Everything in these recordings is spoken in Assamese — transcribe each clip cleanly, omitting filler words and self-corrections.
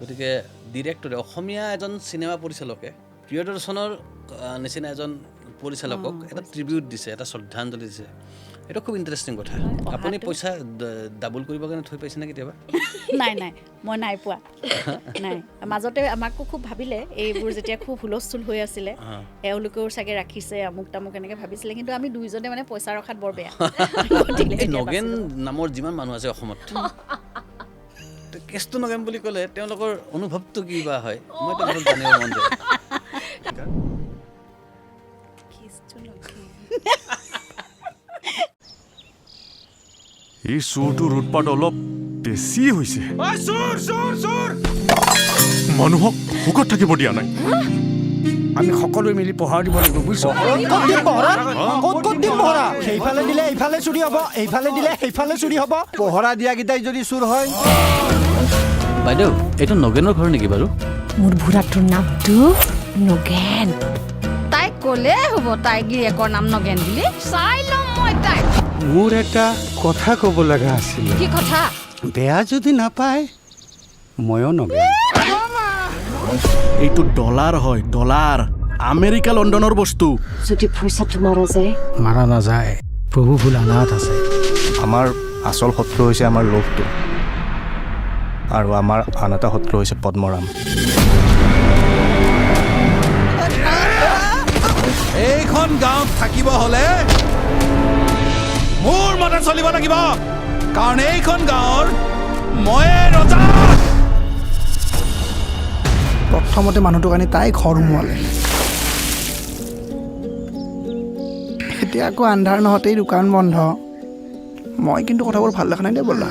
গতিকে ডিৰেক্টৰে অসমীয়া এজন চিনেমা পৰিচালকে প্ৰিয়দৰ্শনৰ নিচিনা এজন পৰিচালকক এটা ট্ৰিবিউট দিছে, এটা শ্ৰদ্ধাঞ্জলি দিছে। এটা খুব ইণ্টাৰেষ্টিং কথা। আপুনি পইচা ডাবল কৰিবৰ কাৰণে থৈ পাইছেনে কেতিয়াবা? নাই মই নাই পোৱা নাই। মাজতে আমাকো খুব ভাবিলে এইবোৰ যেতিয়া খুব হুলস্থুল হৈ আছিলে এওঁলোকেও চাগে ৰাখিছে আমুক তামুক এনেকৈ ভাবিছিলে, কিন্তু আমি দুইজনে মানে পইচা ৰখাত বৰ বেয়া। এই নগেন নামৰ যিমান মানুহ আছে অসমত, কেছটো নগেন বুলি ক'লে তেওঁলোকৰ অনুভৱটো কি বা হয় মই তেওঁলোকক জানিব মন যায়। এই চোৰটোৰ উৎপাত অলপ বেছি হৈছে। মানুহক সুখত থাকিব দিয়া নাই। আমি সকলোৱে মিলি পহৰা দিব লাগিব, বুজিছ? সেইফালে দিলে এইফালে চুৰি হ'ব, এইফালে দিলে সেইফালে চুৰি হ'ব। পহৰা দিয়াকেইটাই যদি চুৰ হয়। বাইদেউ, এইটো নগেনৰ ঘৰ নেকি বাৰু? মোৰ বুঢ়াটোৰ নামটো নগেন। তাইক ক'লে হ'ব তাই গিৰিয়েকৰ নাম নগেন বুলি। চাই ল'ম মই তাইক। মোৰ এটা কথা ক'ব লগা আছিলে। কি কথা? বেয়া যদি নাপায় ময়ো নগেন। এইটো ডলাৰ হয়, ডলাৰ। আমেৰিকা লণ্ডনৰ বস্তু। যদি পইচাটো মাৰা যায়? মাৰা নাযায়, প্ৰভু ভুল অনাথ আছে। আমাৰ আচল শত্ৰু হৈছে আমাৰ লোভটো, আৰু আমাৰ আন এটা শত্ৰু হৈছে পদ্মৰাম। এইখন গাঁৱত থাকিব হ'লে মোৰ মতে চলিব লাগিব, কাৰণ এইখন গাঁৱৰ ময়ে ৰজা। প্ৰথমতে মানুহটোক আনি তাই ঘৰ সোমোৱালে, এতিয়া আকৌ আন্ধাৰ নহওঁতেই দোকান বন্ধ। মই কিন্তু কথাবোৰ ভাল দেখা নাই দে বলা।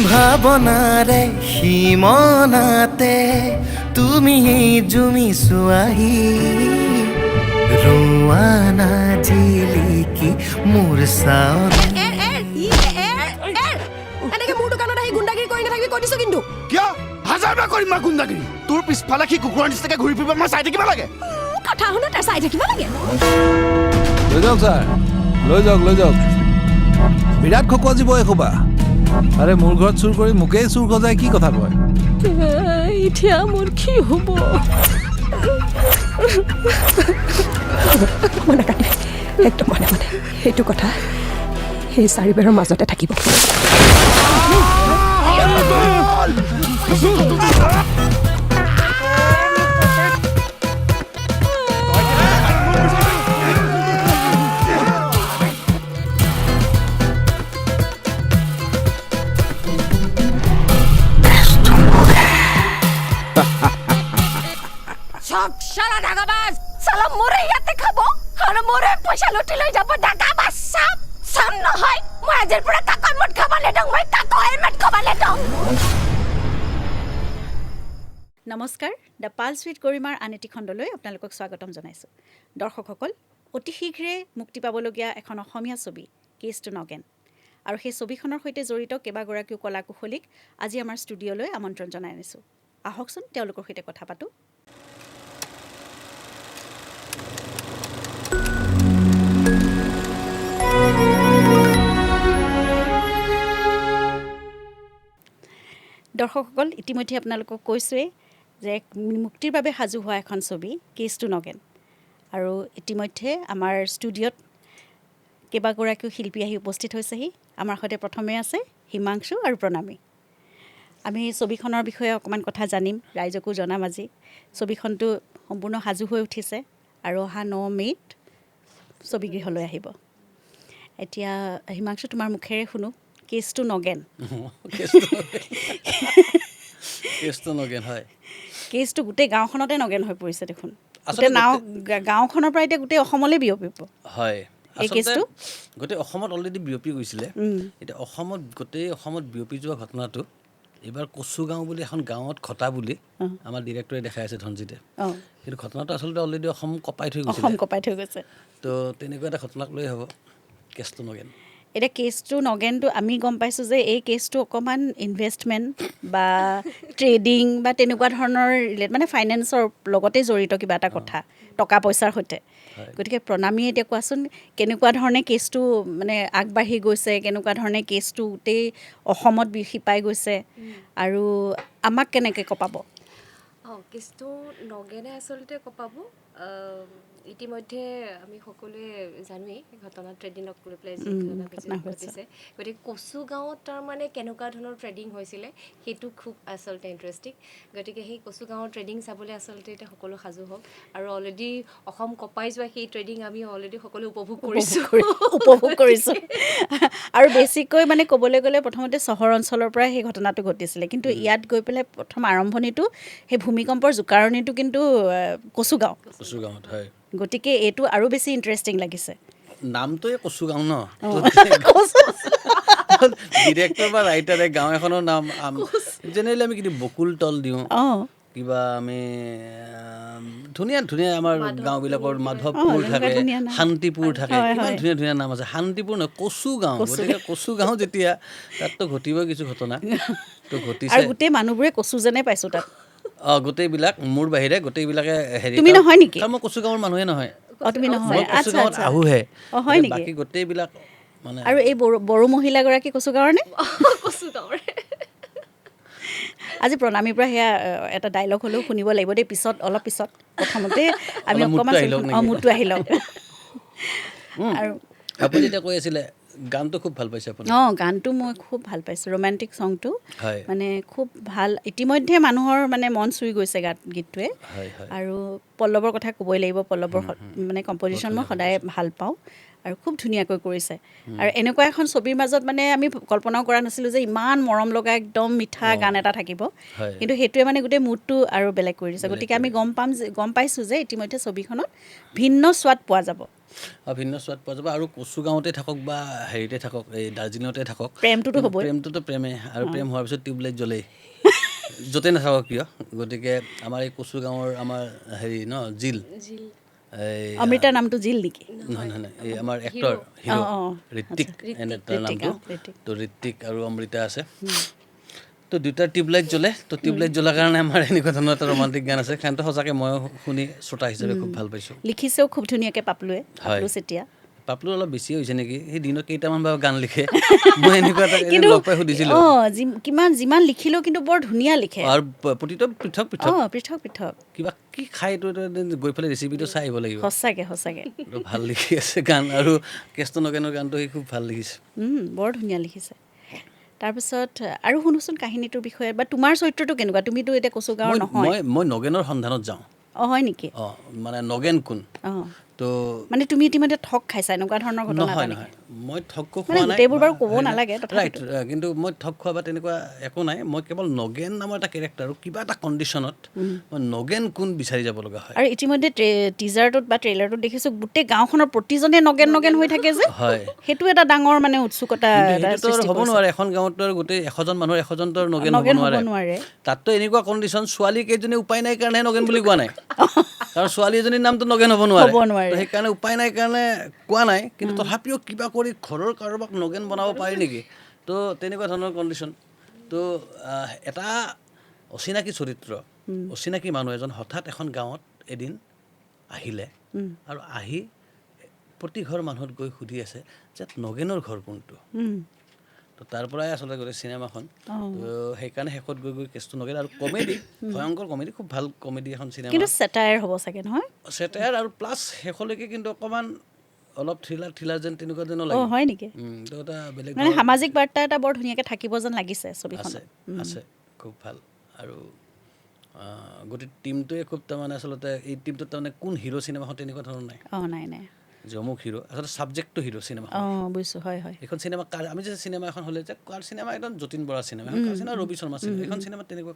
ভাৱনাৰে সিমনাতে তুমি জুমিছো আহি, ৰোৱানা জিলিকি মোৰ চাউল। এনেকে মোৰ দোকানত আহি গুণ্ডাগিৰি কৰি নাথাকিবি কৈ দিছো কিন্তু। কিয়? হাজাৰবাৰ কৰিম মই গুণ্ডাগিৰি। তোৰ পিছফালে সি কুকুৰৰ নিচিনাকে ঘূৰি ফুৰিব, মই চাই থাকিব লাগে? কথা শুনো তাৰ চাই থাকিব লাগে। লৈ যাওক ছাৰ, লৈ যাওক। বিৰাট খকুৱা জীৱ এসোপা। আৰে মোৰ ঘৰত চুৰ কৰি মোকেই চুৰ খজাই কি কথা কয়? এতিয়া মোৰ কি হ'ব? মনে কাটে একদম মনে সেইটো কথা সেই চাৰিবেৰৰ মাজতে থাকিব। সব শালা ঢাকাবাজ, শালা মোৰে ইয়াতে খাবো আৰ মোৰে পয়সা লুটি লৈ যাব। ঢাকাবাজ সাম নহয়, মই আজিৰ পৰা কাকৰ মত খাবলৈ দিওঁ, মই কাকৰ মত খাবলৈ দিওঁ। নমস্কাৰ, দ্য পালছ উইথ গৰিমাৰ আন এটি খণ্ডলৈ আপোনালোকক স্বাগতম জনাইছোঁ। দৰ্শকসকল, অতি শীঘ্ৰে মুক্তি পাবলগীয়া এখন অসমীয়া ছবি কেছ টু নগেন, আৰু সেই ছবিখনৰ সৈতে জড়িত কেইবাগৰাকীও কলা কুশলীক আজি আমাৰ ষ্টুডিঅ'লৈ আমন্ত্ৰণ জনাই আনিছোঁ। আহকচোন তেওঁলোকৰ সৈতে কথা পাতোঁ। দৰ্শকসকল, ইতিমধ্যে আপোনালোকক কৈছোঁৱেই যে মুক্তিৰ বাবে সাজু হোৱা এখন ছবি কেছ টু নগেন, আৰু ইতিমধ্যে আমাৰ ষ্টুডিঅ'ত কেইবাগৰাকীও শিল্পী আহি উপস্থিত হৈছেহি। আমাৰ সৈতে প্ৰথমে আছে হিমাংশু আৰু প্ৰণামী। আমি ছবিখনৰ বিষয়ে অকণমান কথা জানিম, ৰাইজকো জনাম। আজি ছবিখনটো সম্পূৰ্ণ সাজু হৈ উঠিছে আৰু অহা 9 মে'ত ছবিগৃহলৈ আহিব। এতিয়া হিমাংশু, তোমাৰ মুখেৰে শুনো কেছ টু নগেন। কেছটো নগেন হয়। কেছটো গোটেই গাঁওখনতে নগেন হৈ পৰিছে দেখোন। গোটেই গাঁওখনৰ পৰা এতিয়া গোটেই অসমলৈ বিয়পিব। হয়, এই কেছটো গোটেই অসমত অলৰেডি বিয়পি গৈছিলে। এতিয়া গোটেই অসমত বিয়পি যোৱা ঘটনাটো এইবাৰ কচুগাঁও বুলি এখন গাঁৱত ঘটা বুলি আমাৰ ডিৰেক্টৰে দেখাই আছে ধনজিতে। কিন্তু ঘটনাটো আচলতে অলৰেডি অসম কপাই থৈ গৈছে। তো তেনেকুৱা এটা ঘটনাক লৈ হ'ব কেছটো নগেন। এতিয়া কেছটো নগেনটো আমি গম পাইছোঁ যে এই কেছটো অকণমান ইনভেষ্টমেণ্ট বা ট্ৰেডিং বা তেনেকুৱা ধৰণৰ মানে ফাইনেন্সৰ লগতে জড়িত কিবা এটা কথা টকা পইচাৰ সৈতে গতিকে প্ৰণামীয়ে এতিয়া কোৱাচোন কেনেকুৱা ধৰণে কেছটো মানে আগবাঢ়ি গৈছে কেনেকুৱা ধৰণে কেছটো গোটেই অসমত শিপাই গৈছে আৰু আমাক কেনেকৈ কপাব কেছটো নগেনে আচলতে কপাব ইতিমধ্যে আমি সকলোৱে জানোৱেই ঘটনা ট্ৰেডিঙক লৈ পেলাই যি ঘটনা ঘটিছে গতিকে কচু গাঁৱত তাৰমানে কেনেকুৱা ধৰণৰ ট্ৰেডিং হৈছিলে সেইটো খুব আচলতে ইণ্টাৰেষ্টিং গতিকে সেই কচু গাঁৱৰ ট্ৰেডিং চাবলৈ আচলতে এতিয়া সকলো সাজু হওক আৰু অলৰেডি অসম কপাই যোৱা সেই ট্ৰেডিং আমি অলৰেডি সকলো উপভোগ কৰিছোঁ আৰু বেছিকৈ মানে ক'বলৈ গ'লে প্ৰথমতে চহৰ অঞ্চলৰ পৰা সেই ঘটনাটো ঘটিছিলে কিন্তু ইয়াত গৈ পেলাই প্ৰথম আৰম্ভণিটো সেই ভূমিকম্পৰ জোকাৰণিটো কিন্তু কচু গাঁৱত হয় গতিকে এইটো আৰু বেছি ইণ্টাৰেষ্টিং লাগিছে নামটোৱে কচু গাঁও ন ডিৰেক্টৰ বা ৰাইটাৰে গাঁও এখনৰ নাম জেনেৰেলি আমি কিন্তু বকুল তল দিওঁ কিবা আমি ধুনীয়া ধুনীয়া আমাৰ গাঁওবিলাকৰ মাধৱপুৰ থাকে শান্তিপুৰ থাকে কিমান ধুনীয়া ধুনীয়া নাম আছে শান্তিপুৰ নহয় কচু গাঁও গতিকে কচু গাঁও যেতিয়া তাততো ঘটিবই কিছু ঘটনা তো ঘটিছে গোটেই মানুহবোৰে কচু যেনে পাইছোঁ তাত গোটেইবিলাক মোৰ বাহিৰে গোটেইবিলাকে হেৰি তুমি নহয় নেকি মই কচু গাঁৱৰ মানুহে নহয় তুমি নহয় কচু গাঁৱত আহোহে হয় নেকি বাকী গোটেইবিলাক মানে আৰু এই বড়ো মহিলাগৰাকী কচু গাঁৱৰ নে কচু গাঁৱৰ আজি প্ৰণামীৰ পৰা সেয়া এটা ডাইলগ হ'লেও শুনিব লাগিব দেই অলপ পিছত প্ৰথমতে আমি অকণমান মুডটো আহি লওক আৰু আপুনি যেতিয়া কৈ আছিলে গানটো খুব ভাল পাইছে আপুনি গানটো মই খুব ভাল পাইছোঁ ৰোমেণ্টিক ছংটো মানে খুব ভাল ইতিমধ্যে মানুহৰ মানে মন চুই গৈছে গীতটোৱে আৰু পল্লৱৰ কথা ক'বই লাগিব পল্লৱৰ মানে কম্পজিশ্যন মই সদায় ভাল পাওঁ আৰু খুব ধুনীয়াকৈ কৰিছে আৰু এনেকুৱা এখন ছবিৰ মাজত মানে আমি কল্পনাও কৰা নাছিলোঁ যে ইমান মৰম লগা একদম মিঠা গান এটা থাকিব কিন্তু সেইটোৱে মানে গোটেই মুডটো আৰু বেলেগ কৰি দিছে গতিকে আমি গম পাইছোঁ যে ইতিমধ্যে ছবিখনত ভিন্ন স্বাদ পোৱা যাব ভিন্ন স্বাদ পোৱা যাব আৰু কচু গাঁৱতে থাকক বা হেৰিতে থাকক এই দাৰ্জিলিঙতে থাকক প্ৰেমটোতো প্ৰেমে আৰু প্ৰেম হোৱাৰ পিছত টিউবলাইট জ্বলেই য'তে নাথাকক কিয় গতিকে আমাৰ এই কচু গাঁৱৰ আমাৰ হেৰি ন জিল অমৃতাৰ নামটো জিল নেকি নহয় এই আমাৰ এক্টৰ হিৰো ঋত্বিক এনে তাৰ নামটো তো ঋত্বিক আৰু অমৃতা আছে তো দুটা টিউবলাইট জ্বলে তো টিউবলাইট জ্বলাৰ কাৰণে আমাৰ এনেকুৱা ধৰণৰ এটা ৰোমান্টিক গান আছে গানটো সঁচাকৈ মই শুনি শ্ৰোতা হিচাপে খুব ভাল পাইছোঁ লিখিছেও খুব ধুনীয়াকৈ পাপলুৱে চেতিয়া পাপলুৰ অলপ বেছি হৈছে নেকি সেই দিনত কেইটামান বাৰু গান লিখে মই এনেকুৱা এটা লগ পাই সুধিছিলোঁ যিমান লিখিলেও কিন্তু বৰ ধুনীয়া লিখে আৰু প্ৰতিটো পৃথক পৃথক কিবা কি খাই এইটো গৈ পেলাই ৰেচিপিটো চাই আহিব লাগিব সঁচাকৈ ভাল লিখি আছে গান আৰু কেষ্টনগেনৰ গানটো সি খুব ভাল লিখিছে বৰ ধুনীয়া লিখিছে তাৰপিছত আৰু শুনোচোন কাহিনীটোৰ বিষয়ে বা তোমাৰ চৰিত্ৰটো কেনেকুৱা তুমিতো এতিয়া কচু গাঁৱৰ নহয় মই নগেনৰ সন্ধানত যাওঁ হয় নেকি মানে নগেন কোন তো মানে তুমি ইতিমধ্যে ঠগ খাইছা এনেকুৱা ধৰণৰ ঘটনা নহয় মই ঠগ খোৱা নাই গোটেইবোৰ বাৰু ক'ব নালাগে ৰাইট কিন্তু মই ঠগ খোৱা বা তেনেকুৱা একো নাই মই কেৱল নগেন নামৰ এটা কেৰেক্টাৰ আৰু কিবা এটা কণ্ডিশ্যনত মই নগেন কোন বিচাৰি যাব লগা হয় আৰু ইতিমধ্যে টিজাৰটোত বা ট্ৰেইলাৰটোত দেখিছোঁ গোটেই গাঁওখনৰ প্ৰতিজনে নগেন হৈ থাকে যে হয় সেইটো এটা ডাঙৰ মানে উৎসুকতা হ'ব নোৱাৰে এখন গাঁৱত গোটেই 100জন মানুহ 100জনটো নগেন হ'ব নোৱাৰে তাততো এনেকুৱা কণ্ডিশ্যন ছোৱালী কেইজনী উপায় নাই কাৰণে নগেন বুলি কোৱা নাই কাৰণ ছোৱালী এজনীৰ নামটো নগেন হ'ব নোৱাৰে সেইকাৰণে উপায় নাই কাৰণে কোৱা নাই কিন্তু তথাপিও কিবা কৰি ঘৰৰ কাৰোবাক নগেন বনাব পাৰি নেকি তো তেনেকুৱা ধৰণৰ কণ্ডিশ্যন তো এটা অচিনাকি চৰিত্ৰ অচিনাকি মানুহ এজন হঠাৎ এখন গাঁৱত এদিন আহিলে আৰু আহি প্ৰতি ঘৰ মানুহত গৈ সুধি আছে যে নগেনৰ ঘৰ কোনটো তো তাৰ পৰাই আচলতে গোটেই চিনেমাখন তো সেইকাৰণে শেষত গৈ কেছটো নগেন আৰু কমেডি ভয়ংকৰ কমেডি খুব ভাল কমেডি এখন চিনেমা কিন্তু চেটায়াৰ হ'ব চাগে নহয় চেটায়াৰ আৰু প্লাছ শেষলৈকে কিন্তু অকণমান অলপ থ্ৰিলাৰ যেন তেনেকুৱা যেন লাগে হয় নেকি তো এটা বেলেগ মানে সামাজিক বাৰ্তা এটা বৰ ধুনীয়াকৈ থাকিব যেন লাগিছে ছবিখন আছে খুব ভাল আৰু গোটেই টীমটোৱে খুব তাৰমানে আচলতে এই টীমটোত তাৰমানে কোন হিৰো চিনেমাখন তেনেকুৱা ধৰণৰ নাই নাই জমুক হিৰো আচলতে ছাবজেক্টটো হিৰো চিনেমা বুজিছোঁ হয় এইখন চিনেমা আমি যে চিনেমা এখন হ'লে যে কাৰ চিনেমা একদম যতীন বৰা চিনেমা এখন চিনেমা ৰবি শৰ্মা চিনেমা এইখন চিনেমা তেনেকুৱা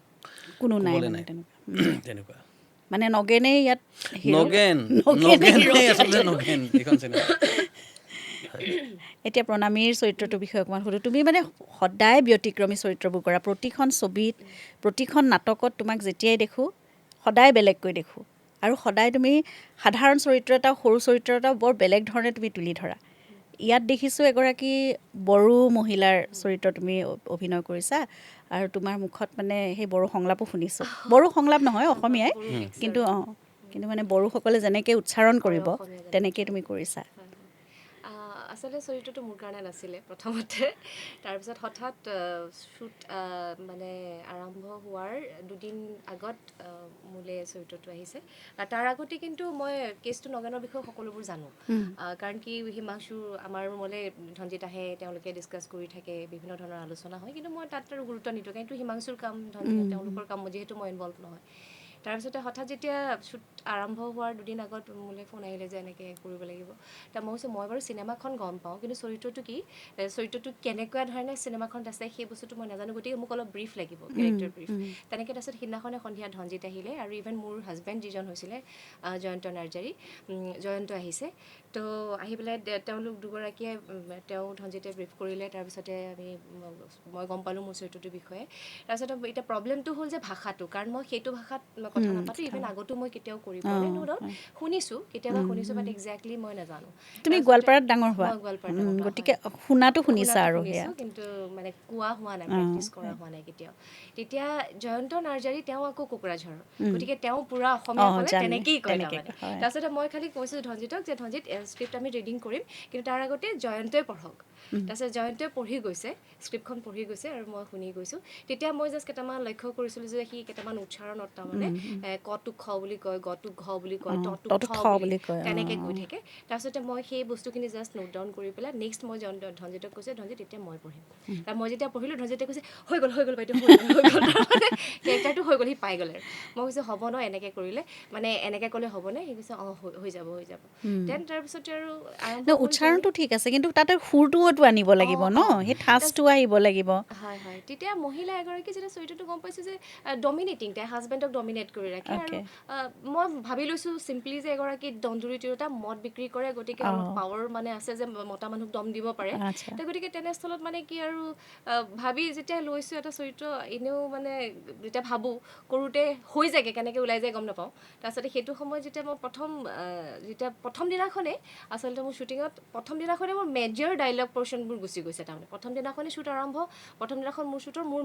কোনো নাই তেনেকুৱা মানে নগেনেই ইয়াত নগেন আচলতে নগেন এইখন চিনেমা এতিয়া প্ৰণামীৰ চৰিত্ৰটোৰ বিষয়ে অকণমান সুধোঁ তুমি মানে সদায় ব্যতিক্ৰমী চৰিত্ৰবোৰ কৰা প্ৰতিখন ছবিত প্ৰতিখন নাটকত তোমাক যেতিয়াই দেখোঁ সদায় বেলেগকৈ দেখোঁ আৰু সদায় তুমি সাধাৰণ চৰিত্ৰ এটা সৰু চৰিত্ৰ এটা বৰ বেলেগ ধৰণে তুমি তুলি ধৰা ইয়াত দেখিছোঁ এগৰাকী বড়ো মহিলাৰ চৰিত্ৰ তুমি অভিনয় কৰিছা আৰু তোমাৰ মুখত মানে সেই বড়ো সংলাপো শুনিছোঁ বড়ো সংলাপ নহয় অসমীয়াই কিন্তু কিন্তু মানে বড়োসকলে যেনেকৈ উচ্চাৰণ কৰিব তেনেকৈ তুমি কৰিছা আচলতে চৰিত্ৰটো মোৰ কাৰণে নাছিলে প্ৰথমতে তাৰপিছত হঠাৎ শ্বুট মানে আৰম্ভ হোৱাৰ দুদিন আগত মোলৈ চৰিত্ৰটো আহিছে তাৰ আগতে কিন্তু মই কেছটো নগেনৰ বিষয়ে সকলোবোৰ জানো কাৰণ কি হিমাংশু আমাৰ ৰুমলৈ ধনজিত আহে তেওঁলোকে ডিছকাছ কৰি থাকে বিভিন্ন ধৰণৰ আলোচনা হয় কিন্তু মই তাত আৰু গুৰুত্ব নিদিওঁ কিন্তু হিমাংশুৰ কাম তেওঁলোকৰ কাম যিহেতু মই ইনভলভ নহয় তাৰপিছতে হঠাৎ যেতিয়া শ্বুট আৰম্ভ হোৱাৰ দুদিন আগত মোলৈ ফোন আহিলে যে এনেকৈ কৰিব লাগিব মই কৈছোঁ মই বাৰু চিনেমাখন গম পাওঁ কিন্তু চৰিত্ৰটো কি চৰিত্ৰটো কেনেকুৱা ধৰণে চিনেমাখনত আছে সেই বস্তুটো মই নাজানো গতিকে মোক অলপ ব্ৰিফ লাগিব কেৰেক্টাৰ ব্ৰিফ তেনেকৈ তাৰপিছত সিদিনাখনে সন্ধিয়া ধনজিত আহিলে আৰু ইভেন মোৰ হাজবেণ্ড যিজন হৈছিলে জয়ন্ত নাৰ্জাৰী জয়ন্ত আহিছে তো আহি পেলাই তেওঁলোক দুগৰাকীয়ে ধনজিতে ব্ৰিফ কৰিলে তাৰপিছতে মই গম পালোঁ মোৰ চৰিত্ৰটোৰ বিষয়ে তাৰপিছতে এতিয়া প্ৰব্লেমটো হ'ল যে ভাষাটো কাৰণ মই সেইটো ভাষাত কথা নাপাতো ইভেন আগতো মই কেতিয়াও কৰি পোৱা নাই নোডাউট শুনিছোঁ কেতিয়াবা শুনিছোঁ বাট একজেক্টলি মই নাজানো তুমি গোৱালপাৰাত ডাঙৰ হোৱা গতিকে শুনাটো শুনিছা আৰু কিন্তু মানে কোৱা হোৱা নাই প্ৰেক্টিচ কৰা হোৱা নাই কেতিয়াও তেতিয়া জয়ন্ত নাৰ্জাৰী তেওঁ আকৌ কোকৰাঝাৰৰ গতিকে তেওঁ পুৰা অসমীয়া ক'লে তেনেকেই কয় তাৰপিছতে মই খালি কৈছোঁ ধনজিতক যে ধনজিত স্ক্ৰিপ্ট আমি ৰিডিং কৰিম কিন্তু তাৰ আগতে জয়ন্তই পঢ়ক তাৰপিছত জয়ন্তই পঢ়ি গৈছে স্ক্ৰিপ্টখন পঢ়ি গৈছে আৰু মই শুনি গৈছোঁ তেতিয়া মই জাষ্ট কেইটামান লক্ষ্য কৰিছিলোঁ যে সি কেইটামান উচ্চাৰণত তাৰমানে কটোক খ বুলি কয় গটোক ঘ বুলি কয় টটোক খ বুলি কয় তেনেকৈ কৈ থাকে তাৰপিছতে মই সেই বস্তুখিনি জাষ্ট নোট ডাউন কৰি পেলাই নেক্সট মই ধনজিতক কৈছোঁ ধনজিত এতিয়া মই পঢ়িম তাৰ মই যেতিয়া পঢ়িলোঁ ধনজিতে কৈছে হৈ গ'ল বাইদেউ হৈ গ'ল কেৰেক্টাৰটো হৈ গ'ল সি পাই গ'লে মই কৈছোঁ হ'ব ন এনেকৈ কৰিলে মানে এনেকৈ ক'লে হ'বনে সি কৈছে হৈ যাব দেন তাৰপিছতে আৰু উচ্চাৰণটো ঠিক আছে কিন্তু তাতে সুৰটোওতো আনিব লাগিব ন সেই ঠাঁচটো আহিব লাগিব হয় তেতিয়া মহিলা এগৰাকী যেতিয়া চৰিত্ৰটো গম পাইছোঁ যে ডমিনেটিং তাই হাজবেণ্ডক ডমিনেট কৰি ৰাখে আৰু মই ভাবি লৈছোঁ চিম্পলি যে এগৰাকী দন্দুৰী তিৰোতা মদ বিক্ৰী কৰে গতিকে পাৱাৰ মানে আছে যে মতা মানুহক দম দিব পাৰে গতিকে তেনেস্থলত মানে কি আৰু ভাবি যেতিয়া লৈছোঁ এটা চৰিত্ৰ এনেও মানে যেতিয়া ভাবোঁ কৰোঁতে হৈ যায়গৈ কেনেকৈ ওলাই যায় গম নাপাওঁ তাৰপিছতে সেইটো সময়ত যেতিয়া মই প্ৰথম দিনাখনেই আচলতে মোৰ শ্বুটিঙত প্ৰথম দিনাখনে মোৰ মেজৰ ডাইলগ পৰ্চনবোৰ গুচি গৈছে তাৰমানে প্ৰথম দিনাখনে শ্বুট আৰম্ভ প্ৰথম দিনাখন মোৰ শ্বুটৰ মোৰ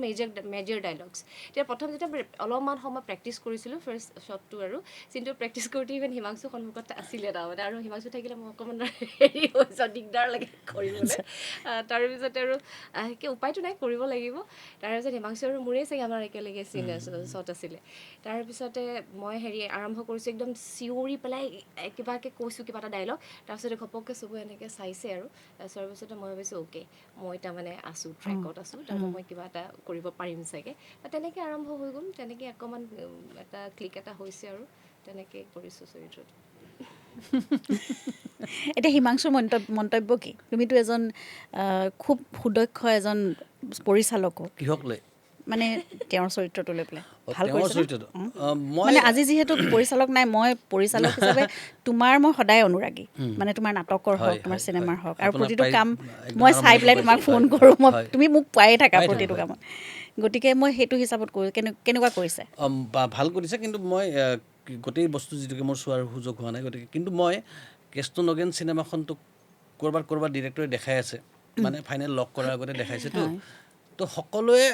মেজৰ ডাইলগছ তেতিয়া প্ৰথম যেতিয়া অলপমান সময় প্ৰেক্টিচ কৰিছিলোঁ ফাৰ্ষ্ট শ্বটটো আৰু কিন্তু প্ৰেক্টিচ কৰোঁতে ইভেন হিমাংশু সন্মুখত আছিলে তাৰমানে আৰু হিমাংশু থাকিলে মই অকণমান হেৰি হৈছে দিগদাৰ লাগে কৰিবলৈ তাৰপিছতে আৰু উপায়টো নাই কৰিব লাগিব তাৰপিছত হিমাংশু আৰু মোৰেই চাগে আমাৰ একেলগে চিন শ্বট আছিলে তাৰপিছতে মই আৰম্ভ কৰিছোঁ একদম চিঞৰি পেলাই কিবাকৈ কৈছোঁ কিবা এটা ডাইলগ তাৰপিছতে ঘপককৈ চবে এনেকৈ চাইছে আৰু তাৰপিছতে মই ভাবিছোঁ অ'কে মই তাৰমানে আছোঁ ট্ৰেকত আছোঁ তাৰমানে মই কিবা এটা কৰিব পাৰিম চাগে তেনেকৈ আৰম্ভ হৈ গ'ল তেনেকৈ অকণমান এটা ক্লিক এটা হৈছে আৰু তেনেকৈ কৰিছোঁ চৰিত্ৰটো এতিয়া হিমাংশুৰ মন্তব্য কি তুমিতো এজন খুব সুদক্ষ এজন পৰিচালকো কিহক লৈ মানে তেওঁৰ চৰিত্ৰটো লৈ পেলাই ভাল কৰিছে মানে আজি যিহেতু পৰিচালক নাই মই পৰিচালক হিচাপে তোমাৰ মই সদায় অনুৰাগী মানে তোমাৰ নাটকৰ হওক তোমাৰ চিনেমাৰ হওক আৰু প্ৰতিটো কাম মই চাই পেলাই তোমাক ফোন কৰোঁ তুমি মোক পায়ে থাকা প্ৰতিটো কামত গতিকে মই সেইটো হিচাপত কৰোঁ কেনেকুৱা কৰিছে ভাল কৰিছে কিন্তু মই গোটেই বস্তু যিটোকে মোৰ চোৱাৰ সুযোগ হোৱা নাই গতিকে কিন্তু মই কেছটো নগেন চিনেমাখনটো ক'ৰবাত ডিৰেক্টৰে দেখাই আছে মানে ফাইনেল লক কৰাৰ আগতে দেখাইছেতো তো সকলোৱে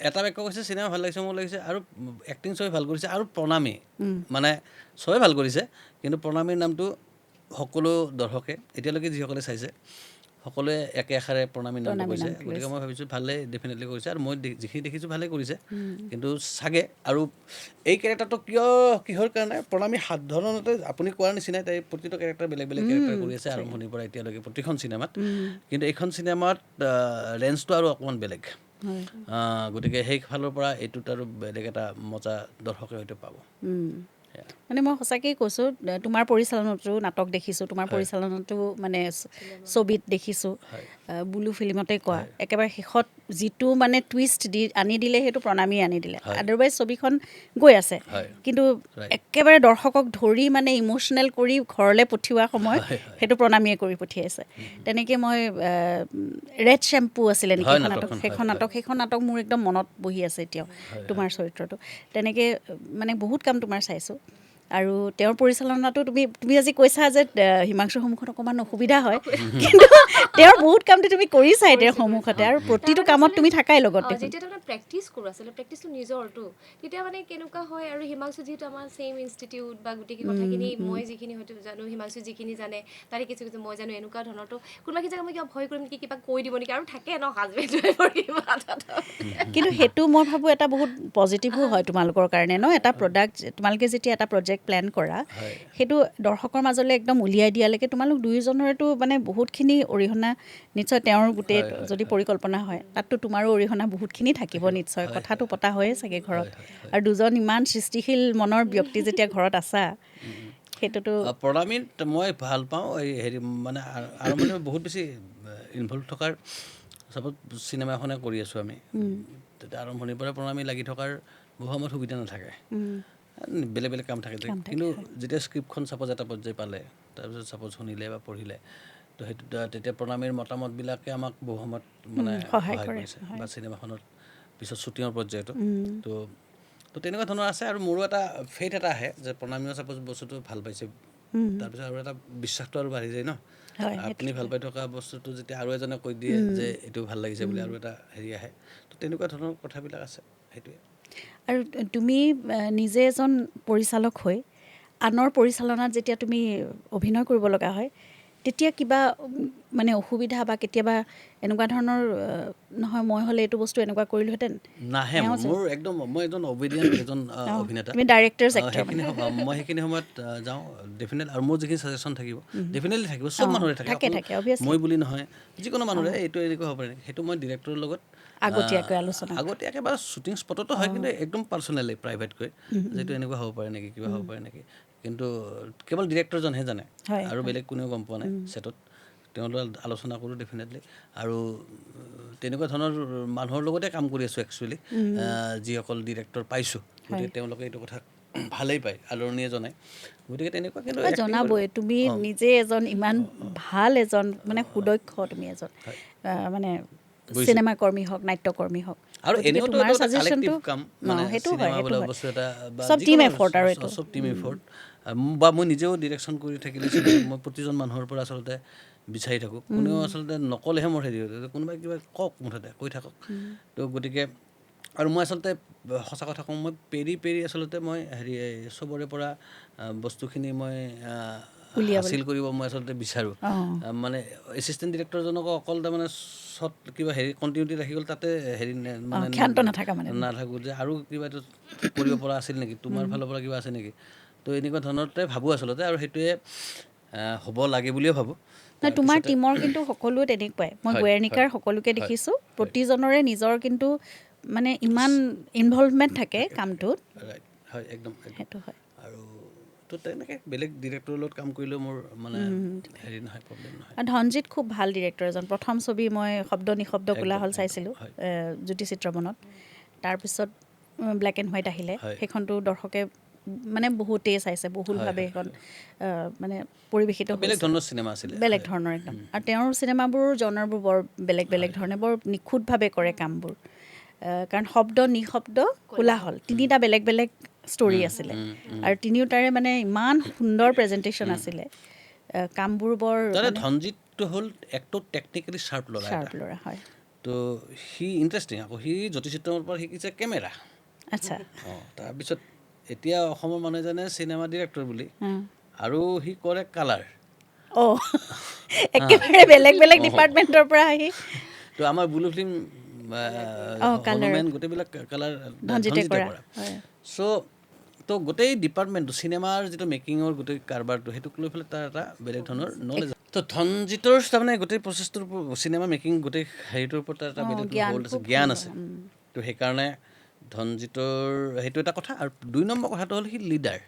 এটা বাক্য কৈছে চিনেমা ভাল লাগিছে মোৰ লাগিছে আৰু এক্টিং চবে ভাল কৰিছে আৰু প্ৰণামী মানে চবে ভাল কৰিছে কিন্তু প্ৰণামীৰ নামটো সকলো দৰ্শকে এতিয়ালৈকে যিসকলে চাইছে সকলোৱে একে আষাৰে প্ৰণামী নামটো কৈছে গতিকে মই ভাবিছোঁ ভালে ডেফিনেটলি কৰিছে আৰু মই যিখিনি দেখিছোঁ ভালেই কৰিছে কিন্তু চাগে আৰু এই কেৰেক্টাৰটো কিহৰ কাৰণে প্ৰণামী সাধাৰণতে আপুনি কোৱাৰ নিচিনাই তাই প্ৰতিটো কেৰেক্টাৰ বেলেগ কেৰেক্টাৰ কৰি আছে আৰম্ভণিৰ পৰা এতিয়ালৈকে প্ৰতিখন চিনেমাত কিন্তু এইখন চিনেমাত ৰেঞ্জটো আৰু অকণমান বেলেগ গতিকে সেই ফালৰ পৰা এইটোত আৰু বেলেগ এটা মজা দৰ্শকে হয়তো পাব মানে মই সঁচাকৈয়ে কৈছোঁ তোমাৰ পৰিচালনাতো নাটক দেখিছোঁ তোমাৰ পৰিচালনাতো মানে ছবিত দেখিছোঁ বুলু ফিল্মতে কোৱা একেবাৰে শেষত যিটো মানে টুইষ্ট আনি দিলে সেইটো প্ৰণামী আনি দিলে আদাৰৱাইজ ছবিখন গৈ আছে কিন্তু একেবাৰে দৰ্শকক ধৰি মানে ইম'চনেল কৰি ঘৰলৈ পঠিওৱা সময়ত সেইটো প্ৰণামীয়ে কৰি পঠিয়াইছে তেনেকৈ মই ৰেড শ্বেম্পু আছিলে নেকি সেইখন নাটক মোৰ একদম মনত বহি আছে এতিয়াও তোমাৰ চৰিত্ৰটো তেনেকৈ মানে বহুত কাম তোমাৰ চাইছোঁ আৰু তেওঁৰ পৰিচালনাটো তুমি আজি কৈছা যে হিমাংশুৰ সন্মুখত অকণমান অসুবিধা হয় কিন্তু তেওঁৰ বহুত কামটো তুমি কৰিছাই তেওঁৰ সন্মুখতে আৰু প্ৰতিটো কামত তুমি থাকাই লগতে যেতিয়া তাৰমানে প্ৰেক্টিচ কৰোঁ আচলতে প্ৰেক্টিচটো নিজৰটো তেতিয়া মানে কেনেকুৱা হয় আৰু হিমাংশু যিহেতু আমাৰ ছেইম ইনষ্টিটিউট বা গোটেইখিনি কথাখিনি মই যিখিনি হয়তো জানো হিমাংশু যিখিনি জানে তাৰে কিছু কিছু মই জানো এনেকুৱা ধৰণৰতো কোনোবা কি জেগা মই কিবা ভয় কৰিম নেকি কিবা কৈ দিব নেকি আৰু থাকে ন হাজবেণ্ড ৱাইফৰ কিবা কিন্তু সেইটো মই ভাবোঁ এটা বহুত পজিটিভো হয় তোমালোকৰ কাৰণে ন এটা প্ৰডাক্ট তোমালোকে যেতিয়া এটা প্ৰজেক্ট প্লেন কৰা সেইটো দৰ্শকৰ মাজলৈ একদম উলিয়াই দিয়ালৈকে তোমালোক দুয়োজনৰেতো মানে বহুতখিনি অৰিহণা নিশ্চয় তেওঁৰ গোটেই যদি পৰিকল্পনা হয় তাততো তোমাৰো অৰিহণা বহুতখিনি থাকিব নিশ্চয় কথাটো পতা হয়ে চাগে ঘৰত আৰু দুজন ইমান সৃষ্টিশীল মনৰ ব্যক্তি যেতিয়া ঘৰত আছা সেইটোতো প্ৰণামীত মই ভাল পাওঁ এই হেৰি মানে আৰম্ভণি বহুত বেছি ইনভলভ থকাৰ চাপ'জ চিনেমা এখনে কৰি আছোঁ আমি তেতিয়া আৰম্ভণিৰ পৰা প্ৰণামী লাগি থকাৰ বহু সময়ত সুবিধা নাথাকে বেলেগ বেলেগ কাম থাকে কিন্তু যেতিয়া স্ক্ৰিপ্টখন চাপ'জ এটা পৰ্যায় পালে তাৰপিছত চাপ'জ শুনিলে বা পঢ়িলে তো সেইটো তেতিয়া প্ৰণামীৰ মতামতবিলাকে আমাক বহু সময়ত মানে সহায় কৰিছে বা চিনেমাখনত পিছত শ্বুটিঙৰ পৰ্যায়তো তো তেনেকুৱা ধৰণৰ আছে আৰু মোৰো এটা ফেইথ এটা আহে যে প্ৰণামীও চাপ'জ বস্তুটো ভাল পাইছে তাৰপিছত আৰু এটা বিশ্বাসটো আৰু বাঢ়ি যায় ন আপুনি ভাল পাই থকা বস্তুটো যেতিয়া আৰু এজনে কৈ দিয়ে যে এইটো ভাল লাগিছে বুলি আৰু এটা হেৰি আহে তো তেনেকুৱা ধৰণৰ কথাবিলাক আছে সেইটোৱে আৰু তুমি নিজে এজন পৰিচালক হৈ আনৰ পৰিচালনাত যেতিয়া তুমি অভিনয় কৰিব লগা হয় তেতিয়া কিবা মানে অসুবিধা বা কেতিয়াবা এনেকুৱা ধৰণৰ নহয় মই হ'লে এইটো বস্তু এনেকুৱা কৰিলোহেঁতেন নাহে মোৰ একদম মই এজন অবিডিয়েণ্ট এজন অভিনেতা তুমি ডাইৰেক্টৰ মই সেইখিনি সময়ত যাওঁ ডেফিনেটলি আৰু মোৰ যিখিনি ছাজেশ্যন থাকিব ডেফিনেটলি থাকিব চব মানুহৰে থাকে মই বুলি নহয় যিকোনো মানুহৰে এইটো এনেকুৱা হ'ব পাৰে সেইটো মই ডিৰেক্টৰৰ লগত আগতীয়াকৈ বা শ্বুটিং স্পটতো হয় কিন্তু একদম পাৰ্চনেলি প্ৰাইভেটকৈ যিটো এনেকুৱা হ'ব পাৰে নেকি কিবা হ'ব পাৰে নেকি কিন্তু কেৱল ডিৰেক্টৰজনহে জানে আৰু বেলেগ কোনেও গম পোৱা নাই ছেটত তেওঁৰ লগত আলোচনা কৰোঁ ডেফিনেটলি আৰু তেনেকুৱা ধৰণৰ মানুহৰ লগতে কাম কৰি আছোঁ একচুৱেলি যিসকল ডিৰেক্টৰ পাইছোঁ গতিকে তেওঁলোকে এইটো কথা ভালেই পায় আদৰণীয়ে জনায় গতিকে তেনেকুৱা কিন্তু জনাবই তুমি নিজে এজন ইমান ভাল এজন মানে সুদক্ষ তুমি এজন মানে চিনেমা কৰ্মী হওক নাট্যকৰ্মী হওক আৰু এনেও তোমাৰ কালেক্টিভ কাম মানে চিনেমা বোলা বস্তু এটা চব টিম এফৰ্ট আৰু এইটো চব টিম এফৰ্ট বা মই নিজেও ডিৰেকশ্যন কৰি থাকিলে মই প্ৰতিজন মানুহৰ পৰা আচলতে বিচাৰি থাকোঁ কোনেও আচলতে নক'লেহে মোৰ হেৰি হয় কোনোবাই কিবা কওক মুঠতে কৈ থাকক তো গতিকে আৰু মই আচলতে সঁচা কথা কওঁ মই পেৰি আচলতে মই হেৰি চবৰে পৰা বস্তুখিনি মই হাচিল কৰিব মই আচলতে বিচাৰোঁ মানে এছিষ্টেণ্ট ডিৰেক্টৰজনকো অকল তাৰমানে চত কিবা হেৰি কণ্টিনিউটি ৰাখি গ'ল তাতে হেৰি মানে নাথাকোঁ যে আৰু কিবা এইটো কৰিব পৰা আছিল নেকি তোমাৰ ফালৰ পৰা কিবা আছে নেকি তো এনেকুৱা ধৰণতে ভাবোঁ আচলতে আৰু সেইটোৱে হ'ব লাগে বুলিয়ে ভাবোঁ তোমাৰ টীমৰ কিন্তু সকলোৱে তেনেকুৱাই মই গোৱেৰনিকাৰ সকলোকে দেখিছোঁ প্ৰতিজনৰে নিজৰ কিন্তু মানে ইমান ইনভলভমেণ্ট থাকে কামটোত হয় একদম সেইটো হয় আৰু তো তেনেকৈ বেলেগ ডিৰেক্টৰৰ লগত কাম কৰিলেও মোৰ মানে হেৰি নহয় প্ৰব্লেম নহয় ধনজিৎ খুব ভাল ডিৰেক্টৰ এজন প্ৰথম ছবি মই শব্দ নিশব্দ কোলাহল চাইছিলোঁ জ্যোতিচিত্ৰমনত তাৰপিছত ব্লেক এণ্ড হোৱাইট আহিলে সেইখনটো দৰ্শকে মানে বহুতেই চাইছে বহুলভাৱে সেইখন মানে পৰিৱেশিত বেলেগ ধৰণৰ চিনেমা আছিলে বেলেগ ধৰণৰ একদম আৰু তেওঁৰ চিনেমাবোৰ জনৰবোৰ বৰ বেলেগ ধৰণে বৰ নিখুঁতভাৱে কৰে কামবোৰ কাৰণ শব্দ নিশব্দ কোলাহল তিনিটা বেলেগ ষ্টৰী আছিলে আৰু তিনিওটাৰে মানে ইমান সুন্দৰ প্ৰেজেণ্টেশ্যন আছিলে কামবোৰ বৰ ধনজিৎটো হ'ল একটো টেকনিকেলি শ্বাৰ্প ল'ৰা হয় তো সি ইণ্টাৰেষ্টিং আকৌ সি জ্যোতিচিত্ৰৰ পৰা শিকিছে কেমেৰা আচ্ছা তাৰপিছত এতিয়া অসমৰ মানুহে জানে চিনেমা ডিৰেক্টৰ বুলি আৰু সি কৰে কালাৰ একেবাৰে বেলেগ ডিপাৰ্টমেণ্টৰ পৰা আহি তো আমাৰ ব্লু ফিল্ম হনুমেন গোটেইবিলাক কালাৰ ধনজিতে কৰা চ' তো গোটেই ডিপাৰ্টমেণ্টটো চিনেমাৰ যিটো মেকিঙৰ গোটেই কাৰবাৰটো সেইটোক লৈ পেলাই তাৰ এটা বেলেগ ধৰণৰ নলেজ তো ধনজিতৰ তাৰমানে গোটেই প্ৰচেছটোৰ চিনেমা মেকিং গোটেই হেৰিটোৰ ওপৰত এটা বেলেগ জ্ঞান আছে তো সেইকাৰণে ধনজিতৰ সেইটো এটা কথা আৰু 2 নম্বৰ কথাটো হ'ল সি লিডাৰ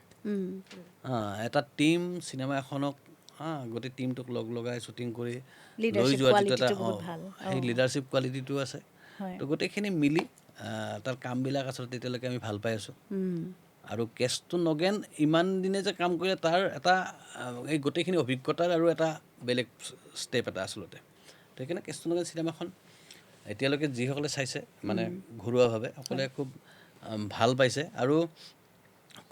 এটা টীম চিনেমা এখনক গোটেই টীমটোক লগাই শ্বুটিং কৰি লৈ যোৱা যিটো এটা সেই লিডাৰশ্বিপ কোৱালিটিটো আছে তো গোটেইখিনি মিলি তাৰ কামবিলাক আচলতে এতিয়ালৈকে আমি ভাল পাই আছোঁ আৰু casetunagen ইমান দিনে যে কাম কৰিলে তাৰ এটা এই গোটেইখিনি অভিজ্ঞতাৰ আৰু এটা বেলেগ ষ্টেপ এটা আচলতে তো সেইকাৰণে casetunagen চিনেমাখন এতিয়ালৈকে যিসকলে চাইছে মানে ঘৰুৱাভাৱে সকলোৱে খুব ভাল পাইছে আৰু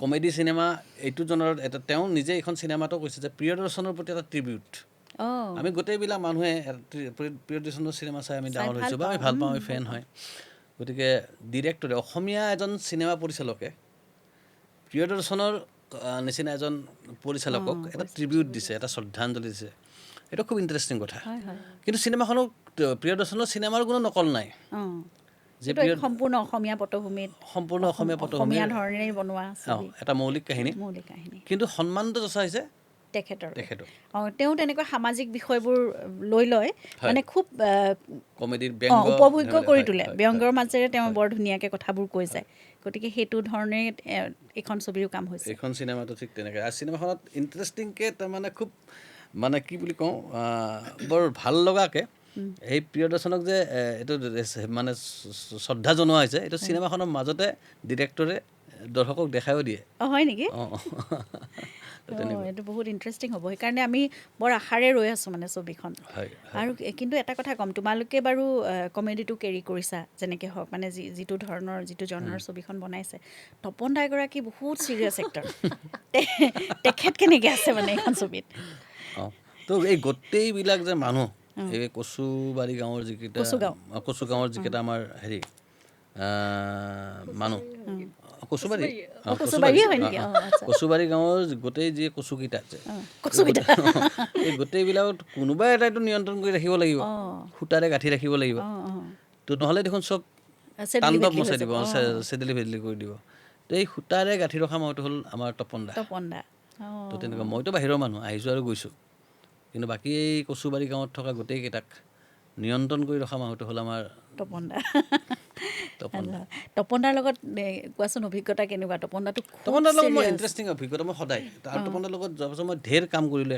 কমেডি চিনেমা এইটো জনৰ এটা তেওঁ নিজে এইখন চিনেমাটো কৈছে যে প্ৰিয়দৰ্শনৰ প্ৰতি এটা ট্ৰিবিউট আমি গোটেইবিলাক মানুহে প্ৰিয়দৰ্শনৰ চিনেমা চাই আমি ডাঙৰ হৈছোঁ বা আমি ভাল পাওঁ আমি ফেন হয় গতিকে ডিৰেক্টৰে অসমীয়া এজন চিনেমা পৰিচালকে প্ৰিয়দৰ্শনৰ নিচিনা এজন পৰিচালকক এটা ট্ৰিবিউট দিছে এটা শ্ৰদ্ধাঞ্জলি দিছে এটা খুব ইণ্টাৰেষ্টিং কথা কিন্তু চিনেমাখনৰ প্ৰিয়দৰ্শনৰ চিনেমাৰ কোনো নকল নাই যে সম্পূৰ্ণ অসমীয়া পটভূমিত অসমীয়া ধৰণেৰে বনোৱা এটা মৌলিক কাহিনী কিন্তু সন্মানটো যচা হৈছে তেখেতৰ তেওঁ তেনেকুৱা সামাজিক বিষয়বোৰ লৈ লয় মানে খুব কমেডিৰ উপভোগ্য কৰি তোলে ব্যংগৰ মাজেৰে তেওঁ বৰ ধুনীয়াকৈ কথাবোৰ কৈ যায় গতিকে সেইটো ধৰণে এইখন ছবিৰো কাম হৈছে এইখন চিনেমাটো ঠিক তেনেকৈ আৰু চিনেমাখনত ইণ্টাৰেষ্টিংকৈ তাৰমানে খুব মানে কি বুলি কওঁ বৰ ভাল লগাকৈ এই প্ৰিয়দৰ্শনক যে এইটো মানে শ্ৰদ্ধা জনোৱা হৈছে এইটো চিনেমাখনৰ মাজতে ডিৰেক্টৰে দৰ্শকক দেখাইও দিয়ে হয় নেকি এইটো বহুত ইণ্টাৰেষ্টিং হ'ব সেইকাৰণে আমি বৰ আশাৰে ৰৈ আছোঁ মানে ছবিখন আৰু কিন্তু এটা কথা ক'ম তোমালোকে বাৰু কমেডিটো কেৰি কৰিছা যেনেকৈ হওক মানে যিটো জনৰ ছবিখন বনাইছে তপন দা এগৰাকী বহুত চিৰিয়াছ এক্টৰ তেখেত কেনেকৈ আছে মানে এইখন ছবিত তো এই গোটেইবিলাক যে মানুহ এই কচুবাৰী গাঁৱৰ যিকেইটা আমাৰ হেৰি মানুহ কচুবাৰী গাঁৱৰ গোটেই যি কচুকেইটা আছে এই গোটেইবিলাকত কোনোবা এটাইতো নিয়ন্ত্ৰণ কৰি ৰাখিব লাগিব সূতাৰে গাঁঠি ৰাখিব লাগিব তো নহ'লে দেখোন চব তাণ্ডৱ মচাই দিব চেদেলি ভেদেলি কৰি দিব তো এই সূতাৰে গাঁঠি ৰখা মানুহটো হ'ল আমাৰ তপন দা তো তেনেকুৱা মইতো বাহিৰৰ মানুহ আহিছোঁ আৰু গৈছোঁ কিন্তু বাকী এই কচুবাৰী গাঁৱত থকা গোটেইকেইটাক নিয়ন্ত্ৰণ কৰি ৰখা মানুহটো হ'ল আমাৰ তপন দাৰ লগত কোৱাচোন অভিজ্ঞতা কেনেকুৱা তপন দাৰ লগত মই ইণ্টাৰেষ্টিং অভিজ্ঞতা মই সদায় আৰু তপন দাৰ লগত যোৱাৰ পাছত মই ঢেৰ কাম কৰিলোঁ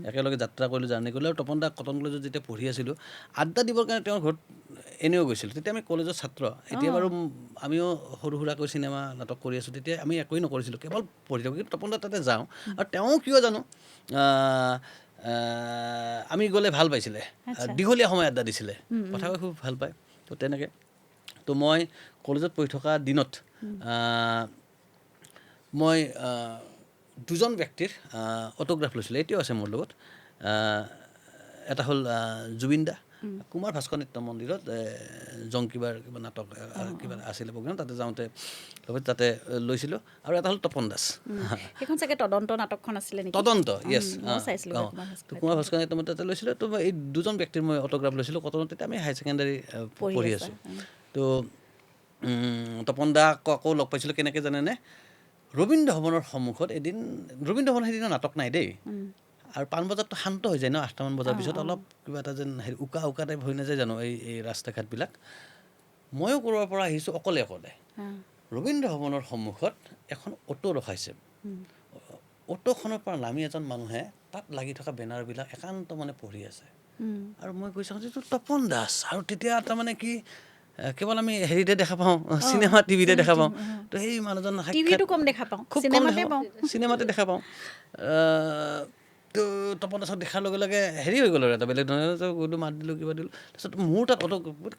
একেলগে যাত্ৰা কৰিলোঁ জাৰ্ণি কৰিলোঁ আৰু তপন দা কটন কলেজত যেতিয়া পঢ়ি আছিলোঁ আড্ডা দিবৰ কাৰণে তেওঁৰ ঘৰত এনেও গৈছিলোঁ তেতিয়া আমি কলেজৰ ছাত্ৰ এতিয়া বাৰু আমিও সৰু সুৰাকৈ চিনেমা নাটক কৰি আছোঁ তেতিয়া আমি একোৱেই নকৰিছিলোঁ কেৱল পঢ়ি থাকোঁ কিন্তু তপন দা তাতে যাওঁ আৰু তেওঁ কিয় জানো আমি গ'লে ভাল পাইছিলে দীঘলীয়া সময় আড্ডা দিছিলে কথা কৈ খুব ভাল পায় তো তেনেকৈ তো মই কলেজত পঢ়ি থকা দিনত মই দুজন ব্যক্তিৰ অটোগ্ৰাফ লৈছিলোঁ এতিয়াও আছে মোৰ লগত এটা হ'ল জুবিন দা কুমাৰ ভাস্কৰ নৃত্য মন্দিৰত জংকিবাৰ কিবা নাটক কিবা আছিলে প্ৰগ্ৰাম তাতে যাওঁতে তাতে লৈছিলোঁ আৰু এটা হ'ল তপন দাস সেইখন চাগে তদন্ত নাটকখন আছিলে নেকি তদন্ত য়েছ কুমাৰ ভাস্কৰ নৃত্য মন্দিৰত তাতে লৈছিলোঁ তো এই দুজন ব্যক্তিৰ মই অটোগ্ৰাফ লৈছিলোঁ কটনত তেতিয়া আমি হাই ছেকেণ্ডাৰী পঢ়ি আছোঁ তো তপন দাক আকৌ লগ পাইছিলোঁ কেনেকৈ জানেনে ৰবীন্দ্ৰ ভৱনৰ সন্মুখত এদিন ৰবীন্দ্ৰ ভৱন সেইদিনা নাটক নাই দেই আৰু 5 বজাততো শান্ত হৈ যায় ন 8টামান বজাৰ পিছত অলপ কিবা এটা যেন হেৰি উকা টাইপ হৈ নাযায় জানো এই ৰাস্তা ঘাটবিলাক ময়ো ক'ৰবাৰ পৰা আহিছোঁ অকলে ৰবীন্দ্ৰ ভৱনৰ সন্মুখত এখন অটো ৰখাইছে অটোখনৰ পৰা নামি এজন মানুহে তাত লাগি থকা বেনাৰবিলাক একান্ত মানে পঢ়ি আছে আৰু মই কৈছোঁ যে এইটো তপন দাস আৰু তেতিয়া তাৰমানে কি কেৱল আমি হেৰিতে দেখা পাওঁ চিনেমা টিভিতে দেখা পাওঁ তো সেই মানুহজন খুব চিনেমাতে দেখা পাওঁ তো তপন দাসক দেখাৰ লগে লগে হেৰি হৈ গ'ল আৰু এটা বেলেগ ধৰণে গ'লোঁ মাত দিলোঁ কিবা দিলোঁ তাৰপিছত মোৰ তাত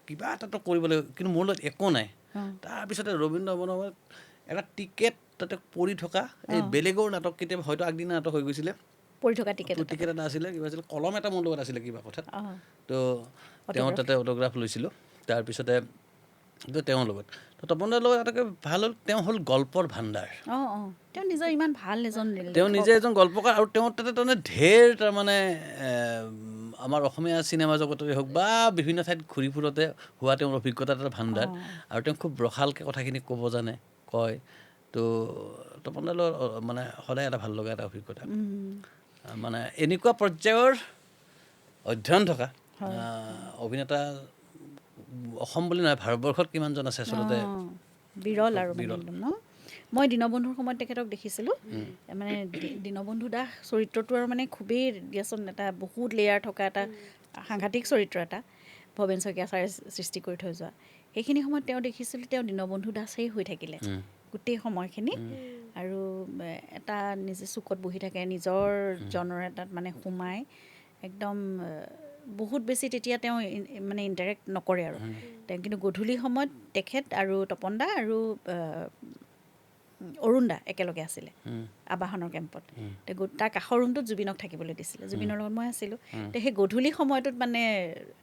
কিবা এটা কৰিব লাগিব কিন্তু মোৰ লগত একো নাই তাৰপিছতে ৰবীন্দ্ৰ ভৱনত এটা টিকেট তাতে পৰি থকা এই বেলেগৰ নাটক কেতিয়াবা হয়তো আগদিনা নাটক হৈ গৈছিলে পৰি থকা টিকেট এটা আছিলে কিবা আছিলে কলম এটা মোৰ লগত আছিলে কিবা কথাত তো তেওঁ তাতে অটোগ্ৰাফ লৈছিলোঁ তাৰপিছতে তেওঁৰ লগত তো তপন দাৰ লগত এটাকে ভাল হ'ল তেওঁ হ'ল গল্পৰ ভাণ্ডাৰ তেওঁ নিজৰ ইমান ভাল তেওঁ নিজে এজন গল্পকাৰ আৰু তেওঁ তাতে তাৰমানে ঢেৰ তাৰমানে আমাৰ অসমীয়া চিনেমা জগতৰে হওক বা বিভিন্ন ঠাইত ঘূৰি ফুৰোঁতে হোৱা তেওঁৰ অভিজ্ঞতা এটা ভাণ্ডাৰ আৰু তেওঁ খুব ৰসালকৈ কথাখিনি ক'ব জানে কয় তো তপন দাৰ লগত মানে সদায় এটা ভাল লগা এটা অভিজ্ঞতা মানে এনেকুৱা পৰ্যায়ৰ অধ্যয়ন থকা অভিনেতা অসম বুলি নহয় ভাৰতবৰ্ষত কিমানজন আছে আচলতে বিৰল আৰু ন মই দীনবন্ধুৰ সময়ত তেখেতক দেখিছিলোঁ মানে দীনবন্ধু দাস চৰিত্ৰটো আৰু মানে খুবেই দিয়াচোন এটা বহুত লেয়াৰ থকা এটা সাংঘাতিক চৰিত্ৰ এটা ভৱেন শইকীয়া ছাৰে সৃষ্টি কৰি থৈ যোৱা সেইখিনি সময়ত তেওঁ দেখিছিলোঁ তেওঁ দীনবন্ধু দাসেই হৈ থাকিলে গোটেই সময়খিনি আৰু এটা নিজে চুকত বহি থাকে নিজৰ জনৰ এটাত মানে সোমাই একদম বহুত বেছি তেতিয়া তেওঁ মানে ইণ্টাৰেক্ট নকৰে আৰু তেওঁ কিন্তু গধূলি সময়ত তেখেত আৰু তপন দা আৰু অৰুণ দা একেলগে আছিলে আবাহনৰ কেম্পত তাৰ কাষৰ ৰুমটোত জুবিনক থাকিবলৈ দিছিলে জুবিনৰ লগত মই আছিলোঁ সেই গধূলি সময়টোত মানে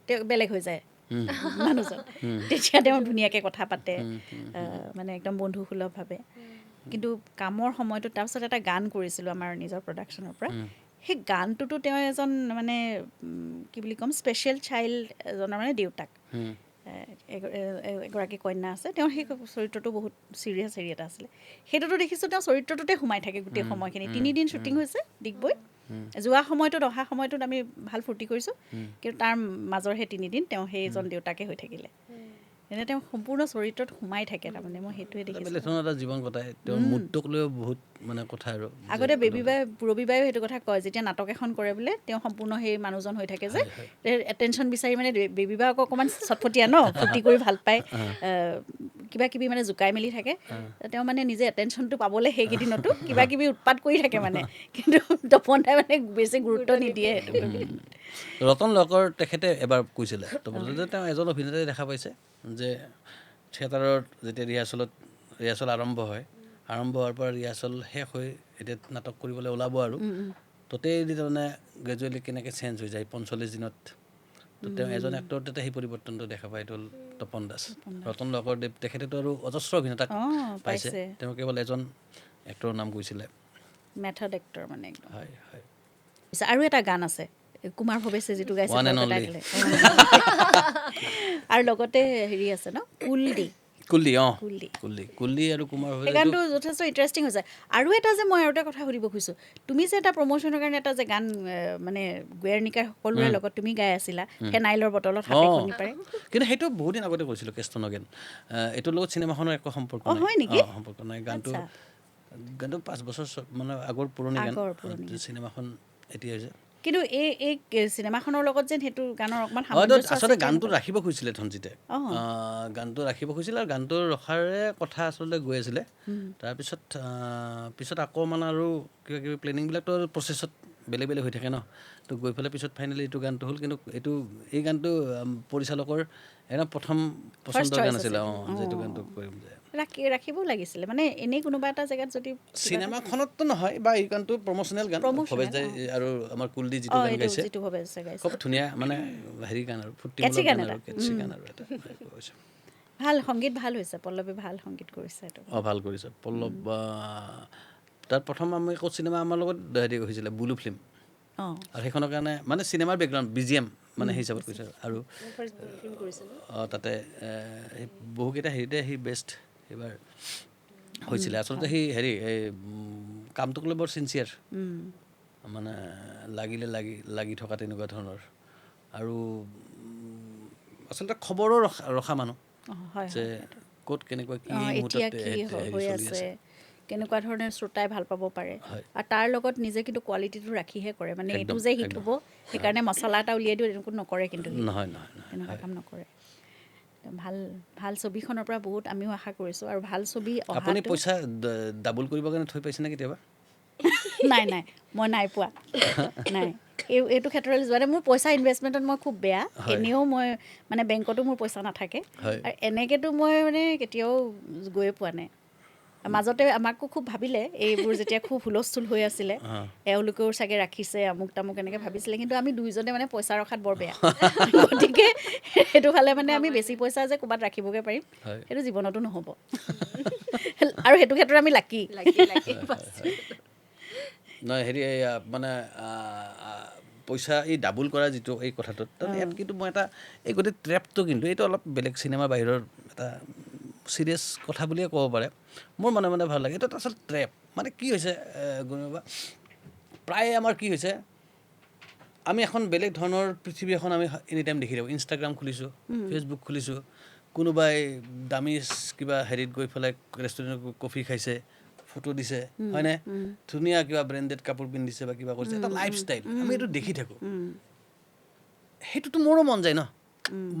তেওঁ বেলেগ হৈ যায় মানুহজন তেতিয়া তেওঁ ধুনীয়াকৈ কথা পাতে মানে একদম বন্ধুসুলভভাৱে কিন্তু কামৰ সময়টোত তাৰপিছত এটা গান কৰিছিলোঁ আমাৰ নিজৰ প্ৰডাকশ্যনৰ পৰা সেই গানটোতো তেওঁ এজন মানে কি বুলি ক'ম স্পেচিয়েল চাইল্ড এজনৰ মানে দেউতাক এগৰাকী কন্যা আছে তেওঁৰ সেই চৰিত্ৰটো বহুত চিৰিয়াছ হেৰি এটা আছিলে সেইটোতো দেখিছোঁ তেওঁ চৰিত্ৰটোতে সোমাই থাকে গোটেই সময়খিনি 3 দিন শ্বুটিং হৈছে ডিগবৈত যোৱা সময়টোত অহা সময়টোত আমি ভাল ফূৰ্তি কৰিছোঁ কিন্তু তাৰ মাজৰ সেই 3 দিন তেওঁ সেইজন দেউতাকে হৈ থাকিলে এনে তেওঁ সম্পূৰ্ণ চৰিত্ৰত সোমাই থাকে তাৰমানে মই সেইটোৱে দেখিছোঁ এটা জীৱন কটাই তেওঁৰ মুডটোক লৈ বহুত মানে কথা আৰু আগতে ৰবিবাৰেও সেইটো কথা কয় যেতিয়া নাটক এখন কৰে বোলে তেওঁ সম্পূৰ্ণ সেই মানুহজন হৈ থাকে যে এটেনশ্যন বিচাৰি মানে বেবীবা আকৌ অকণমান চটফটীয়া ন ফূৰ্তি কৰি ভাল পায় কিবা কিবি মানে জোকাই মেলি থাকে তেওঁ মানে নিজে এটেনশ্যনটো পাবলৈ সেইকেইদিনতো কিবা কিবি উৎপাত কৰি থাকে মানে কিন্তু তপন দাই মানে বেছি গুৰুত্ব নিদিয়ে ৰতন লকৰ তেখেতে এবাৰ কৈছিলে তেওঁ এজন অভিনেতাই দেখা পাইছে যে থিয়েটাৰত যেতিয়া ৰিহাৰ্চল আৰম্ভ হোৱাৰ পৰা ৰিহাৰ্চল শেষ হৈ এতিয়া নাটক কৰিবলৈ ওলাব আৰু ততেই তাৰমানে গ্ৰেজুৱেলি কেনেকৈ চেঞ্জ হৈ যায় 45 দিনত তো তেওঁ এজন এক্টৰ তেতিয়া সেই পৰিৱৰ্তনটো দেখা পায় এইটো তপন দাস ৰতন লকৰদেৱ তেখেতেতো আৰু অজস্ৰ অভিনেতাক পাইছে তেওঁ কেৱল এজন এক্টৰৰ নাম কৈছিলে মেথড এক্টৰ মানে হয় হয় আৰু এটা গান আছে কুমাৰ ভৱেশে যিটো গাইছে আৰু লগতে হেৰি আছে ন কুল্লি আৰু কুমাৰ ভৱেশ গানটো যথেষ্ট ইণ্টাৰেষ্টিং হৈছে আৰু এটা যে মই আৰু এটা কথা সুধিব খুজিছোঁ তুমি যে এটা প্ৰমোশ্যনৰ কাৰণে এটা যে গান মানে গুৱেৰনিকাৰ সকলোৰে লগত তুমি গাই আছিলা ফেনাইলৰ বটলত হাতে কণী পাৰে কিন্তু সেইটো বহুত দিন আগতে কৈছিলোঁ কেষ্টনগেন এইটোৰ লগত চিনেমাখনৰ একো সম্পৰ্ক নাই গানটো 5 বছৰ মানে আগৰ পুৰণি গান চিনেমাখন এতিয়া হৈছে কিন্তু এই চিনেমাখনৰ লগত যেন সেইটো গানৰ অকণমান আচলতে গানটো ৰাখিব খুজিছিলে ধনজিতে গানটো ৰাখিব খুজিছিলে আৰু গানটো ৰখাৰে কথা আচলতে গৈ আছিলে তাৰপিছত আকৌ মানে আৰু কিবা কিবি প্লেনিংবিলাকতো প্ৰচেছত বেলেগ বেলেগ হৈ থাকে ন তো গৈ পেলাই পিছত ফাইনেলি এইটো গানটো হ'ল কিন্তু এই গানটো পৰিচালকৰ একদম প্ৰথম পচন্দৰ গান আছিলে যিটো গানটো কৰিম যে ৰাখিব লাগিছিলে মানে এনেই কোনোবা এটা জেগাত যদি চিনেমাখনততো নহয় বা এই গানটো প্ৰমোচনেল গান ভৱেশ দাই আৰু আমাৰ কুলদি যিটো গান গাইছে খুব ধুনীয়া মানে হেৰি গান আৰু ফূৰ্তিমূলক গান আৰু কেটচি গান আৰু এটা ভাল সংগীত ভাল হৈছে পল্লৱে ভাল সংগীত কৰিছে এইটো ভাল কৰিছে পল্লৱ তাৰ প্ৰথম আমি আকৌ চিনেমা আমাৰ লগত হেৰি হৈছিলে বুলু ফিল্ম আৰু সেইখনৰ কাৰণে মানে চিনেমাৰ বেকগ্ৰাউণ্ড BGM মানে সেই হিচাপত কৈছে আৰু তাতে বহুকেইটা হেৰিতে সি বেষ্ট এইবাৰ হৈছিলে আচলতে সি হেৰি এই কামটোক লৈ বৰ চিনচিয়াৰ মানে লাগি থকা তেনেকুৱা ধৰণৰ আৰু আচলতে খবৰো ৰখা মানুহ যে ক'ত কেনেকুৱা কি মুহূৰ্তত হৈ আছে কেনেকুৱা ধৰণৰ শ্ৰোতাই ভাল পাব পাৰে আৰু তাৰ লগত নিজে কিন্তু কোৱালিটিটো ৰাখিহে কৰে মানে এইটো যে হিট হ'ব সেইকাৰণে মছলা এটা উলিয়াই দিওঁ এনেকুৱা নকৰে কিন্তু নহয় তেনেকুৱা কাম নকৰে ভাল ছবিখনৰ পৰা বহুত আমিও আশা কৰিছোঁ আৰু ভাল ছবি আপুনি পইচা ডাবল কৰিবৰ কাৰণে থৈ পাইছে নে কেতিয়াবা নাই মই নাই পোৱা নাই এইটো ক্ষেত্ৰলৈ যোৱা মোৰ পইচা ইনভেষ্টমেণ্টত মই খুব বেয়া এনেও মই মানে বেংকতো মোৰ পইচা নাথাকে আৰু এনেকৈতো মই মানে কেতিয়াও গৈয়ে পোৱা নাই মাজতে আমাকো খুব ভাবিলে এইবোৰ যেতিয়া খুব হুলস্থুল হৈ আছিলে এওঁলোকেও চাগে ৰাখিছে আমুক তামুক এনেকৈ ভাবিছিলে কিন্তু আমি দুইজনে মানে পইচা ৰখাত বৰ বেয়া গতিকে সেইটো ফালে মানে আমি বেছি পইচা যে ক'ৰবাত ৰাখিবগৈ পাৰিম সেইটো জীৱনতো নহ'ব আৰু সেইটো ক্ষেত্ৰত আমি লাকি নহয় হেৰি মানে পইচা এই ডাবল কৰা যিটো এই কথাটোত ইয়াত কিন্তু মই এটা এই গোটেই ট্ৰেপটো কিন্তু এইটো অলপ বেলেগ চিনেমাৰ বাহিৰৰ এটা চিৰিয়াছ কথা বুলিয়ে ক'ব পাৰে মোৰ মনে মনে ভাল লাগে এইটো আচলতে ট্ৰেপ মানে কি হৈছে গৰিমা প্ৰায় আমাৰ কি হৈছে আমি এখন বেলেগ ধৰণৰ পৃথিৱী এখন আমি এনি টাইম দেখি থাকোঁ ইনষ্টাগ্ৰাম খুলিছোঁ ফেচবুক খুলিছোঁ কোনোবাই দামী কিবা হেৰিত গৈ পেলাই ৰেষ্টুৰেণ্টত কফি খাইছে ফটো দিছে হয়নে ধুনীয়া কিবা ব্ৰেণ্ডেড কাপোৰ পিন্ধিছে বা কিবা কৰিছে এটা লাইফষ্টাইল আমি এইটো দেখি থাকোঁ সেইটোতো মোৰো মন যায় ন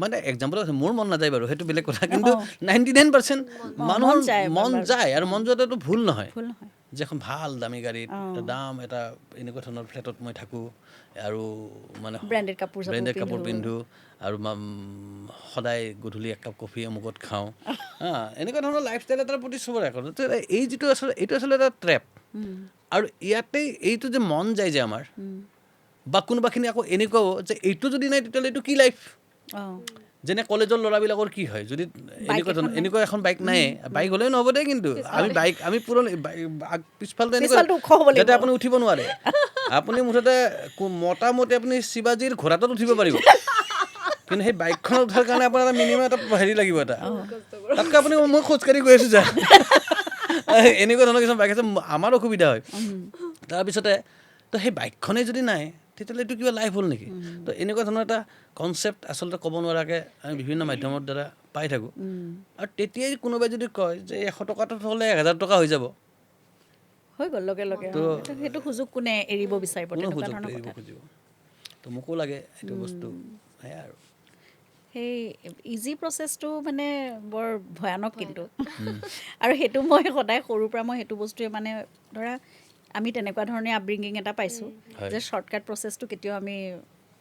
মানে এক্সাম্পল আছে মোৰ মন নাযায় বাৰু সেইটো বেলেগ কথা কিন্তু 99% মানুহৰ মন যায় আৰু মন যোৱাটো ভুল নহয় যে এখন ভাল দামী গাড়ীত দাম এটা এনেকুৱা ধৰণৰ ফ্লেটত মই থাকোঁ আৰু মানে ব্ৰেণ্ডেড কাপোৰ পিন্ধো আৰু সদায় গধূলি এক কাপ কফি অমুকত খাওঁ এনেকুৱা ধৰণৰ লাইফষ্টাইল এটাৰ প্ৰতি চবৰে এই যিটো আচলতে এইটো আচলতে এটা ট্ৰেপ আৰু ইয়াতেই এইটো যে মন যায় যে আমাৰ বা কোনোবাখিনি আকৌ এনেকুৱাও যে এইটো যদি নাই তেতিয়াহ'লে এইটো কি লাইফ যেনে কলেজৰ ল'ৰাবিলাকৰ কি হয় যদি এনেকুৱা এখন বাইক নাই বাইক হ'লেও নহ'ব দেই কিন্তু আমি পুৰণি পিছফালটো এনেকুৱা যাতে আপুনি উঠিব নোৱাৰে আপুনি মুঠতে মোটামুটি আপুনি শিৱাজীৰ ঘোঁৰাটোত উঠিব পাৰিব কিন্তু সেই বাইকখনত উঠাৰ কাৰণে আপোনাৰ এটা মিনিমাম এটা হেৰি লাগিব এটা তাতকৈ আপুনি মই খোজকাঢ়ি গৈ আছোঁ যা এনেকুৱা ধৰণৰ কিছুমান বাইক আছে আমাৰ অসুবিধা হয় তাৰপিছতে তো সেই বাইকখনেই যদি নাই তেতিয়াহ'লে এইটো কিবা লাইফ হ'ল নেকি তো এনেকুৱা ধৰণৰ এটা কনচেপ্ট আচলতে ক'ব নোৱাৰাকৈ আমি বিভিন্ন মাধ্যমৰ দ্বাৰা পাই থাকোঁ আৰু তেতিয়াই কোনোবাই যদি কয় যে 100 টকাটো হ'লে 1000 টকা হৈ যাব হৈ গ'ল লগে লগে সেইটো সুযোগ কোনে এৰিব বিচাৰিব তেনেকুৱা ধৰণৰ কথা তো মোকো লাগে এইটো বস্তু সেয়াই আৰু সেই ইজি প্ৰচেছটো মানে বৰ ভয়ানক কিন্তু আৰু সেইটো মই সদায় সৰুৰ পৰা মই সেইটো বস্তুৱে মানে ধৰা আমি তেনেকুৱা ধৰণে আপব্ৰিংগিং এটা পাইছোঁ যে শ্বৰ্টকাট প্ৰচেছটো কেতিয়াও আমি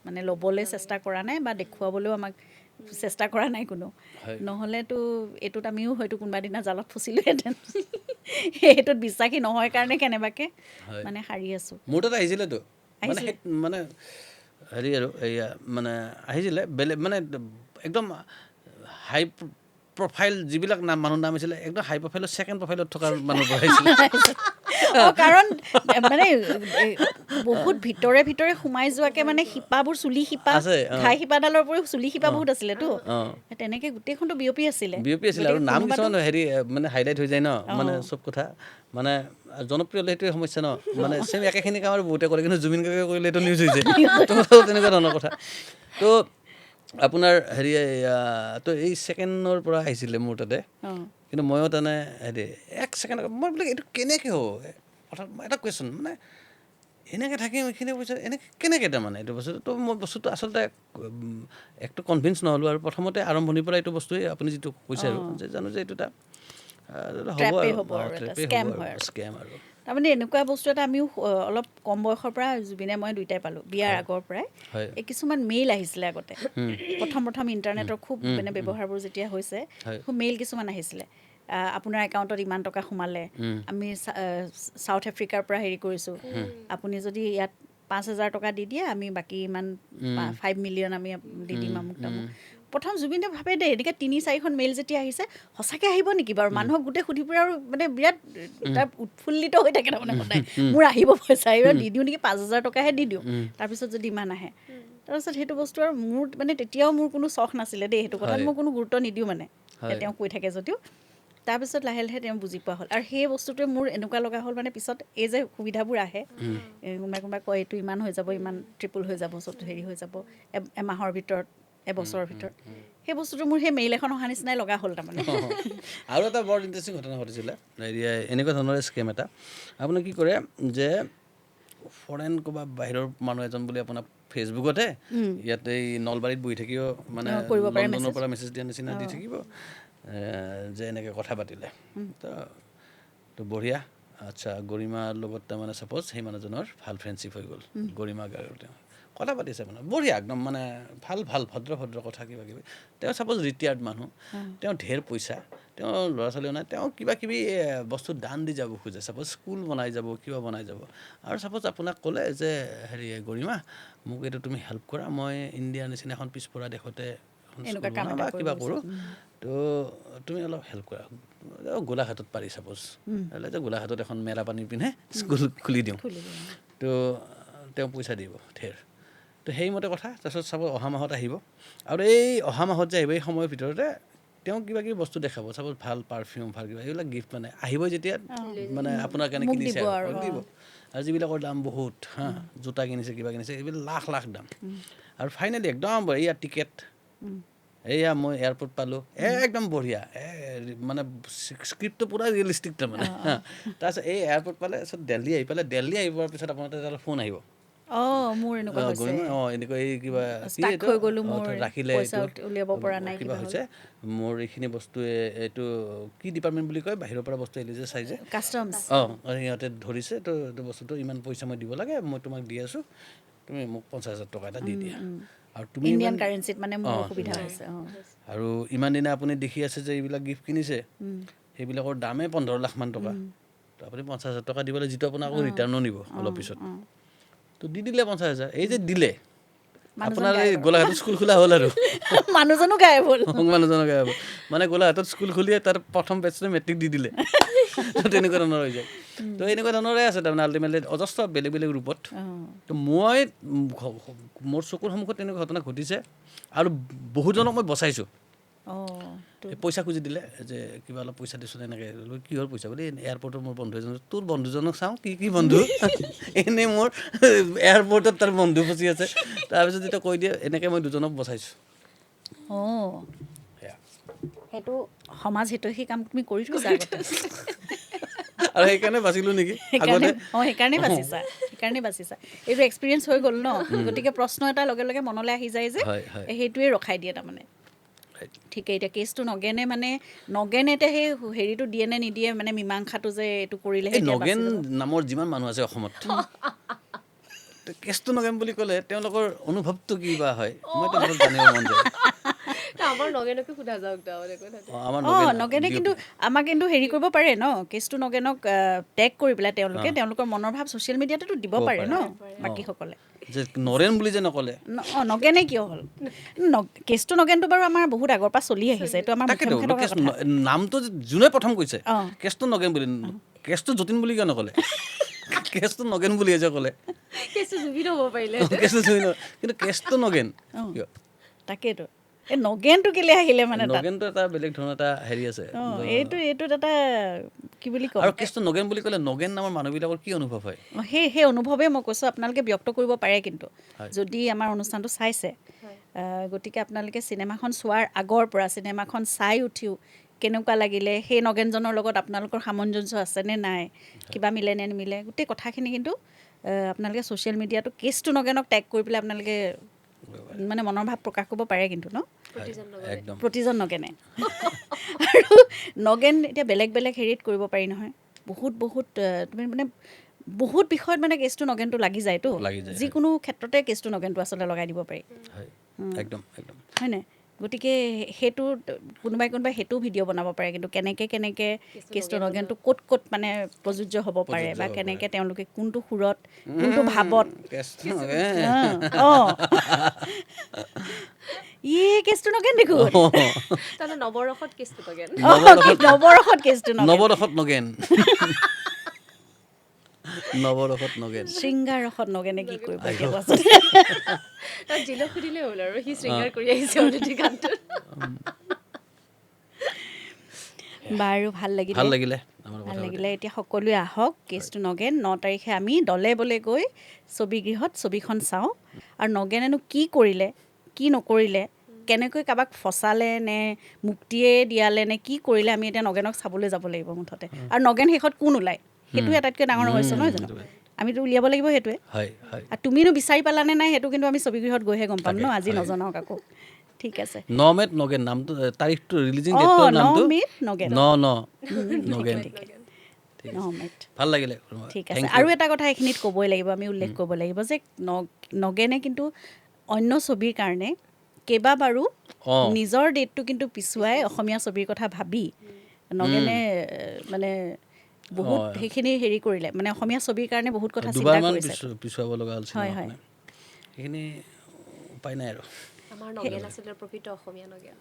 মানে ল'বলৈ চেষ্টা কৰা নাই বা দেখুৱাবলৈও আমাক চেষ্টা কৰা নাই কোনো নহ'লেতো এইটোত আমিও হয়তো কোনোবা দিনা জালত ফচিলোহেঁতেন সেইটোত বিশ্বাসী নহয় কাৰণে কেনেবাকৈ মানে সাৰি আছোঁ মোৰ তাত আহিছিলেতো মানে হেৰি আৰু এয়া মানে আহিছিলে বেলেগ মানে একদম হাই প্ৰফাইল যিবিলাক মানুহৰ নাম আছিলে একদম হাই প্ৰফাইলৰ ছেকেণ্ড প্ৰফাইলত থকা মানুহ আহিছিলে কাৰণ মানে বহুত ভিতৰে ভিতৰে সোমাই যোৱাকৈ মানে শিপাবোৰ চুলি শিপা ঘাই শিপাডালৰ উপৰিও চুলি শিপা বহুত আছিলেতো তেনেকৈ গোটেইখনটো বিয়পি আছিলে আৰু নাম কিছুমান হেৰি মানে হাইলাইট হৈ যায় ন মানে চব কথা মানে জনপ্ৰিয় হ'লে সেইটোৱে সমস্যা ন মানে চেম একেখিনি কাম আৰু বহুতে কৰে কিন্তু জুবিন গাৰ্গে কৰিলে এইটো নিউজ হৈ যায় তেনেকুৱা ধৰণৰ কথা তো আপোনাৰ হেৰি তো এই ছেকেণ্ডৰ পৰা আহিছিলে মোৰ তাতে কিন্তু ময়ো তেনে হেৰি 1 ছেকেণ্ড মই বোলে এইটো কেনেকৈ হ'ব অৰ্থাৎ এটা কুৱেশ্যন মানে এনেকৈ থাকিম এইখিনি পইচা এনেকৈ কেনেকৈ তাৰমানে এইটো বস্তুটো তো মই বস্তুটো আচলতে একটো কনভিন্স নহ'লোঁ আৰু প্ৰথমতে আৰম্ভণিৰ পৰা এইটো বস্তুৱেই আপুনি যিটো কৈছে আৰু যে জানো যে এইটো এটা হ'ব আৰু স্কেম আৰু তাৰমানে এনেকুৱা বস্তু এটা আমিও অলপ কম বয়সৰ পৰা জুবিনে মই দুইটাই পালোঁ বিয়াৰ আগৰ পৰাই এই কিছুমান মেইল আহিছিলে আগতে প্ৰথম ইণ্টাৰনেটৰ খুব মানে ব্যৱহাৰবোৰ যেতিয়া হৈছে খুব মেইল কিছুমান আহিছিলে আপোনাৰ একাউণ্টত ইমান টকা সোমালে আমি চাউথ আফ্ৰিকাৰ পৰা হেৰি কৰিছোঁ আপুনি যদি ইয়াত 5,000 টকা দি দিয়ে আমি বাকী ইমান 5 মিলিয়ন আমি দি দিম আমুক তামুক প্ৰথম জুবিনে ভাবে দেই এনেকৈ 3-4খন মেইল যেতিয়া আহিছে সঁচাকৈ আহিব নেকি বাৰু মানুহক গোটেই সুধি ফুৰে আৰু মানে বিৰাট তাৰ উৎফুল্লিত হৈ থাকে তাৰমানে সদায় মোৰ আহিব পইচা এইবাৰ দি দিওঁ নেকি 5,000 টকাহে দি দিওঁ তাৰপিছত যদি ইমান আহে তাৰপিছত সেইটো বস্তু আৰু মোৰ মানে তেতিয়াও মোৰ কোনো চখ নাছিলে দেই সেইটো কথাত মই কোনো গুৰুত্ব নিদিওঁ মানে তেওঁ কৈ থাকে যদিও তাৰপিছত লাহে লাহে তেওঁ বুজি পোৱা হ'ল আৰু সেই বস্তুটোৱে মোৰ এনেকুৱা লগা হ'ল মানে পিছত এই যে সুবিধাবোৰ আহে কোনোবাই কয় এইটো ইমান হৈ যাব ইমান ট্ৰিপল হৈ যাব চব হেৰি হৈ যাব এমাহৰ ভিতৰত এবছৰৰ ভিতৰত সেই বস্তুটো মোৰ সেই মেইল এখন অহা নিচিনাই লগা হ'ল তাৰমানে আৰু এটা বৰ ইণ্টাৰেষ্টিং ঘটনা ঘটিছিলে এনেকুৱা ধৰণৰ স্কেম এটা আপুনি কি কৰে যে ফৰেন ক'ৰবাত বাহিৰৰ মানুহ এজন বুলি আপোনাৰ ফেচবুকতে ইয়াতে নলবাৰীত বহি থাকিব মানে লণ্ডনৰ পৰা মেছেজ দিয়া নিচিনা দি থাকিব যে এনেকৈ কথা পাতিলে তো বঢ়িয়া আচ্ছা গৰিমাৰ লগত তাৰমানে ছাপ'জ সেই মানুহজনৰ ভাল ফ্ৰেণ্ডশ্বিপ হৈ গ'ল গৰিমা গাৰ্গ তেওঁ কথা পাতিছে মানে বঢ়িয়া একদম মানে ভাল ভদ্ৰ কথা কিবা কিবি তেওঁ ছাপ'জ ৰিটায়াৰ্ড মানুহ তেওঁ ঢেৰ পইচা তেওঁ ল'ৰা ছোৱালীও নাই তেওঁ কিবা কিবি বস্তু দান দি যাব খোজে ছাপ'জ স্কুল বনাই যাব কিবা বনাই যাব আৰু ছাপ'জ আপোনাক ক'লে যে হেৰি গৰিমা মোক এইটো তুমি হেল্প কৰা মই ইণ্ডিয়াৰ নিচিনা এখন পিছপৰা দেশতে বা কিবা কৰোঁ তো তুমি অলপ হেল্প কৰা গোলাঘাটত পাৰি ছাপ'জ যে গোলাঘাটত এখন মেৰা পানী পিন্ধে স্কুল খুলি দিওঁ তো তেওঁ পইচা দিব ঢেৰ তো সেইমতে কথা তাৰপিছত চাব অহা মাহত আহিব আৰু এই অহা মাহত যে আহিব এই সময়ৰ ভিতৰতে তেওঁ কিবা কিবি বস্তু দেখাব চাপ'জ ভাল পাৰফিউম ভাল কিবা এইবিলাক গিফ্ট মানে আহিব যেতিয়া মানে আপোনাৰ কাৰণে কিনিছে দিব আৰু যিবিলাকৰ দাম বহুত জোতা কিনিছে কিবা কিনিছে এইবিলাক লাখ দাম আৰু ফাইনেলি একদম এইয়া টিকেট এয়া মই এয়াৰপৰ্ট পালোঁ একদম বঢ়িয়া মানে স্ক্ৰিপ্টটো পূৰা ৰিয়েলিষ্টিক তাৰমানে তাৰপিছত এই এয়াৰপৰ্ট পালে তাৰপিছত দিল্লী আহি পোৱাৰ পিছত আপোনাৰ তাত ফোন আহিব মোৰ এনেকুৱা হৈছে এনেকুৱা এই কিবা Stuck হৈ গ'লো, মোৰ ৰাখিলে পইচা উলিয়াব পৰা নাই, কিবা হৈছে মোৰ এইখিনি বস্তুৱে এইটো কি ডিপাৰ্টমেণ্ট বুলি কয় বাহিৰৰ পৰা বস্তু আহিলে যে চাই যে কাষ্টমছ সিহঁতে ধৰিছে তো এইটো বস্তুটো ইমান পইচা মই দিব লাগে মই তোমাক দি আছোঁ তুমি মোক 50,000 টকা এটা দি দিয়া আৰু তুমি ইণ্ডিয়ান কাৰেঞ্চিত মানে মোৰ অসুবিধা হৈছে আৰু ইমান দিনে আপুনি দেখি আছে যে এইবিলাক গিফ্ট কিনিছে সেইবিলাকৰ দামে 15 লাখ মান টকা তো আপুনি 50,000 টকা দিবলৈ যিটো আপোনাক আকৌ ৰিটাৰ্ণো নিব অলপ পিছত তো দি দিলে 50,000 এই যে দিলে আপোনাৰ এই গোলাঘাটত স্কুল খোলা হ'ল আৰু মানুহজনো গায়ব হ'ল মানে গোলাঘাটত স্কুল খুলিয়ে তাৰ প্ৰথম বেটছটো মেট্ৰিক দি দিলে তেনেকুৱা ধৰণৰ হৈ যায় তো এনেকুৱা ধৰণৰে আছে তাৰমানে আল্টিমেটলি অজস্ৰ বেলেগ বেলেগ ৰূপত তো মই মোৰ চকুৰ সন্মুখত তেনেকুৱা ঘটনা ঘটিছে আৰু বহুজনক মই বচাইছোঁ পইচা খুজি দিলে যে কিবা অলপ পইচা দিছোঁ এনেকৈ কিহৰ পইচা বুলি এয়াৰপৰ্টৰ মোৰ বন্ধু এজন তোৰ বন্ধুজনক চাওঁ কি বন্ধু এনেই মোৰ এয়াৰপৰ্টত তাৰ বন্ধু ফচি আছে তাৰপিছত যেতিয়া কৈ দিয়ে এনেকৈ মই দুজনক বচাইছোঁ সেইটো সমাজ হিতৈষী কাম তুমি কৰি থৈছা আগতে আৰু সেইকাৰণে বাচিলোঁ নেকি সেইকাৰণে বাচিছা এইটো এক্সপিৰিয়েঞ্চ হৈ গ'ল ন গতিকে প্ৰশ্ন এটা লগে লগে মনলৈ আহি যায় যে সেইটোৱে ৰখাই দিয়ে তাৰমানে ঠিকে এতিয়া কেছটো নগেনে মানে নগেনে এতিয়া সেই হেৰিটো দিয়ে নে নিদিয়ে মানে মীমাংসাটো যে এইটো কৰিলে নগেন নামৰ যিমান মানুহ আছে অসমত কেছটো নগেন বুলি ক'লে তেওঁলোকৰ অনুভৱটো কি বা হয় মই তেওঁলোকক জানিব মন যায় নগেনে কিন্তু আমাক কিন্তু হেৰি কৰিব পাৰে ন কেছটো নগেনক টেগ কৰি পেলাই তেওঁলোকৰ মনৰ ভাৱ ছ'চিয়েল মিডিয়াতো দিব পাৰে ন বাকীসকলে যে নৰেন বুলি যে নকলে নগেনে কিয় হ'ল কেছটো নগেনটো বাৰু আমাৰ বহুত আগৰ পৰা চলি আহিছে এইটো আমাৰ নামটো যোনে প্ৰথম কৈছে কেছটো নগেন বুলি কেছটো যতীন বুলি কিয় নকলে কেছটো নগেন বুলি যে ক'লে কিন্তু কেছটো নগেন কিয় তাকেইতো এই নগেনটো কেলে আহিলে মানে নগেনটো এটা বেলেগ ধৰণৰ এটা হেৰি আছে এইটোত এটা কি বুলি কওঁ আৰু কেছটো নগেন বুলি ক'লে নগেন নামৰ মানুহবিলাকৰ কি অনুভৱ হয় সেই অনুভৱে মই কৈছোঁ আপোনালোকে ব্যক্ত কৰিব পাৰে কিন্তু যদি আমাৰ অনুষ্ঠানটো চাইছে গতিকে আপোনালোকে চিনেমাখন চোৱাৰ আগৰ পৰা চিনেমাখন চাই উঠিও কেনেকুৱা লাগিলে সেই নগেনজনৰ লগত আপোনালোকৰ সামঞ্জস্য আছেনে নাই কিবা মিলে নে নিমিলে গোটেই কথাখিনি কিন্তু আপোনালোকে ছ'চিয়েল মিডিয়াটো কেছটো নগেনক টেগ কৰি পেলাই আপোনালোকে মানে মনৰ ভাৱ প্ৰকাশ কৰিব পাৰে কিন্তু ন প্ৰতিজন নগেনে আৰু নগেন এতিয়া বেলেগ বেলেগ হেৰিত কৰিব পাৰি নহয় বহুত তুমি মানে বহুত বিষয়ত মানে কেছটো নগেনটো লাগি যায়তো যিকোনো ক্ষেত্ৰতে কেছটো নগেনটো আচলতে লগাই দিব পাৰি হয় নাই গতিকে সেইটো কোনোবাই সেইটো ভিডিঅ' বনাব পাৰে কিন্তু কেনেকৈ কেছটো নগেনটো ক'ত মানে প্ৰযোজ্য হ'ব পাৰে বা কেনেকৈ তেওঁলোকে কোনটো সুৰত কোনটো ভাৱত কেছটো নগেন দেখোন নৱৰসত কেছটো নগেন নৱৰসত নগেন শৃংগাৰসত নগেনে কি কৰিব জিলক সুধিলে হ'ল আৰু সি শৃংগাৰ কৰি আহিছে অলৰেডি গানটোত বাৰু ভাল লাগিলে এতিয়া সকলোৱে আহক কেছটো নগেন 9 তাৰিখে আমি দলে বলে গৈ ছবিগৃহত ছবিখন চাওঁ আৰু নগেনেনো কি কৰিলে কি নকৰিলে কেনেকৈ কাৰোবাক ফচালে নে মুক্তিয়ে দিয়ালে নে কি কৰিলে আমি এতিয়া নগেনক চাবলৈ যাব লাগিব মুঠতে আৰু নগেন শেষত কোন ওলায় সেইটোৱে আটাইতকৈ ডাঙৰ ৰহস্য নহয় জানো আমিতো উলিয়াব লাগিব সেইটোৱে আৰু তুমিনো বিচাৰি পালানে নাই সেইটো কিন্তু আমি ছবিগৃহত গৈহে গম পাম ন আজি নজনাওক আকৌ ঠিক আছে নমেট নগেন নামটো তাৰিখটো ৰিলিজিং ডেটৰ নামটো নগেন ভাল লাগিলে ঠিক আছে আৰু এটা কথা এইখিনিত ক'বই লাগিব আমি উল্লেখ কৰিব লাগিব যে নগেনে কিন্তু অন্য ছবিৰ কাৰণে কেইবাবাৰো নিজৰ ডেটটো কিন্তু পিছুৱাই অসমীয়া ছবিৰ কথা ভাবি নগেনে মানে বহুত সেইখিনি হেৰি কৰিলে মানে অসমীয়া ছবিৰ কাৰণে বহুত কথা চিন্তা কৰিছে পিছুৱাব লগা হ'ল সেইখিনি উপায় নাই আৰু আমাৰ নগেন আছিলে প্ৰকৃত অসমীয়া নগেন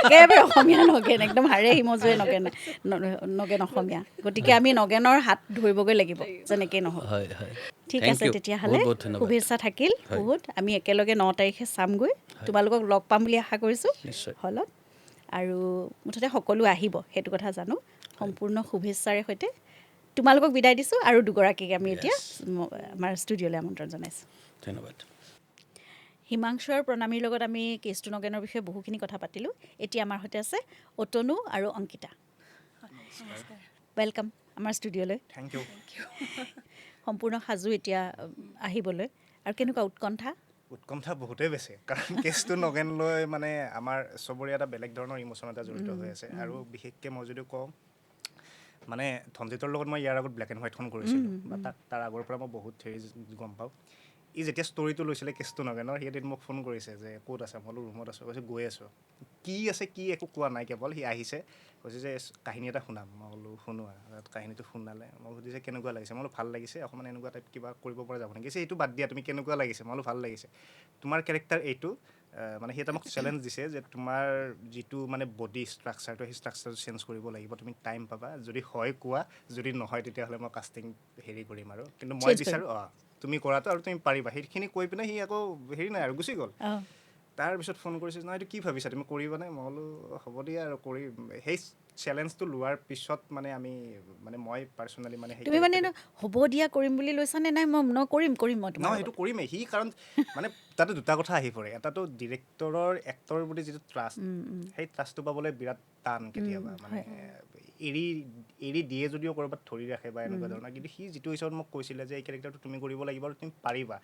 একেবাৰে অসমীয়া নগেন একদম হাড়ে হিমজুৱে নগেন অসমীয়া গতিকে আমি নগেনৰ হাত ধৰিবগৈ লাগিব যেনেকৈ নহওক ঠিক আছে তেতিয়াহ'লে শুভেচ্ছা থাকিল বহুত আমি একেলগে 9 তাৰিখে চামগৈ তোমালোকক লগ পাম বুলি আশা কৰিছোঁ হলত আৰু মুঠতে সকলো আহিব সেইটো কথা জানো সম্পূৰ্ণ শুভেচ্ছাৰে সৈতে তোমালোকক বিদায় দিছোঁ আৰু দুগৰাকীক আমি এতিয়া আমাৰ ষ্টুডিঅ'লৈ আমন্ত্ৰণ জনাইছোঁ ধন্যবাদ হিমাংশু আৰু প্ৰণামীৰ লগত আমি কেছটো নগেনৰ বিষয়ে বহুখিনি কথা পাতিলোঁ এতিয়া আমাৰ সৈতে আছে অতনু আৰু অংকিতা ৱেলকাম আমাৰ ষ্টুডিঅ'লৈ থেংক ইউ সম্পূৰ্ণ সাজু এতিয়া আহিবলৈ আৰু কেনেকুৱা উৎকণ্ঠা বহুতেই বেছি কাৰণ কেছটো নগেন লৈ মানে আমাৰ চবৰে এটা বেলেগ ধৰণৰ ইম'চন এটা জড়িত হৈ আছে আৰু বিশেষকৈ মই যদি কওঁ মানে ধনজিতৰ লগত মই ইয়াৰ আগত ব্লেক এণ্ড হোৱাইটখন কৰিছিলোঁ বা তাৰ আগৰ পৰা মই বহুত হেৰি গম পাওঁ ই যেতিয়া ষ্টৰিটো লৈছিলে কেছটো নগেনৰ সি এদিন মোক ফোন কৰিছে যে ক'ত আছে মই বোলো ৰুমত আছোঁ কৈছে গৈ আছোঁ কি আছে কি একো কোৱা নাই কেৱল সি আহিছে কৈছে যে কাহিনী এটা শুনাম মই বোলো শুনোৱা কাহিনীটো শুনালে মই সুধিছে কেনেকুৱা লাগিছে মই বোলো ভাল লাগিছে অকণমান এনেকুৱা টাইপ কিবা কৰিব পৰা যাব নেকি এইটো বাদ দিয়া তুমি কেনেকুৱা লাগিছে মই বোলো ভাল লাগিছে তোমাৰ কেৰেক্টাৰ এইটো মানে সি এটা মোক চেলেঞ্জ দিছে যে তোমাৰ যিটো মানে বডি ষ্ট্ৰাকচাৰটো সেই ষ্ট্ৰাকচাৰটো চেঞ্জ কৰিব লাগিব তুমি টাইম পাবা যদি হয় কোৱা যদি নহয় তেতিয়াহ'লে মই কাষ্টিং হেৰি কৰিম আৰু কিন্তু মই বিচাৰোঁ তুমি কৰাটো আৰু তুমি পাৰিবা সেইখিনি কৈ পিনে সি আকৌ হেৰি নাই আৰু গুচি গ'ল তাৰপিছত ফোন কৰিছে নহয় এইটো কি ভাবিছা তুমি কৰিবানে মই বোলো হ'ব দিয়া আৰু কৰিম সেই চেলেঞ্জটো লোৱাৰ পিছত মানে আমি মানে মই পাৰ্চনেলি মানে তুমি মানে হ'ব দিয়া কৰিম বুলি লৈছানে নাই মই কৰিম মই নহয় সেইটো কৰিমেই সি কাৰণ মানে তাতে দুটা কথা আহি পৰে এটাতো ডিৰেক্টৰৰ এক্টৰৰ প্ৰতি যিটো ট্ৰাষ্ট সেই ট্ৰাষ্টটো পাবলৈ বিৰাট টান কেতিয়াবা মানে এৰি দিয়ে যদিও ক'ৰবাত ধৰি ৰাখে বা এনেকুৱা ধৰণৰ কিন্তু সি যিটো হিচাপত মোক কৈছিলে যে এই কেৰেক্টাৰটো তুমি কৰিব লাগিব আৰু তুমি পাৰিবা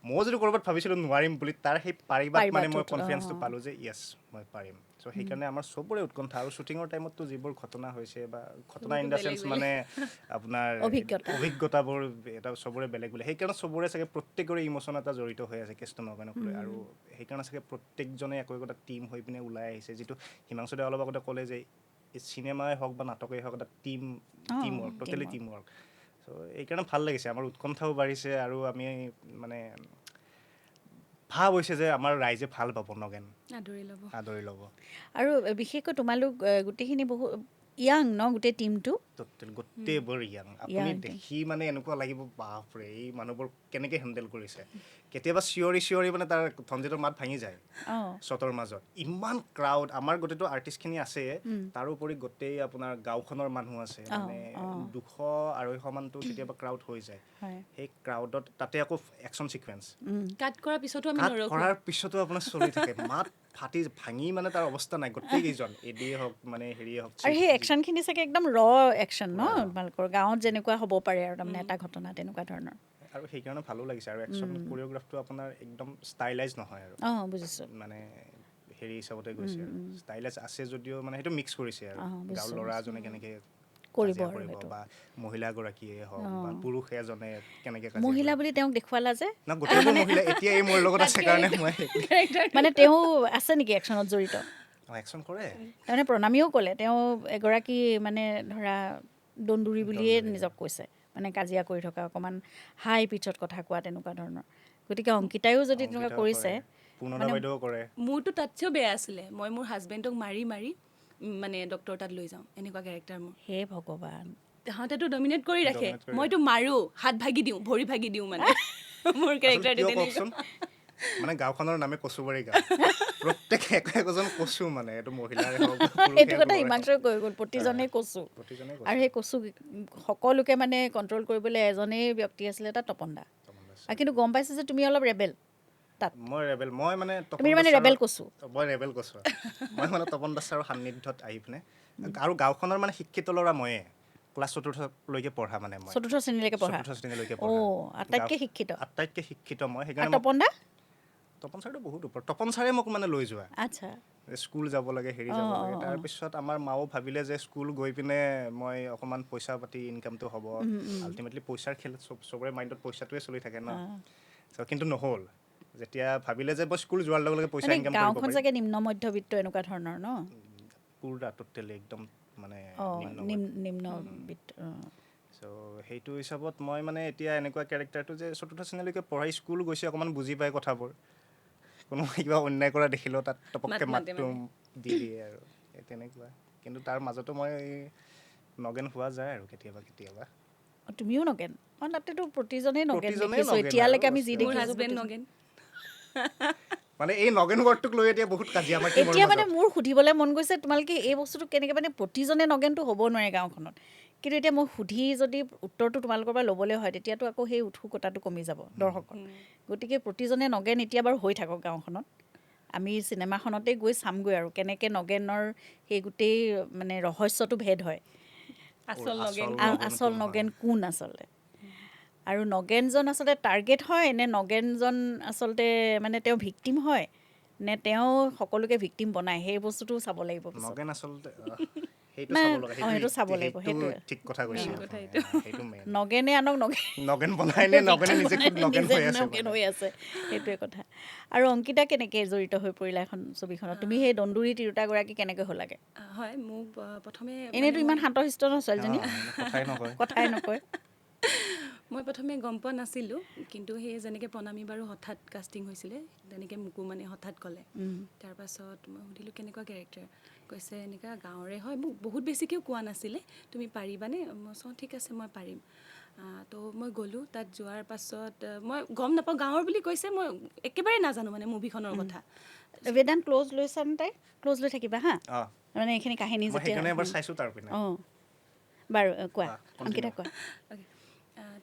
মই যদি ক'ৰবাত ভাবিছিলোঁ নোৱাৰিম বুলি তাৰ সেই পাৰিবাত মানে মই কনফিডেঞ্চটো পালোঁ যে য়েছ মই পাৰিম চ' সেইকাৰণে আমাৰ চবৰে উৎকণ্ঠা আৰু শ্বুটিঙৰ টাইমততো যিবোৰ ঘটনা হৈছে বা ঘটনা ইন দ্য চেন্স মানে আপোনাৰ অভিজ্ঞতাবোৰ এটা চবৰে বেলেগ বেলেগ সেইকাৰণে চবৰে চাগে প্ৰত্যেকৰে ইম'চন এটা জড়িত হৈ আছে কেছটো নগেনক লৈ আৰু সেইকাৰণে চাগে প্ৰত্যেকজনে একো একোটা টীম হৈ পিনে ওলাই আহিছে যিটো হিমাংশুদে অলপ আগতে ক'লে যে চিনেমাই হওক বা নাটকেই হওক এটা team work totally team work চ' এইকাৰণে ভাল লাগিছে আমাৰ উৎকণ্ঠাও বাঢ়িছে আৰু আমি মানে ভাৱ হৈছে যে আমাৰ ৰাইজে ভাল পাব নগেন আদৰি ল'ব আৰু বিশেষকৈ তোমালোক গোটেইখিনি বহু ইয়াং ন গোটেই টিমটো গোটেইবোৰ ইয়াং আপুনি দেখি মানে এনেকুৱা লাগিব বাপৰে এই মানুহবোৰ কেনেকৈ হেণ্ডেল কৰিছে কেতিয়াবা চিঞৰি মানে তাৰ ধনজিতৰ মাত ভাঙি যায় শ্বটৰ মাজত ইমান ক্ৰাউড আমাৰ গোটেইটো আৰ্টিষ্টখিনি আছে তাৰোপৰি গোটেই আপোনাৰ গাঁওখনৰ মানুহ আছে মানে 200-250 মানটো কেতিয়াবা ক্ৰাউড হৈ যায় সেই ক্ৰাউডত তাতে আকৌ একশ্যন ছিকুৱেঞ্চ কাট কৰাৰ পিছতো আপোনাৰ চলি থাকে মাত ফাটি ভাঙি মানে তাৰ অৱস্থা নাই গোটেইকেইজন এডিয়ে হওক মানে হেৰিয়ে হওক আৰু সেই একশ্যনখিনি চাগে একদম একশ্যন ন তোমালোকৰ গাঁৱত যেনেকুৱা হ'ব পাৰে আৰু তাৰমানে এটা ঘটনা তেনেকুৱা ধৰণৰ আৰু সেইকাৰণে ভালো লাগিছে আৰু একশ্যন কোৰিঅ'গ্ৰাফটো আপোনাৰ একদম ষ্টাইলাইজ নহয় আৰু বুজিছোঁ মানে হেৰি হিচাপতে গৈছে আৰু ষ্টাইলাইজ আছে যদিও মানে সেইটো মিক্স কৰিছে আৰু গাঁৱৰ ল'ৰা এজনে কেনেকৈ কৰিব বা মহিলাগৰাকীয়ে হওক বা পুৰুষ এজনে কেনেকৈ মহিলা বুলি তেওঁক দেখুৱালা যে না গোটেইবোৰ মহিলা এতিয়া এই মোৰ লগত আছে কাৰণে মই মানে তেওঁ আছে নেকি একশ্যনত জড়িত একশ্যন কৰে তাৰমানে প্ৰণামীয়েও ক'লে তেওঁ এগৰাকী মানে ধৰা দন্দুৰী বুলিয়ে নিজক কৈছে মানে কাজিয়া কৰি থকা অকণমান হাই পিছত কথা কোৱা তেনেকুৱা ধৰণৰ গতিকে অংকিতায়ো যদি তেনেকুৱা কৰিছে মোৰতো তাতছেও বেয়া আছিলে মই মোৰ হাজবেণ্ডক মাৰি মানে ডক্টৰ তাত লৈ যাওঁ এনেকুৱা কেৰেক্টাৰ মোৰ হে ভগৱান তাহাঁতেতো ডমিনেট কৰি ৰাখে মইতো মাৰো হাত ভাগি দিওঁ ভৰি ভাগি দিওঁ মানে মোৰ কেৰেক্টাৰটো তেনেকুৱা মানে গাঁওখনৰ নামে কচুবাৰী গাঁও প্ৰত্যেকে একোজন কচু মানে এইটো মহিলাৰে হওক এইটো কথা হিমাংশুৱে কৈ গ'ল প্ৰতিজনে কচু আৰু সেই কচু সকলোকে মানে কণ্ট্ৰল কৰিবলৈ এজনেই ব্যক্তি আছিলে তাত তপন দা আৰু কিন্তু গম পাইছে যে তুমি অলপ ৰেবেল মই মানে ৰেবেল কচু মই মানে তপন দাস ছাৰৰ সান্নিধ্যত আহি পিনে আৰু গাঁওখনৰ মানে শিক্ষিত ল'ৰা ময়ে ক্লাছ 4লৈকে পঢ়া মানে মই 4ৰ্থ শ্ৰেণীলৈকে পঢ়া আটাইতকৈ শিক্ষিত মই সেইকাৰণে তপন ছাৰটো বহুত ওপৰত তপন ছাৰে মোক মানে লৈ যোৱা স্কুল যাব লাগে হেৰি যাব লাগে তাৰপিছত আমাৰ মাও ভাবিলে যে স্কুল গৈ পিনে মই অকণমান পইচা পাতি ইনকামটো হ'ব আল্টিমেটলি পইচাৰ খেলত চবৰে মাইণ্ডত পইচাটোৱে চলি থাকে ন কিন্তু নহ'ল যেতিয়া ভাবিলে যে মই স্কুল যোৱাৰ লগে লগে পইচা ইনকাম কৰিব গাঁওখন চাগে নিম্ন মধ্যবিত্ত এনেকুৱা ধৰণৰ ন পুৰা টোটেলি একদম মানে নিম্নবিত্ত চ' সেইটো হিচাপত মই মানে এতিয়া এনেকুৱা কেৰেক্টাৰটো যে 4ৰ্থ শ্ৰেণীলৈকে পঢ়াই স্কুল গৈছে অকণমান বুজি পায় কথাবোৰ কোনোবাই কিবা অন্যায় কৰা দেখিলেও তাত টপককৈ মাতটো দি দিয়ে আৰু তেনেকুৱা কিন্তু তাৰ মাজতো মই নগেন হোৱা যায় আৰু কেতিয়াবা তুমিও নগেন তাতেতো প্ৰতিজনেই নগেন দেখিছোঁ এতিয়ালৈকে আমি যি দেখিছোঁ নগেন মানে এই নগেন ৱৰ্ডটোক লৈ এতিয়া বহুত কাজিয়া আমাৰ এতিয়া মানে মোৰ সুধিবলৈ মন গৈছে তোমালোকে এই বস্তুটো কেনেকৈ মানে প্ৰতিজনে নগেনটো হ'ব নোৱাৰে গাঁওখনত কিন্তু এতিয়া মই সুধি যদি উত্তৰটো তোমালোকৰ পৰা ল'বলৈ হয় তেতিয়াতো আকৌ সেই উৎসুকতাটো কমি যাব দৰ্শকৰ গতিকে প্ৰতিজনে নগেন এতিয়া বাৰু হৈ থাকক গাঁওখনত আমি চিনেমাখনতে গৈ চামগৈ আৰু কেনেকৈ নগেনৰ সেই গোটেই মানে ৰহস্যটো ভেদ হয় আচল নগেন কোন আচলতে আৰু নগেনজন আচলতে টাৰ্গেট হয় নে নগেনজন আচলতে মানে তেওঁ ভিক্টিম হয় নে তেওঁ সকলোকে ভিক্টিম বনায় সেই বস্তুটো চাব লাগিব পিছত। নগেন আচলতে সেইটো না, চাব লগা সেইটো চাব লাগিব, সেইটোৱে। ঠিক কথা কৈছে সেইটো মেইন নগেনে আনক নগেন বনাই নে নগেনে নিজে খুদ নগেন নিজে হৈ আছে নগেন হৈ আছে সেইটোৱে কথা। আৰু অংকিতা কেনেকৈ জড়িত হৈ পৰিলা এখন ছবিখনত? তুমি সেই দন্দুৰী তিৰোতাগৰাকী কেনেকৈ হ'লাগে? হয় মোক প্ৰথমে এনেইতো ইমান শান্তশিষ্ট ন ছোৱালীজনী, কথাই নকয়। মই প্ৰথমে গম পোৱা নাছিলোঁ, কিন্তু সেই যেনেকৈ প্ৰণামী বাৰু হঠাৎ কাষ্টিং হৈছিলে তেনেকৈ মোকো মানে হঠাৎ ক'লে। তাৰপাছত মই সুধিলোঁ কেনেকুৱা কেৰেক্টাৰ, কৈছে এনেকুৱা গাঁৱৰে হয়। মোক বহুত বেছিকৈও কোৱা নাছিলে তুমি পাৰিবানে, মই চাওঁ ঠিক আছে মই পাৰিম। তো মই গ'লোঁ, তাত যোৱাৰ পাছত মই গম নাপাওঁ গাঁৱৰ বুলি কৈছে, মই একেবাৰে নাজানো মানে মুভিখনৰ কথা। বেদান্ত ক্ল'জ লৈছানে তাই? ক্ল'জ লৈ থাকিবা হা, মানে এইখিনি কাহিনী যেতিয়া অঁ বাৰু কোৱা অংকিতা কোৱা।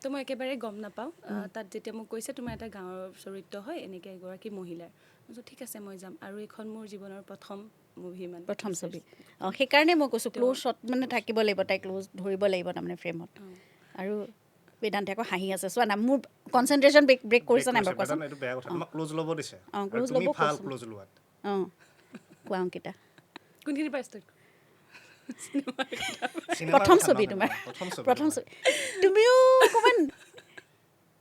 তো মই একেবাৰে গম নাপাওঁ। তাত যেতিয়া মোক কৈছে তোমাৰ এটা গাঁৱৰ চৰিত্ৰ হয় এনেকৈ এগৰাকী মহিলাৰ, মই ঠিক আছে মই যাম। আৰু এইখন মোৰ জীৱনৰ প্ৰথম মুভি, মানে প্ৰথম ছবি। অঁ সেইকাৰণে মই কৈছোঁ ক্ল'জ শ্বট মানে থাকিব লাগিব, তাই ক্ল'জ ধৰিব লাগিব তাৰমানে ফ্ৰেমত। আৰু বেদান্তে আকৌ হাঁহি আছে, চোৱা না মোৰ কনচেনট্ৰেশ্যন ব্ৰেক কৰিছে নাই বাৰু কোৱাচোন? এইটো বেয়া কথা, তোমাক ক্ল'জ ল'ব দিছে। অঁ ক্ল'জ ল'ব ভাল ক্ল'জ লোৱাত। অঁ কোৱা অংকিতা। কোনখিনি পৰা ষ্টাৰ্ট? প্ৰথম ছবি তোমাৰ, প্ৰথম ছবি। তুমিও অকণমান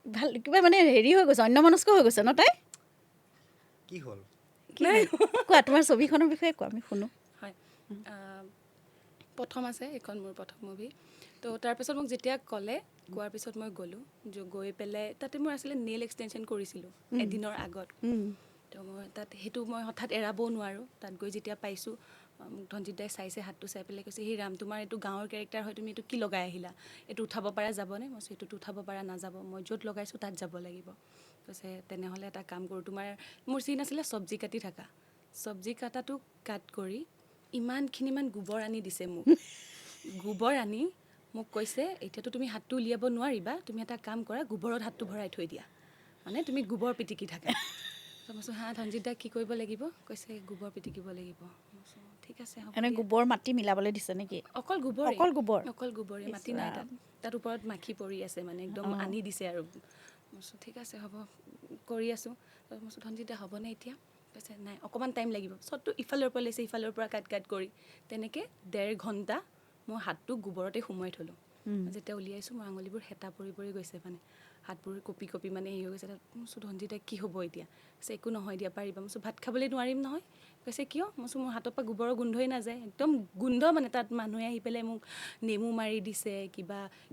ভাল কিবা মানে হেৰি হৈ গৈছে, অন্যমনস্ক হৈ গৈছে ন তাই? কি হ'ল কোৱা তোমাৰ ছবিখনৰ বিষয়ে কোৱা, আমি শুনো। হয়, প্ৰথম আছে এইখন মোৰ প্ৰথম মুভি। তো তাৰপিছত মোক যেতিয়া ক'লে, কোৱাৰ পিছত মই গ'লোঁ, গৈ পেলাই তাতে মোৰ আছিলে নেইল এক্সটেনশ্যন কৰিছিলোঁ এদিনৰ আগত। তো মই তাত সেইটো মই হঠাৎ এৰাবও নোৱাৰোঁ। তাত গৈ যেতিয়া পাইছোঁ, মোক ধনজিৎ দাই চাইছে, হাতটো চাই পেলাই কৈছে সেই ৰাম তোমাৰ এইটো গাঁৱৰ কেৰেক্টাৰ হয়, তুমি এইটো কি লগাই আহিলা, এইটো উঠাব পৰা যাবনে? মই কৈছোঁ এইটোতো উঠাব পৰা নাযাব, মই য'ত লগাইছোঁ তাত যাব লাগিব। কৈছে তেনেহ'লে এটা কাম কৰোঁ, তোমাৰ মোৰ চিন আছিলে চব্জি কাটি থকা, চব্জি কাটাটো কাট কৰি ইমানখিনিমান গোবৰ আনি দিছে মোক। গোবৰ আনি মোক কৈছে এতিয়াতো তুমি হাতটো উলিয়াব নোৱাৰিবা, তুমি এটা কাম কৰা গোবৰত হাতটো ভৰাই থৈ দিয়া, মানে তুমি গোবৰ পিটিকি থাকা। মই কৈছোঁ হা ধনজিৎ দা কি কৰিব লাগিব? কৈছে গোবৰ পিটিকিব লাগিব। ঠিক আছে হ'ব। এনে গোবৰ মাটি মিলাবলৈ দিছে নেকি? অকল গোবৰ, অকল গোবৰে, মাটি নাই তাত। তাত ওপৰত মাখি পৰি আছে, মানে একদম আনি দিছে আৰু। মই কৈছোঁ ঠিক আছে হ'ব, কৰি আছোঁ। মই কৈছোঁ ধনজিৎ দা হ'বনে এতিয়া? কৈছে নাই অকণমান টাইম লাগিব। চবটো ইফালৰ পৰা লৈছে, ইফালৰ পৰা কাট কৰি তেনেকৈ 1.5 ঘণ্টা মই হাতটো গোবৰতে সোমোৱাই থ'লোঁ। যেতিয়া উলিয়াইছোঁ মোৰ আঙুলিবোৰ হেতা পৰি গৈছে, মানে হাতবোৰ কঁপি মানে হেৰি হৈ গৈছে। তাত মই কৈছোঁ ধনজিৎ দা কি হ'ব এতিয়া? কৈছে একো নহয় দিয়া পাৰিবা। মই কৈছোঁ ভাত খাবলৈ নোৱাৰিম নহয়। কৈছে কিয়? মই কৈছোঁ মোৰ হাতৰ পৰা গোবৰৰ গোন্ধই নাযায়, একদম গোন্ধ মানে। তাত মানুহে আহি পেলাই মোক নেমু মাৰি দিছে,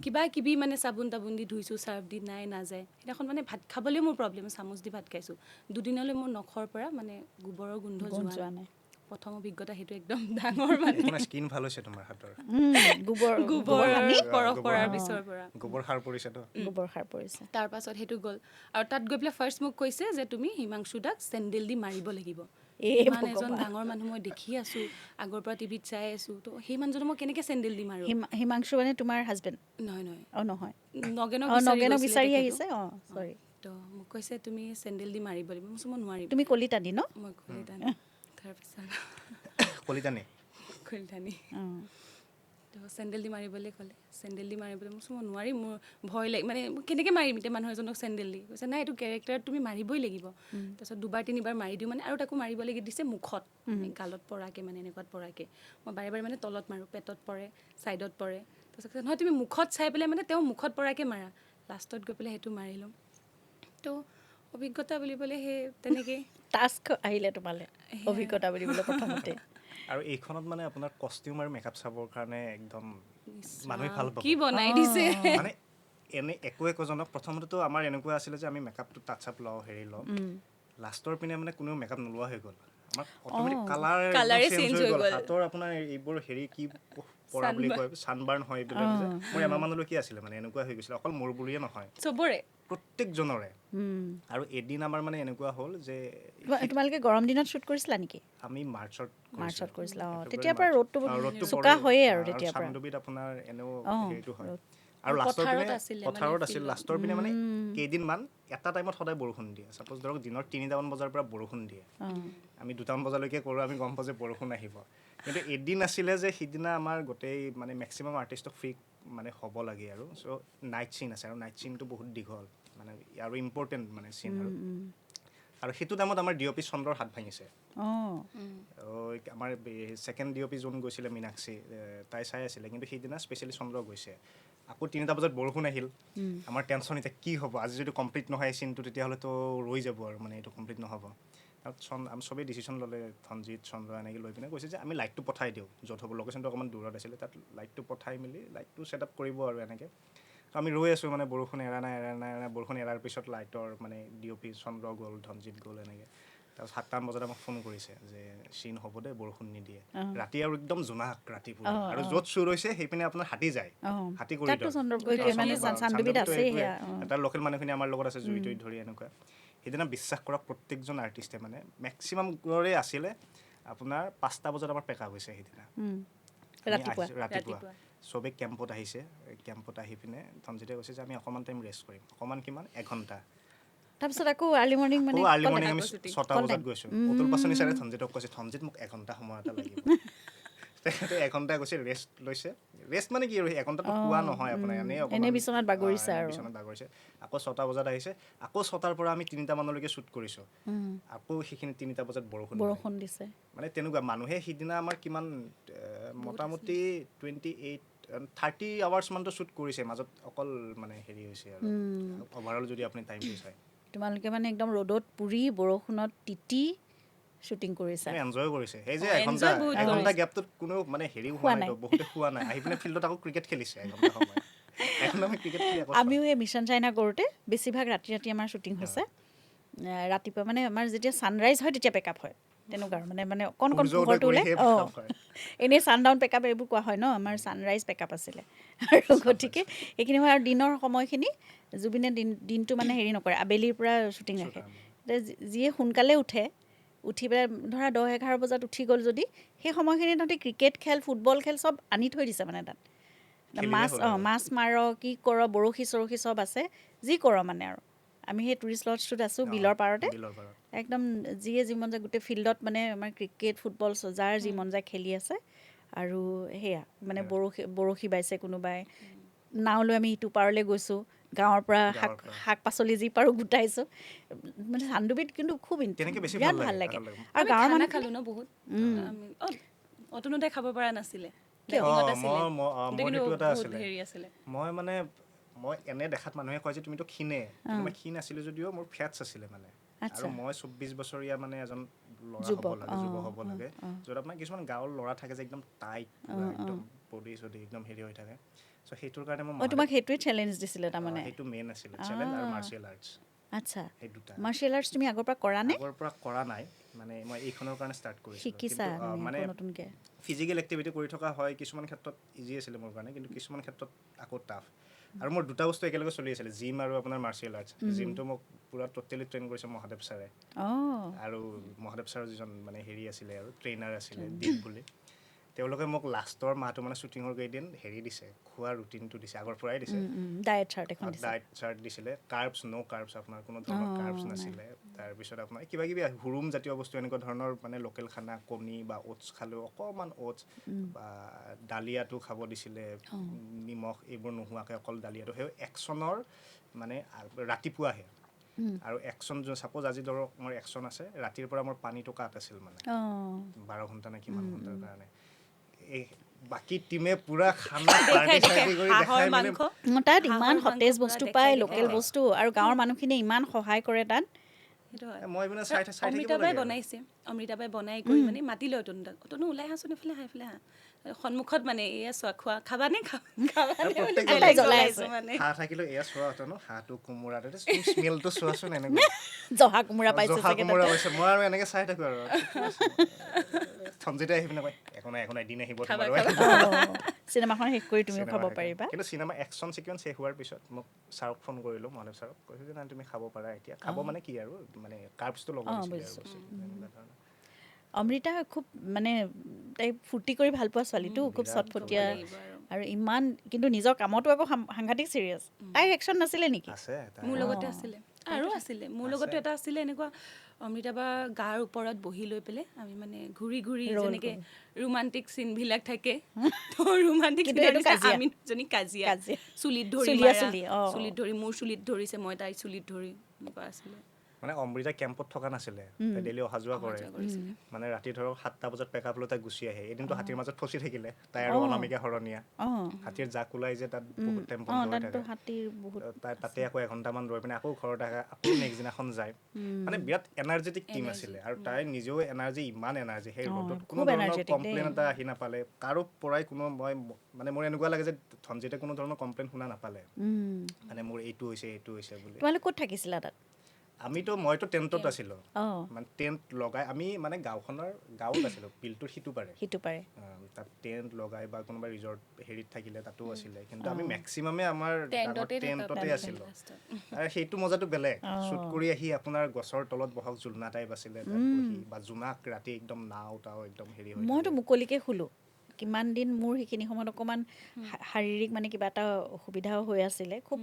কিবা কিবি মানে চাবোন তাবোন দি ধুইছোঁ, চাৰ্ফ দি নাই নাযায়। সেইদিনাখন মানে ভাত খাবলৈ মোৰ প্ৰব্লেম, চামুচ দি ভাত খাইছোঁ। দুদিনলৈ মোৰ নখৰ পৰা মানে গোবৰৰ গোন্ধ যোৱা নাই। প্ৰথম অভিজ্ঞতা সেইটো একদম ডাঙৰ, মানে স্কিন ভাল হৈছে তোমাৰ হাতৰ, গোবৰ পৰশ কৰাৰ পিছৰ পৰা গোবৰ সাৰ পৰিছেতো, গোবৰ সাৰ পৰিছে। তাৰপাছত সেইটো গ'ল। আৰু তাত গৈ পেলাই ফাৰ্ষ্ট মোক কৈছে যে তুমি হিমাংশু দাক চেণ্ডেল দি মাৰিব লাগিব। ইমান এজন ডাঙৰ মানুহ মই দেখি আছোঁ, আগৰ পৰা টিভিত চাই আছোঁ, তো সেই মানুহজনক মই কেনেকৈ চেণ্ডেল দি মাৰোঁ? হিমাংশু মানে তোমাৰ হাজবেণ্ড? নহয় অঁ নহয়, নগেনক বিচাৰি আহিছে। অঁ চৰি। তো মোক কৈছে তুমি চেণ্ডেল দি মাৰিব লাগিব। মই কৈছোঁ মই নোৱাৰিম। তুমি কলিতানি ন? মই কলিতানি। তাৰপিছত কলিতানি তো চেণ্ডেল দি মাৰিবলৈ ক'লে, চেণ্ডেল দি মাৰিবলৈ। মই কৈছোঁ মই নোৱাৰিম, মোৰ ভয় লাগে, মানে কেনেকৈ মাৰিম এতিয়া মানুহ এজনক চেণ্ডেল দি? কৈছে নাই এইটো কেৰেক্টাৰত তুমি মাৰিবই লাগিব। তাৰপিছত 2-3 বাৰ মাৰি দিওঁ, মানে আৰু তাকো মাৰিব লাগি দিছে মুখত, গালত পৰাকৈ, মানে এনেকুৱাত পৰাকৈ। মই বাৰে মানে তলত মাৰোঁ, পেটত পৰে, ছাইডত পৰে। তাৰপিছত নহয় তুমি মুখত চাই পেলাই মানে তেওঁ মুখত পৰাকৈ মাৰা। লাষ্টত গৈ পেলাই সেইটো মাৰিলোঁ। তো অভিজ্ঞতা বুলিবলৈ সেই তেনেকেই টাস্ক আহিলে তোমালৈ, অভিজ্ঞতা বুলিবলৈ প্ৰথমতে। আৰু এইখনত মানে আপোনাৰ কষ্টিউম আৰু মেকআপ চাবৰ কাৰণে একদম মানুহে ভাল পাব, কি বনাই দিছে। মানে এনে একোজনক প্ৰথমতেতো আমাৰ এনেকুৱা আছিলে যে আমি মেকআপটো টাচ আপ লওঁ, হেৰি লওঁ। লাষ্টৰ পিনে মানে কোনেও মেকআপ নোলোৱা হৈ গ'ল। আমাৰ অট'মেটিক কালাৰে চেঞ্জ হৈ গ'ল। হাতৰ আপোনাৰ এইবোৰ হেৰি কি পৰা বুলি কয়, ছানবাৰ্ণ হয় এইবিলাক যে, মোৰ এমাহমানলৈ কি আছিলে মানে এনেকুৱা হৈ গৈছিলে। অকল মোৰ বুলিয়ে নহয়, চবৰে, প্ৰত্যেকজনৰে। আৰু এদিন আমাৰ মানে এনেকুৱা হ'ল যে তোমালোকে গৰম দিনত শ্বুট কৰিছিলা নেকি? আমি মাৰ্চত কৰিছিলা। অঁ তেতিয়াৰ পৰা ৰ'দটো চোকা হয়েই আৰু তেতিয়াৰ পৰা। চানডুবিত আপোনাৰ এনেও হেৰিটো হয়। আৰু লাষ্টৰ আছিল, লাষ্টৰ পিনে মানে কেইদিনমান এটা টাইমত সদায় বৰষুণ দিয়ে। ছাপ'জ ধৰক দিনৰ 3টামান বজাৰ পৰা বৰষুণ দিয়ে, আমি 2টামান বজালৈকে কৰোঁ, আমি গম পাওঁ যে বৰষুণ আহিব। কিন্তু এদিন আছিলে যে সিদিনা আমাৰ গোটেই মানে মেক্সিমাম আৰ্টিষ্টক ফ্ৰী মানে হ'ব লাগে আৰু চ' নাইট চিন আছে আৰু নাইট চিনটো বহুত দীঘল মানে আৰু ইম্পৰ্টেণ্ট মানে চিন আৰু সেইটো টাইমত আমাৰ DOP চন্দ্ৰৰ হাত ভাঙিছে আমাৰ ছেকেণ্ড DOP যোন গৈছিলে মীনাক্ষী তাই চাই আছিলে কিন্তু সেইদিনা স্পেচিয়েলি চন্দ্ৰ গৈছে আকৌ 3টা বজাত বৰষুণ আহিল আমাৰ টেনশ্যন এতিয়া কি হ'ব আজি যদি কমপ্লিট নহয় চিনটো তেতিয়াহ'লেতো ৰৈ যাব আৰু মানে এইটো কমপ্লিট নহ'ব তাৰপিছত আমি চবেই ডিচিশ্যন ল'লে ধনজিত চন্দ্ৰ এনেকৈ লৈ পিনে কৈছে যে আমি লাইটটো পঠাই দিওঁ য'ত হ'ব লোকেশ্যনটো অকণমান দূৰত আছিলে তাত লাইটটো পঠাই মেলি লাইটটো ছেট আপ কৰিব আৰু এনেকৈ আমি ৰৈ আছোঁ মানে বৰষুণ এৰা নাই বৰষুণ এৰাৰ পিছত লাইটৰ মানে DOP চন্দ্ৰ গ'ল ধনজিত গ'ল এনেকৈ তাৰপিছত 7টামান বজাত আমাক ফোন কৰিছে যে চিন হ'ব দে বৰষুণ নিদিয়ে ৰাতি আৰু একদম জোনাক ৰাতিপুৱা আৰু য'ত চুৰ হৈছে সেইপিনে আপোনাৰ হাতী যায় হাতী কৰি তাৰ লোকেল মানুহখিনি আমাৰ লগত আছে জুই ধৰি এনেকুৱা সেইদিনা বিশ্বাস কৰক প্ৰত্যেকজন আৰ্টিষ্টে মানে মেক্সিমামৰে আছিলে আপোনাৰ 5টা বজাত আমাৰ পেকআপ হৈছে সেইদিনা ৰাতিপুৱা চবেই কেম্পত আহিছে কেম্পত আহি পিনে ধনজিতে কৈছে যে আমি অকণমান টাইম ৰেষ্ট কৰিম অকণমান কিমান এঘণ্টা তাৰপিছত আকৌ আৰ্লি মৰ্ণিং আমি 6টা বজাত গৈছোঁ অতুল পাচনি ছাৰে ধনজিতক কৈছে ধনজিত মোক এঘণ্টা সময় এটা লাগিব তেখেতে এঘণ্টা গৈছে ৰেষ্ট লৈছে ৰেষ্ট মানে কি আৰু এঘণ্টাটো খোৱা নহয় আপোনাৰ এনেই বিচনাত বাগৰিছে আকৌ 6টা বজাত আহিছে আকৌ 6টাৰ পৰা আমি 3টা মানলৈকে শ্বুট কৰিছোঁ আকৌ সেইখিনি 3টা বজাত বৰষুণ দিছে মানে তেনেকুৱা মানুহে সিদিনা আমাৰ কিমান মোটামুটি 30 আৱাৰ্ছ মানটো শ্বুট কৰিছে মাজত অকল মানে হেৰি হৈছে আৰু অভাৰঅল যদি আপুনি টাইমটো চায় তোমালোকে মানে একদম ৰ'দত পুৰি বৰষুণত তিতি শ্বুটিং কৰিছে এনজয় কৰিছে সেই যে এঘণ্টা গেপটোত কোনো মানে হেৰি হোৱা নাই বহুতে খোৱা নাই আহি পিনে ফিল্ডত আকৌ ক্ৰিকেট খেলিছে এঘণ্টা সময় আমিও এই মিছন চাইনা কৰোঁতে বেছিভাগ ৰাতি আমাৰ শ্বুটিং হৈছে ৰাতিপুৱা মানে আমাৰ যেতিয়া ছানৰাইজ হয় তেতিয়া পেকআপ হয় তেনেকুৱা মানে অকণ পোহৰটো ওলাই এনেই ছানডাউন পেকআপ এইবোৰ কোৱা হয় ন আমাৰ ছানৰাইজ পেকআপ আছিলে আৰু গতিকে এইখিনি হয় আৰু দিনৰ সময়খিনি জুবিনে দিনটো মানে হেৰি নকৰে আবেলিৰ পৰা শ্বুটিং ৰাখে যিয়ে সোনকালে উঠি পেলাই ধৰা 10-11 বজাত উঠি গ'ল যদি সেই সময়খিনি তাহাঁতে ক্ৰিকেট খেল ফুটবল খেল চব আনি থৈ দিছে মানে তাত মাছ মাৰ কি কৰ বৰশী চৰশী চব আছে যি কৰ মানে আৰু আমি সেই টুৰিষ্ট লজটোত আছোঁ বিলৰ পাৰতে একদম যিয়ে যি মন যায় গোটেই ফিল্ডত মানে আমাৰ ক্ৰিকেট ফুটবল যাৰ যি মন যায় খেলি আছে আৰু সেয়া মানে বৰশী বাইছে কোনোবাই নাও লৈ আমি ইটো পাৰলৈ গৈছোঁ গাঁৱৰ পৰা শাক পাচলি যি পাৰোঁ গোটাইছোঁ মানে চান্দুবিত কিন্তু খুব বিৰাট ভাল লাগে আৰু গাঁৱৰ মানুহ খালোঁ ন বহুত অতনুদাই খাব পৰা নাছিলে মই এনে দেখাত মানুহে কয় যে তুমিতো ক্ষীণে মই ক্ষীণ আছিলোঁ যদিও মোৰ ফেটছ আছিলে মানে আৰু মই 24 বছৰীয়া মানে এজন যুৱ হ'ব লাগে য'ত আপোনাৰ কিছুমান গাঁৱৰ ল'ৰা থাকে যে একদম টাইট একদম বডি চডি একদম হেৰি হৈ থাকে চ' সেইটোৰ কাৰণে মই তোমাক সেইটোৱে চেলেঞ্জ দিছিলে তাৰমানে সেইটো মেইন আছিলে চেলেঞ্জ আৰু মাৰ্চিয়েল আৰ্টছ আচ্ছা মাৰ্চিয়েল আৰ্টছ তুমি আগৰ পৰা কৰা নে আগৰ পৰা কৰা নাই মানে মই এইখনৰ কাৰণে ষ্টাৰ্ট কৰিছিলোঁ শিকিছা মানে নতুনকৈ ফিজিকেল এক্টিভিটি কৰি থকা হয় কিছুমান ক্ষেত্ৰত ইজি আছিলে মোৰ কাৰণে কিন্তু কিছুমান ক্ষেত্ৰত আকৌ টাফ আৰু মোৰ দুটা বস্তু একেলগে চলি আছিলে জিম আৰু আপোনাৰ মাৰ্চিয়েল আৰ্টছ জিমটো মোক পুৰা টোটেলি ট্ৰেইন কৰিছে মহাদেৱ ছাৰে আৰু মহাদেৱ ছাৰৰ যিজন মানে হেৰি আছিলে আৰু ট্ৰেইনাৰ আছিলে দীপ বুলি তেওঁলোকে মোক লাষ্টৰ মাহটো মানে শ্বুটিঙৰ কেইদিন হেৰি দিছে খোৱা ৰুটিনটো দিছে আগৰ পৰাই দিছে ডায়েট চাৰ্ট দিছিলে কাৰ্বছ ন' কাৰ্বছ আপোনাৰ কোনো ধৰণৰ কাৰ্বছ নাছিলে তাৰপিছত আপোনাৰ কিবা কিবি হুৰুম জাতীয় বস্তু এনেকুৱা ধৰণৰ মানে লোকেল খানা কণী বা অ'টছ খালোঁ অকণমান অ'টছ বা ডালিয়াটো খাব দিছিলে নিমখ এইবোৰ নোহোৱাকৈ অকল ডালিয়াটো সেই একশ্যনৰ মানে ৰাতিপুৱাহে আৰু একশ্যন ছাপ'জ আজি ধৰক মোৰ একশ্যন আছে ৰাতিৰ পৰা মোৰ পানীটো কাট আছিল মানে 12 ঘণ্টা নে কিমান ঘণ্টাৰ কাৰণে বাকী টিমে পুৰা খানা পাৰ্টি কৰি দেখাই মানে তাত ইমান সতেজ বস্তু পায় লোকেল বস্তু আৰু গাঁৱৰ মানুহখিনিয়ে ইমান সহায় কৰে তাত মই মানে চাই অমৃতাবাই বনাইছে অমৃতাবাই বনাই কৰি মানে মাতি লৈ অতনো ওলাই আহাচোন এইফালে হা সন্মুখত মানে এয়া চোৱা খোৱা খাবানে হাঁহ থাকিলেও এয়া চোৱা অতনো হাঁহটো কোমোৰা স্মেলটো চোৱাচোন এনেকুৱা জহা কোমোৰা পাইছে মই আৰু এনেকৈ চাই থাকোঁ আৰু সঞ্জিতে আহি পিনে কয় একো নাই দিন আহিব চিনেমাখন শেষ কৰি তুমিও খাব পাৰিবা কিন্তু চিনেমা একশ্যন ছিকুৱেঞ্চ শেষ হোৱাৰ পিছত মোক ছাৰক ফোন কৰিলোঁ মহাদেৱ ছাৰক কৈছোঁ যে নাই তুমি খাব পাৰা এতিয়া খাব মানে কি আৰু মানে কাৰ্বছটো ল'ব অমৃতা খুব মানে তাই ফূৰ্তি কৰি ভাল পোৱা ছোৱালীটো খুব চটফটীয়া আৰু ইমান কিন্তু নিজৰ কামতো আকৌ সাংঘাতিক চিৰিয়াছ তাইৰ একশ্যন নাছিলে নেকি মোৰ লগতে আছিলে আৰু আছিলে মোৰ লগতো এটা আছিলে এনেকুৱা অমৃতা বা গাৰ ওপৰত বহি লৈ পেলাই আমি মানে ঘূৰি ঘূৰি যেনেকৈ ৰোমান্টিক চিনবিলাক থাকে তো ৰোমান্টিক আমি দুজনী কাজিয়া চুলিত ধৰি মোৰ চুলিত ধৰিছে মই তাইৰ চুলিত ধৰি এনেকুৱা আছিলে মানে অমৃতা কেম্পত থকা নাছিলে তাই ডেইলি অহা যোৱা কৰে মানে ৰাতি ধৰক 7টা বজাত পেকআপ লৈ তাই গুচি আহে এদিনতো হাতীৰ মাজত ফচি থাকিলে তাই আৰু অনামিকা হৰণীয়া হাতীৰ জাক ওলাই যে তাত বহুত টেম্পল হৈ থাকে তাই তাতে আকৌ এঘণ্টামান ৰৈ পিনে আকৌ ঘৰত আহে আকৌ নেক্সট দিনাখন যায় মানে বিৰাট এনাৰ্জেটিক টিম আছিলে আৰু তাই নিজেও এনাৰ্জি ইমান এনাৰ্জি সেই ৰ'দত কোনো ধৰণৰ কমপ্লেইন এটা আহি নাপালে কাৰো পৰাই কোনো মই মানে মোৰ এনেকুৱা লাগে যে ধনজিতে কোনো ধৰণৰ কমপ্লেইন শুনা নাপালে মানে মোৰ এইটো হৈছে বুলি তোমালোক ক'ত থাকিছিলা তাত মইতো টেণ্টত আছিলো মানে টেণ্ট লগাই আমি মানে গাঁৱত আছিলো বিলটোৰ সিটো পাৰে তাত টেণ্ট লগাই বা কোনোবা ৰিজৰ্ট হেৰিত থাকিলে তাতো আছিলে কিন্তু আমি মেক্সিমামে আমাৰ টেণ্টতে আছিলো আৰু সেইটো মজাটো বেলেগ শ্বুট কৰি আহি আপোনাৰ গছৰ তলত বহক জোলনা টাইপ আছিলে বা জোনাক ৰাতি একদম নাও একদম হেৰি হৈ মইতো মুকলিকে শুলো কিমান দিন মোৰ সেইখিনি সময়ত অকণমান শাৰীৰিক মানে কিবা এটা অসুবিধাও হৈ আছিলে খুব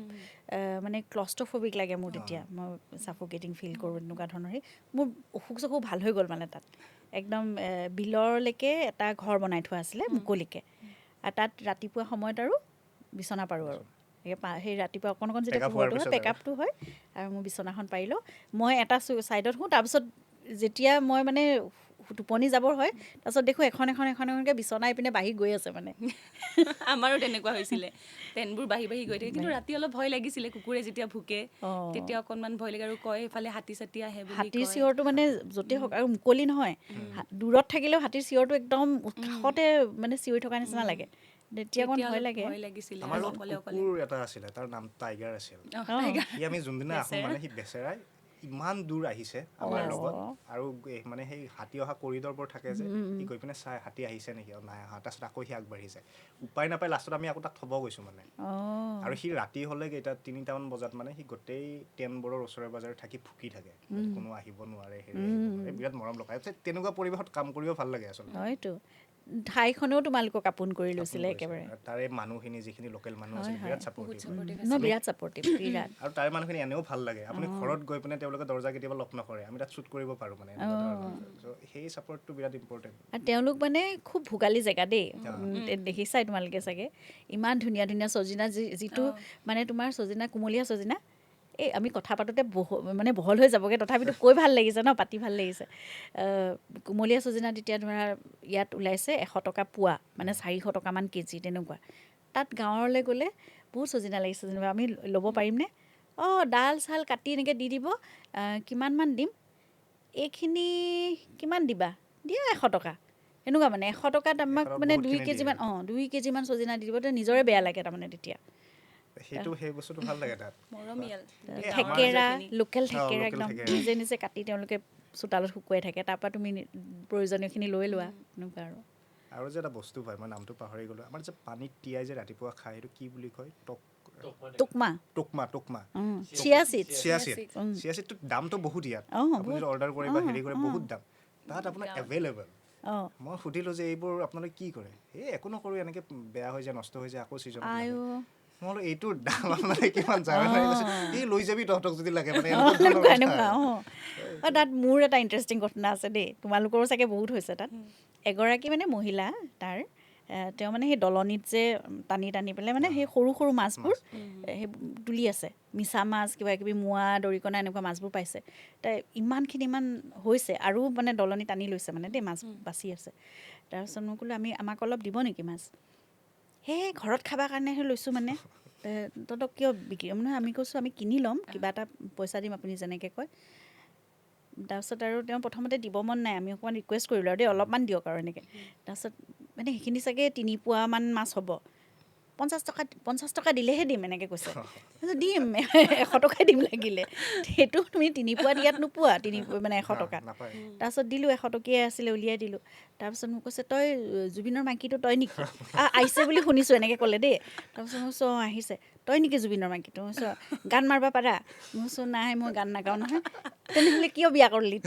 মানে ক্লষ্ট্ৰফবিক লাগে মোৰ তেতিয়া মই ছাফোকেটিং ফিল কৰোঁ এনেকুৱা ধৰণৰ মোৰ অসুখ চসুখ ভাল হৈ গ'ল মানে তাত একদম বিলৰলৈকে এটা ঘৰ বনাই থোৱা আছিলে মুকলিকে আৰু তাত ৰাতিপুৱা সময়ত আৰু বিচনা পাৰোঁ আৰু সেই ৰাতিপুৱা অকণ যেতিয়া পোহৰটো হয় পেকআপটো হয় আৰু মোৰ বিচনাখন পাৰিলোঁ মই এটা ছাইডত শুওঁ তাৰপিছত যেতিয়া মই মানে টোপনি যাবৰ হয় তাৰপিছত দেখোঁ এখনকৈ বিচনাই পিনে বাঢ়ি গৈ আছে মানে আমাৰো তেনেকুৱা হৈছিলে টেনবোৰ বাঢ়ি গৈ থাকে কিন্তু ৰাতি অলপ ভয় লাগিছিলে কুকুৰে যেতিয়া ভুকে তেতিয়া অকণমান ভয় লাগে আৰু কয় এইফালে হাতী চাতী আহে বুলি হাতীৰ চিঞৰটো মানে য'তেই হওক আৰু মুকলি নহয় দূৰত থাকিলেও হাতীৰ চিঞৰটো একদম কাষতে মানে চিঞৰি থকা নিচিনা লাগে তেতিয়া অকণ ভয় লাগিছিলে আমাৰ কুকুৰ এটা আছিলে তাৰ নাম টাইগাৰ আছিল সি আমি যোনদিনা আহোঁ মানে সি বেচেৰাই ইমান দূৰ আহিছে আমাৰ লগত আৰু মানে সেই হাতী অহা কৰিডৰবোৰ থাকে যে সি গৈ পিনে চাই হাতী আহিছে নেকি নাই অহা তাৰপিছত আকৌ সি আগবাঢ়ি যায় উপায় নাপায় লাষ্টত আমি আকৌ তাক থ'ব গৈছোঁ মানে আৰু সি ৰাতি হ'লে কেইটা 3টামান বজাত মানে সি গোটেই টেণ্টবোৰৰ ওচৰে পাজৰে থাকি ফুকি থাকে কোনো আহিব নোৱাৰে বিৰাট মৰম লগাই তেনেকুৱা পৰিৱেশত কাম কৰিব ভাল লাগে আচলতে হয়তো ঠাইখনেও তোমালোকক আপোন কৰি লৈছিলে একেবাৰে তাৰে মানুহখিনি যিখিনি লোকেল মানুহ আছিল বিৰাট ছাপৰ্টিভ আৰু তাৰে মানুহখিনি এনেও ভাল লাগে আপুনি ঘৰত গৈ পিনে তেওঁলোকে দৰ্জা কেতিয়াবা লক নকৰে আমি তাত শ্বুট কৰিব পাৰোঁ মানে সেই ছাপৰ্টটো বিৰাট ইম্পৰ্টেণ্ট আৰু তেওঁলোক মানে খুব ভোগালী জেগা দেই দেখিছাই তোমালোকে চাগে ইমান ধুনীয়া ধুনীয়া চজিনা যিটো মানে তোমাৰ চজিনা কুমলীয়া চজিনা এই আমি কথা পাতোতে মানে বহল হৈ যাবগৈ তথাপিতো কৈ ভাল লাগিছে ন পাতি ভাল লাগিছে কুমলীয়া চজিনা তেতিয়া ধৰা ইয়াত ওলাইছে 100 টকা পোৱা মানে 400 টকামান কেজি তেনেকুৱা তাত গাঁৱলৈ গ'লে বহুত চজিনা লাগিছে যেনিবা আমি ল'ব পাৰিমনে ডাল চাল কাটি এনেকৈ দি দিব কিমানমান দিম এইখিনি কিমান দিবা দিয়া 100 টকা এনেকুৱা মানে 100 টকাত আমাক মানে 2 কেজিমান 2 কেজিমান চজিনা দি দিব নিজৰে বেয়া লাগে তাৰমানে তেতিয়া সেই বস্তুটো ভাল লাগে তাত মৰমীয়াল থেকেৰা লোকেল থেকেৰা একদম নিজে কাটি তেওঁলোকে চোতালত শুকুৱাই থাকে তাৰপৰা তুমি প্ৰয়োজনীয়খিনি লৈ লোৱা এনেকুৱা আৰু যে এটা বস্তু পায় মই নামটো পাহৰি গ'লোঁ আমাৰ যে পানীত তিয়াই যে ৰাতিপুৱা খায় সেইটো কি বুলি কয় টোকমা চিয়াচিডটোৰ দামটো বহুত ইয়াত আপুনি যদি অৰ্ডাৰ কৰে বা হেৰি কৰে বহুত দাম তাত আপোনাৰ এভেইলেবল মই সুধিলোঁ যে এইবোৰ আপোনালোকে কি কৰে একো নকৰোঁ এনেকৈ বেয়া হৈ যায় নষ্ট হৈ যায় আকৌ ছিজন মই বোলো এইটোৰ দাম আপোনালোকে কিমান লৈ যাবি তহঁতক যদি লাগে মানে তাত মোৰ এটা ইণ্টাৰেষ্টিং ঘটনা আছে দেই তোমালোকৰো চাগে বহুত হৈছে তাত এগৰাকী মানে মহিলা তেওঁ মানে সেই দলনিত যে টানি পেলাই মানে সেই সৰু সৰু মাছবোৰ সেই তুলি আছে মিছা মাছ কিবা কিবি মোৱা দৰিকণা এনেকুৱা মাছবোৰ পাইছে তাই ইমান হৈছে আৰু মানে দলনি টানি লৈছে মানে দেই মাছ বাচি আছে তাৰপিছত মই ক'লোঁ আমাক অলপ দিব নেকি মাছ সেই ঘৰত খাবৰ কাৰণেহে লৈছোঁ মানে তহঁতক কিয় বিক্ৰী মানে আমি কৈছোঁ আমি কিনি ল'ম কিবা এটা পইচা দিম আপুনি যেনেকৈ কয় তাৰপিছত আৰু তেওঁ প্ৰথমতে দিব মন নাই আমি অকণমান ৰিকুৱেষ্ট কৰিলোঁ আৰু দেই অলপমান দিয়ক আৰু এনেকৈ তাৰপিছত মানে সেইখিনি চাগে 3 পোৱামান মাছ হ'ব 50 টকা দিলেহে দিম এনেকৈ কৈছে দিম 100 টকাই দিম লাগিলে সেইটো তুমি 3 পোৱা ইয়াত নোপোৱা মানে 100 টকা তাৰপিছত দিলোঁ 100 টকীয়াই আছিলে উলিয়াই দিলোঁ তাৰপিছত মোক কৈছে তই জুবিনৰ মাইকীটো তই নেকি আহিছে বুলি শুনিছোঁ এনেকৈ ক'লে দেই তাৰপিছত মই কৈছোঁ আহিছে তই নেকি জুবিনৰ মাইকীটো মই কৈছোঁ গান মাৰিব পাৰা মই কৈছোঁ নাই মই গান নাগাওঁ নহয় তেনেহ'লে কিয় বিয়া কৰিলি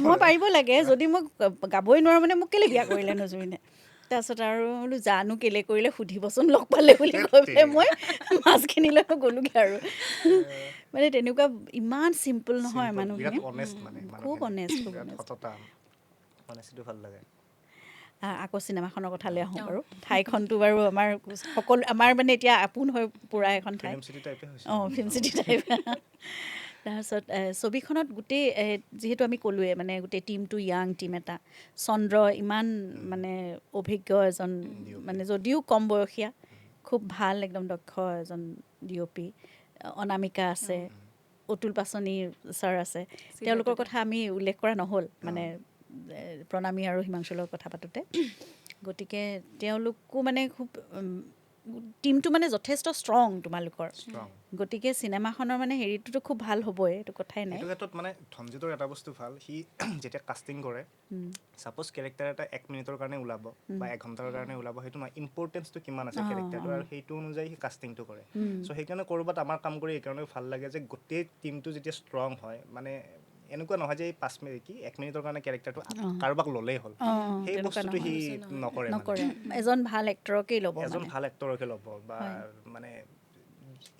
মই পাৰিব লাগে যদি মই গাবই নোৱাৰোঁ মানে মোক কেলৈ বিয়া কৰিলে নো জুবিনে তাৰপিছত আৰু বোলো জানো কেলে কৰিলে সুধিবচোন লগ পালে বুলি কৈ পেলাই মই মাছখিনিলৈ গ'লোগৈ আৰু মানে তেনেকুৱা ইমান চিম্পল নহয় মানুহখিনি খুব অনেষ্ট খুব অনেষ্ট ভাল লাগে আকৌ চিনেমাখনৰ কথালৈ আহোঁ বাৰু ঠাইখনটো বাৰু আমাৰ সকলো আমাৰ মানে এতিয়া আপোন হৈ পূৰা এখন ঠাই ফিল্ম চিটি টাইপ তাৰপিছত ছবিখনত গোটেই যিহেতু আমি ক'লোৱে মানে গোটেই টিমটো য়াং টিম এটা চন্দ্ৰ ইমান মানে অভিজ্ঞ এজন মানে যদিও কম বয়সীয়া খুব ভাল একদম দক্ষ এজন DOP অনামিকা আছে অতুল পাচনি ছাৰ আছে তেওঁলোকৰ কথা আমি উল্লেখ কৰা নহ'ল মানে প্ৰণামী আৰু হিমাংশুৰ লগত কথা পাতোঁতে গতিকে তেওঁলোকো মানে খুব টিমটো মানে যথেষ্ট ষ্ট্ৰং তোমালোকৰ গতিকে চিনেমাখনৰ মানে হেৰিটোতো খুব ভাল হ'বই এইটো কথাই নাই এইটো ক্ষেত্ৰত মানে ধনজিতৰ এটা বস্তু ভাল সি যেতিয়া কাষ্টিং কৰে ছাপ'জ কেৰেক্টাৰ এটা 1 মিনিটৰ কাৰণে ওলাব বা 1 ঘণ্টাৰ কাৰণে ওলাব সেইটো নহয় ইম্পৰ্টেঞ্চটো কিমান আছে কেৰেক্টাৰটো আৰু সেইটো অনুযায়ী সি কাষ্টিংটো কৰে চ' সেইকাৰণে ক'ৰবাত আমাৰ কাম কৰি এইকাৰণে ভাল লাগে যে গোটেই টিমটো যেতিয়া ষ্ট্ৰং হয় মানে এনেকুৱা নহয় যে 5 মিনিট 1 মিনিটৰ কাৰণে কেৰেক্টাৰটো কাৰোবাক ল'লেই হ'ল সেই বস্তুটো সি নকৰে এজন ভাল এক্টৰকেই ল'ব বা মানে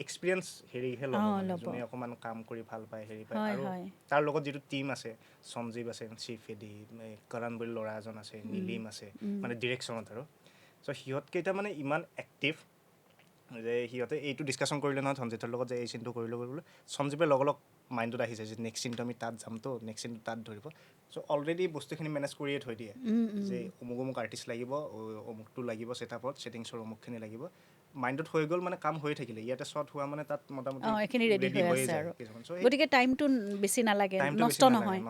এক্সপিৰিয়েঞ্চ হেৰিহে ল'ব যোনে অকণমান কাম কৰি ভাল পায় হেৰি পায় আৰু তাৰ লগত যিটো টিম আছে সঞ্জীৱ আছে চিফ এডি কৰণ বুলি ল'ৰা এজন আছে নীলিম আছে মানে ডিৰেকশ্যনত আৰু চ' সিহঁতকেইটা মানে ইমান এক্টিভ যে সিহঁতে এইটো ডিছকাশ্যন কৰিলে নহয় সঞ্জিতৰ লগত যে এই চিনটো কৰিলোঁ বোলে সঞ্জীৱে লগ মাইণ্ডত আহি যায় যে নেক্সট চিনটো আমি তাত যামতো নেক্সট চিনটো তাত ধৰিব চ' অলৰেডি বস্তুখিনি মেনেজ কৰিয়ে থৈ দিয়ে যে অমুক আৰ্টিষ্ট লাগিব অমুকটো লাগিব ছেটআপত ছেটিংছৰ অমুকখিনি লাগিব মাইণ্ডত হৈ গ'ল মানে কাম হৈ থাকিলে ইয়াতে শ্বট হোৱা মানে তাত মোটামুটি এইখিনি ৰেডি হৈ আছে আৰু গতিকে টাইমটো বেছি নালাগে নষ্ট নহয়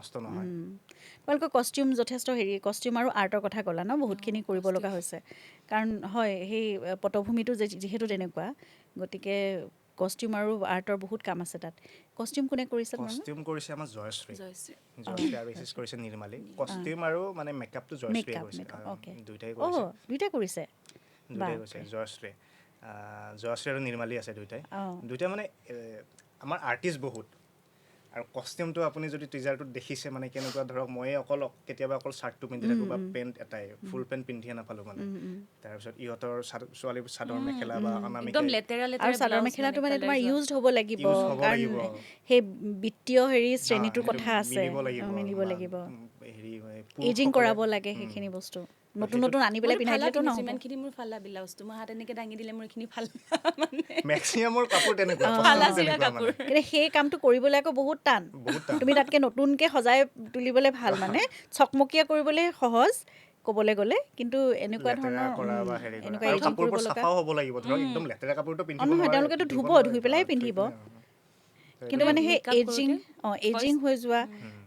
তোমালোকৰ কষ্টিউম যথেষ্ট হেৰি কষ্টিউম আৰু আৰ্টৰ কথা ক'লা ন বহুতখিনি কৰিব লগা হৈছে কাৰণ হয় সেই পটভূমিটো যিহেতু তেনেকুৱা গতিকে কষ্টিউম আৰু আৰ্টৰ বহুত কাম আছে তাত কষ্টিউম কোনে কৰিছে কষ্টিউম কৰিছে আমাৰ জয়শ্ৰী আৰু এচিষ্ট কৰিছে নিৰ্মালী কষ্টিউম আৰু মানে মেকআপটো জয়শ্ৰী কৰিছে দুইটাই কৰিছে জয়শ্ৰী আৰু নিৰ্মালী আছে দুইটাই মানে আমাৰ আৰ্টিষ্ট বহুত আৰু কষ্টিউমটো আপুনি যদি টিজাৰটোত দেখিছে মানে কেনেকুৱা ধৰক ময়ে কেতিয়াবা অকল চাৰ্টটো পিন্ধি থাকোঁ বা পেণ্ট এটাই ফুল পেণ্ট পিন্ধিয়ে নাপালোঁ মানে তাৰপিছত ইহঁতৰ ছোৱালী চাদৰ মেখেলা বা অনামিকা আৰু চাদৰ মেখেলাটো মানে তোমাৰ ইউজড হ'ব লাগিব কাৰণ সেই বিত্তীয় হেৰি শ্ৰেণীটোৰ কথা আছে মিলিব লাগিব এজিং কৰাব লাগে সেইখিনি বস্তু নতুন নতুন আনি পেলাই পিন্ধাই দিলেতো নহ'ব যিমানখিনি মোৰ ফালা ব্লাউজটো মই হাত এনেকৈ দাঙি দিলে মোৰ এইখিনি ভাল মেক্সিমামৰ কাপোৰ তেনেকুৱা কিন্তু সেই কামটো কৰিবলৈ আকৌ বহুত টান তুমি তাতকৈ নতুনকৈ সজাই তুলিবলৈ ভাল মানে চকমকীয়া কৰিবলৈ সহজ ক'বলৈ গ'লে কিন্তু এনেকুৱা ধৰণৰ তেওঁলোকেতো ধুই পেলাই পিন্ধিব কিন্তু মানে সেই এজিং হৈ যোৱা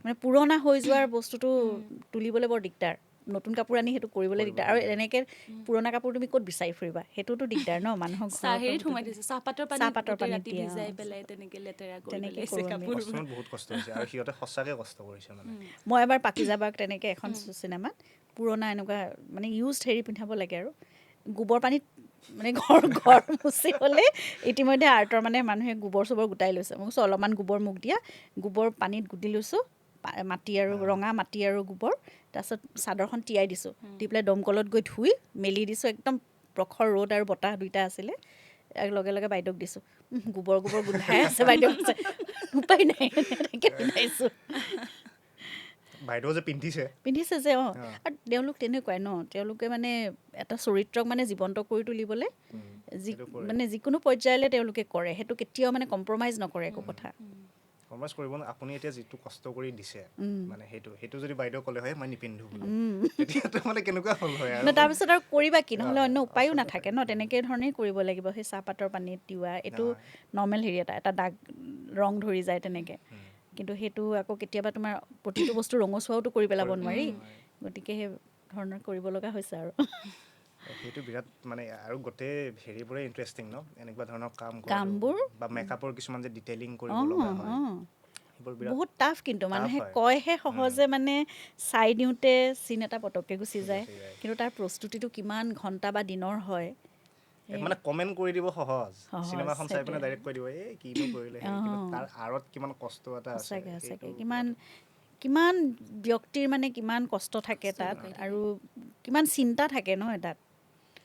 মানে পুৰণা হৈ যোৱাৰ বস্তুটো তুলিবলৈ বৰ দিগদাৰ নতুন কাপোৰ আনি সেইটো কৰিবলৈ দিগদাৰ আৰু এনেকৈ পুৰণা কাপোৰ তুমি ক'ত বিচাৰি ফুৰিবা সেইটোতো দিগদাৰ ন মানুহক চাহপাতৰ পানী ভিজাই পেলাই তেনেকৈ লেতেৰা বহুত কষ্ট হৈছে আৰু সিহঁতে সঁচাকৈ কষ্ট কৰিছে মানে মই এবাৰ পাকিজাবাক তেনেকৈ এখন চিনেমাত পুৰণা এনেকুৱা মানে ইউজড হেৰি পিন্ধাব লাগে আৰু গোবৰ পানীত মানে ঘৰ মুচিবলৈ ইতিমধ্যে আৰ্টৰ মানে মানুহে গোবৰ চোবৰ গোটাই লৈছে মই কৈছোঁ অলপমান গোবৰ মোক দিয়া গোবৰ পানীত গুটি লৈছোঁ মাটি আৰু ৰঙা মাটি আৰু গোবৰ তাৰপিছত চাদৰখন তিয়াই দিছোঁ দি পেলাই দমকলত গৈ ধুই মেলি দিছোঁ একদম প্ৰখৰ ৰ'দ আৰু বতাহ দুইটা আছিলে লগে লগে বাইদেউক দিছোঁ গোবৰ গোন্ধাই আছে বাইদেউ উপায় নাই এনেকৈ পিন্ধাইছোঁ বাইদেউ যে পিন্ধিছে যে আৰু তেওঁলোক তেনেকুৱাই ন তেওঁলোকে মানে এটা চৰিত্ৰক মানে জীৱন্ত কৰি তুলিবলৈ মানে যিকোনো পৰ্যায়লৈ তেওঁলোকে কৰে সেইটো কেতিয়াও মানে কম্প্ৰমাইজ নকৰে একো কথা কম্প্ৰমাইজ কৰিব আপুনি এতিয়া যিটো কষ্ট কৰি দিছে মানে সেইটো যদি বাইদেউ ক'লে হয় মই নিপিন্ধো বুলি তেতিয়াতো মানে কেনেকুৱা হ'ল হয় আৰু তাৰপিছত আৰু কৰিবা কি নহ'লে অন্য উপায়ো নাথাকে ন তেনেকৈ ধৰণেই কৰিব লাগিব সেই চাহপাতৰ পানীত তিওৱা এইটো নৰ্মেল হেৰি এটা দাগ ৰং ধৰি যায় তেনেকৈ কিন্তু সেইটো আকৌ কেতিয়াবা তোমাৰ প্ৰতিটো বস্তু ৰঙচুৱাওতো কৰি পেলাব নোৱাৰি গতিকে সেই ধৰণৰ কৰিব লগা হৈছে আৰু সেইটো বিৰাট মানে আৰু গোটেই হেৰিবোৰে ইণ্টাৰেষ্টিং ন এনেকুৱা ধৰণৰ কামবোৰ বা মেকআপৰ কিছুমান যে ডিটেইলিং কৰিব লগা হয় বহুত টাফ কিন্তু মানুহে কয়হে সহজে মানে চাই দিওঁতে চিন এটা পটককৈ গুচি যায় কিন্তু তাৰ প্ৰস্তুতিটো কিমান ঘণ্টা বা দিনৰ হয় মানে কমেণ্ট কৰি দিব সহজ চিনেমাখন চাই পিনে ডাইৰেক্ট কৈ দিব কিনো কৰিলে তাৰ আঁৰত কিমান কষ্ট এটা আছে কিমান কিমান ব্যক্তিৰ মানে কিমান কষ্ট থাকে তাত আৰু কিমান চিন্তা থাকে ন তাত